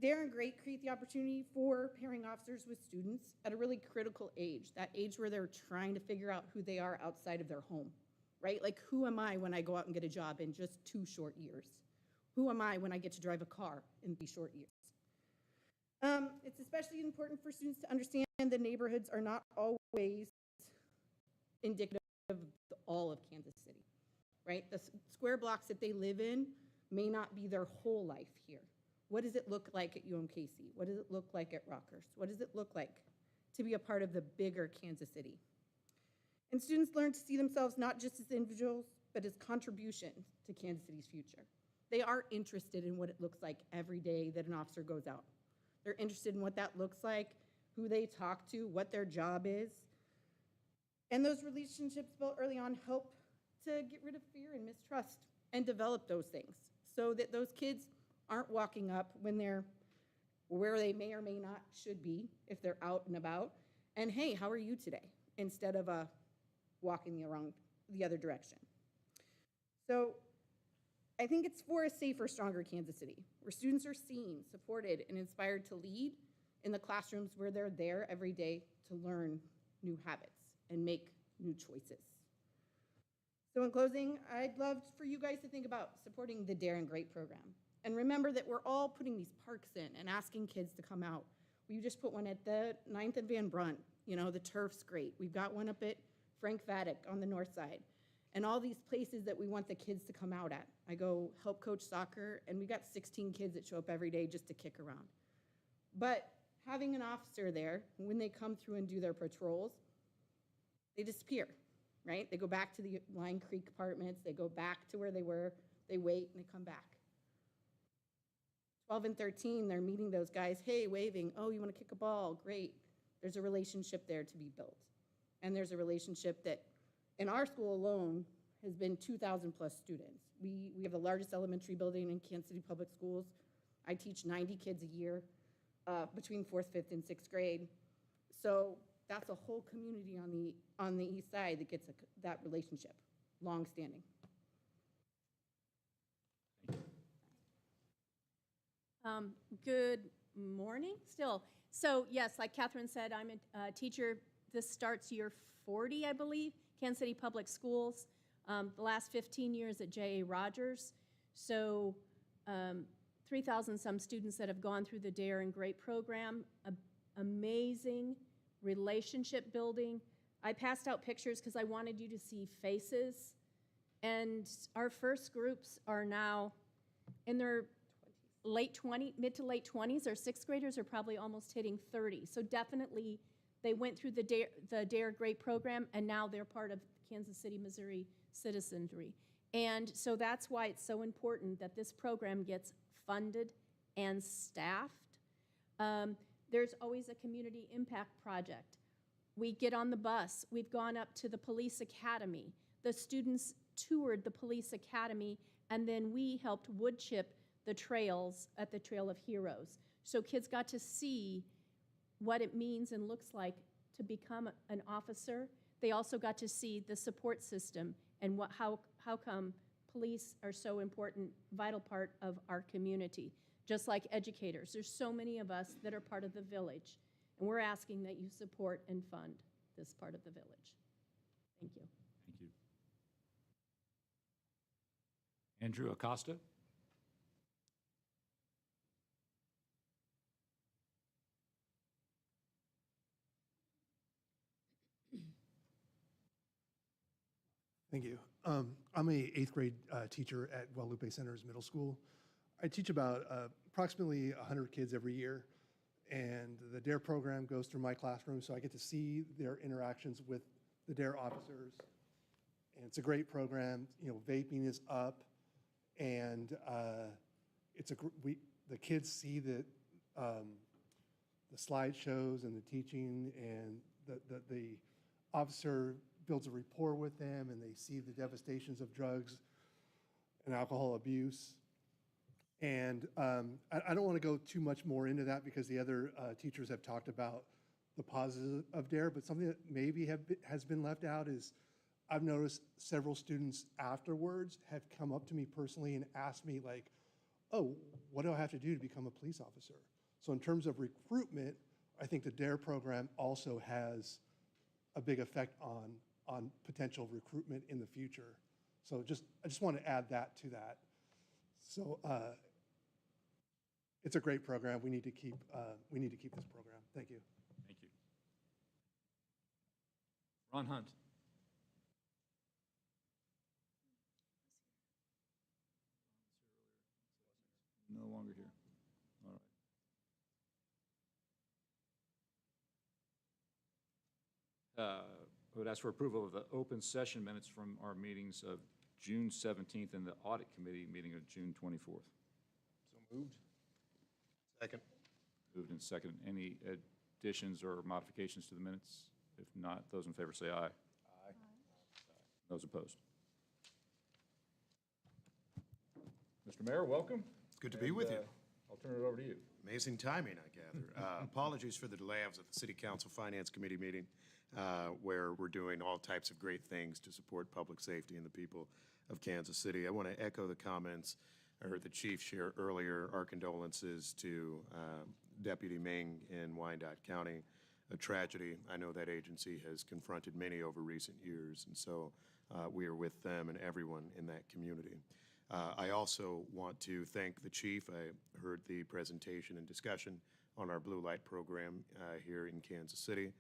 Dare and Great create the opportunity for pairing officers with students at a really critical age, that age where they're trying to figure out who they are outside of their home, right? Like, who am I when I go out and get a job in just 2 short years? Who am I when I get to drive a car in 3 short years? It's especially important for students to understand the neighborhoods are not always indicative of all of Kansas City, right? The square blocks that they live in may not be their whole life here. What does it look like at UMKC? What does it look like at Rockhurst? What does it look like to be a part of the bigger Kansas City. And students learn to see themselves not just as individuals, but as contributions to Kansas City's future. They are interested in what it looks like every day that an officer goes out. They're interested in what that looks like, who they talk to, what their job is. And those relationships built early on help to get rid of fear and mistrust and develop those things so that those kids aren't walking up when they're where they may or may not should be if they're out and about. And hey, how are you today? Instead of walking the other direction. So I think it's for a safer, stronger Kansas City, where students are seen, supported, and inspired to lead in the classrooms where they're there every day to learn new habits and make new choices. So in closing, I'd love for you guys to think about supporting the Dare and Great program. And remember that we're all putting these parks in and asking kids to come out. We just put one at the 9th and Van Brunt. You know, the turf's great. We've got one up at Frank Vadek on the north side. And all these places that we want the kids to come out at. I go help coach soccer, and we got 16 kids that show up every day just to kick around. But having an officer there, when they come through and do their patrols, they disappear, right? They go back to the Line Creek apartments, they go back to where they were, they wait, and they come back. 12 and 13, they're meeting those guys, hey, waving, oh, you want to kick a ball? Great. There's a relationship there to be built. And there's a relationship that, in our school alone, has been 2,000 plus students. We have the largest elementary building in Kansas City Public Schools. I teach 90 kids a year between 4th, 5th, and 6th grade. So that's a whole community on the east side that gets that relationship, long-standing. Good morning still. So yes, like Catherine said, I'm a teacher. This starts year 40, I believe, Kansas City Public Schools. The last 15 years at J.A. Rogers. So 3,000 some students that have gone through the Dare and Great program. Amazing relationship building. I passed out pictures because I wanted you to see faces. And our first groups are now in their mid to late 20s. Our 6th graders are probably almost hitting 30. So definitely they went through the Dare Great program, and now they're part of Kansas City, Missouri citizenry. And so that's why it's so important that this program gets funded and staffed. There's always a community impact project. We get on the bus. We've gone up to the police academy. The students toured the police academy, and then we helped wood chip the trails at the Trail of Heroes. So kids got to see what it means and looks like to become an officer. They also got to see the support system and how come police are so important, vital part of our community. Just like educators, there's so many of us that are part of the village, and we're asking that you support and fund this part of the village. Thank you. Thank you. Andrew Acosta. Thank you. I'm a 8th grade teacher at Guadalupe Centers Middle School. I teach about approximately 100 kids every year, and the DARE program goes through my classroom, so I get to see their interactions with the DARE officers. And it's a great program. You know, vaping is up, and the kids see the slideshows and the teaching, and the officer builds a rapport with them, and they see the devastations of drugs and alcohol abuse. And I don't want to go too much more into that because the other teachers have talked about the positives of DARE, but something that maybe has been left out is I've noticed several students afterwards have come up to me personally and asked me like, oh, what do I have to do to become a police officer? So in terms of recruitment, I think the DARE program also has a big effect on potential recruitment in the future. So I just want to add that to that. So it's a great program. We need to keep this program. Thank you. Thank you. Ron Hunt. No longer here. All right. I would ask for approval of the open session minutes from our meetings of June 17th and the audit committee meeting of June 24th. So moved. Second. Moved and second. Any additions or modifications to the minutes? If not, those in favor say aye. Aye. Those opposed? Mr. Mayor, welcome. Good to be with you. I'll turn it over to you. Amazing timing, I gather. Apologies for the delay. I was at the City Council Finance Committee meeting where we're doing all types of great things to support public safety and the people of Kansas City. I want to echo the comments I heard the chief share earlier, our condolences to Deputy Ming in Wyandotte County, a tragedy. I know that agency has confronted many over recent years, and so we are with them and everyone in that community. I also want to thank the chief. I heard the presentation and discussion on our blue light program here in Kansas City.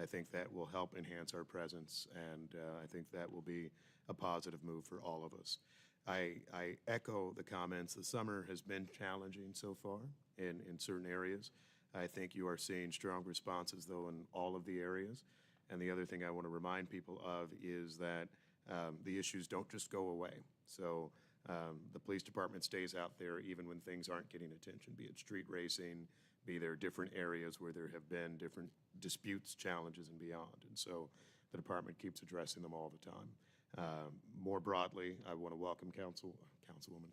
I think that will help enhance our presence, and I think that will be a positive move for all of us. I echo the comments. The summer has been challenging so far in certain areas. I think you are seeing strong responses, though, in all of the areas. And the other thing I want to remind people of is that the issues don't just go away. So the police department stays out there even when things aren't getting attention, be it street racing, be there different areas where there have been different disputes, challenges, and beyond. And so the department keeps addressing them all the time. More broadly, I want to welcome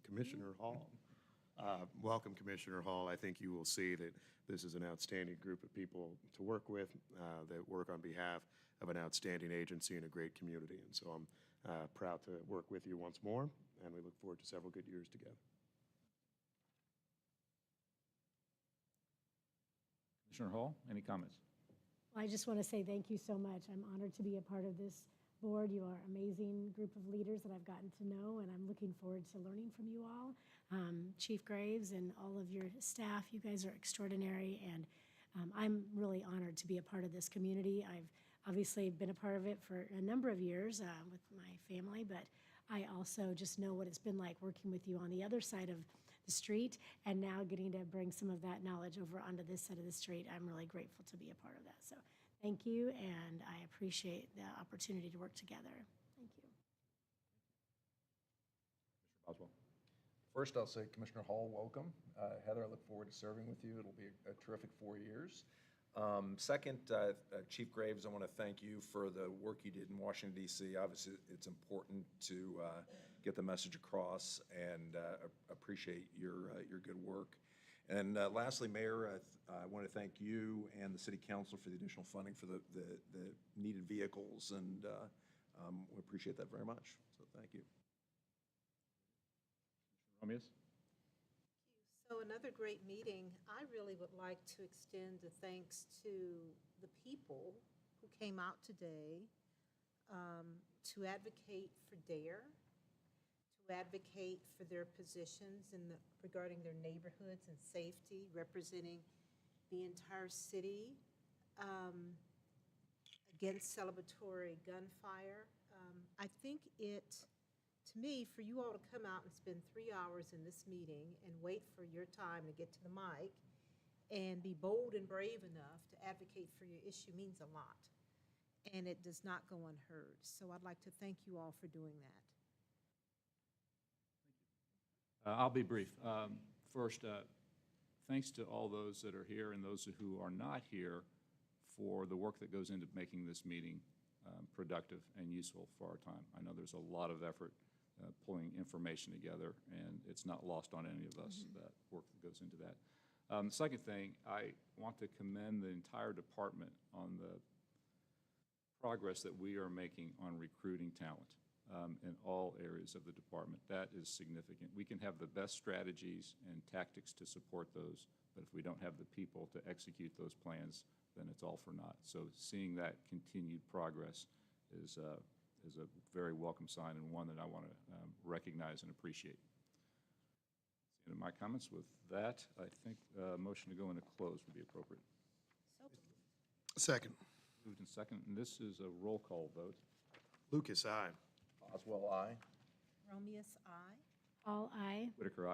Commissioner Hall. Welcome, Commissioner Hall. I think you will see that this is an outstanding group of people to work with that work on behalf of an outstanding agency and a great community. And so I'm proud to work with you once more, and we look forward to several good years together. Commissioner Hall, any comments? Well, I just want to say thank you so much. I'm honored to be a part of this board. You are an amazing group of leaders that I've gotten to know, and I'm looking forward to learning from you all. Chief Graves and all of your staff, you guys are extraordinary, and I'm really honored to be a part of this community. I've obviously been a part of it for a number of years with my family, but I also just know what it's been like working with you on the other side of the street, and now getting to bring some of that knowledge over onto this side of the street. I'm really grateful to be a part of that. So thank you, and I appreciate the opportunity to work together. Thank you. Mr. Boswell. First, I'll say, Commissioner Hall, welcome. Heather, I look forward to serving with you. It'll be a terrific 4 years. Second, Chief Graves, I want to thank you for the work you did in Washington, D.C. Obviously, it's important to get the message across, and appreciate your good work. And lastly, Mayor, I want to thank you and the City Council for the additional funding for the needed vehicles, and we appreciate that very much. So thank you. Romeus? So another great meeting. I really would like to extend a thanks to the people who came out today to advocate for DARE, to advocate for their positions regarding their neighborhoods and safety, representing the entire city against celebratory gunfire. I think to me, for you all to come out and spend 3 hours in this meeting and wait for your time to get to the mic and be bold and brave enough to advocate for your issue means a lot. And it does not go unheard. So I'd like to thank you all for doing that. I'll be brief. First, thanks to all those that are here and those who are not here for the work that goes into making this meeting productive and useful for our time. I know there's a lot of effort pulling information together, and it's not lost on any of us, that work that goes into that. The second thing, I want to commend the entire department on the progress that we are making on recruiting talent in all areas of the department. That is significant. We can have the best strategies and tactics to support those, but if we don't have the people to execute those plans, then it's all for naught. So seeing that continued progress is a very welcome sign, and one that I want to recognize and appreciate. That's the end of my comments. With that, I think a motion to go into close would be appropriate. Second. Moved and second, and this is a roll call vote. Lucas, aye. Oswell, aye. Romeus, aye. All aye. Whitaker, aye.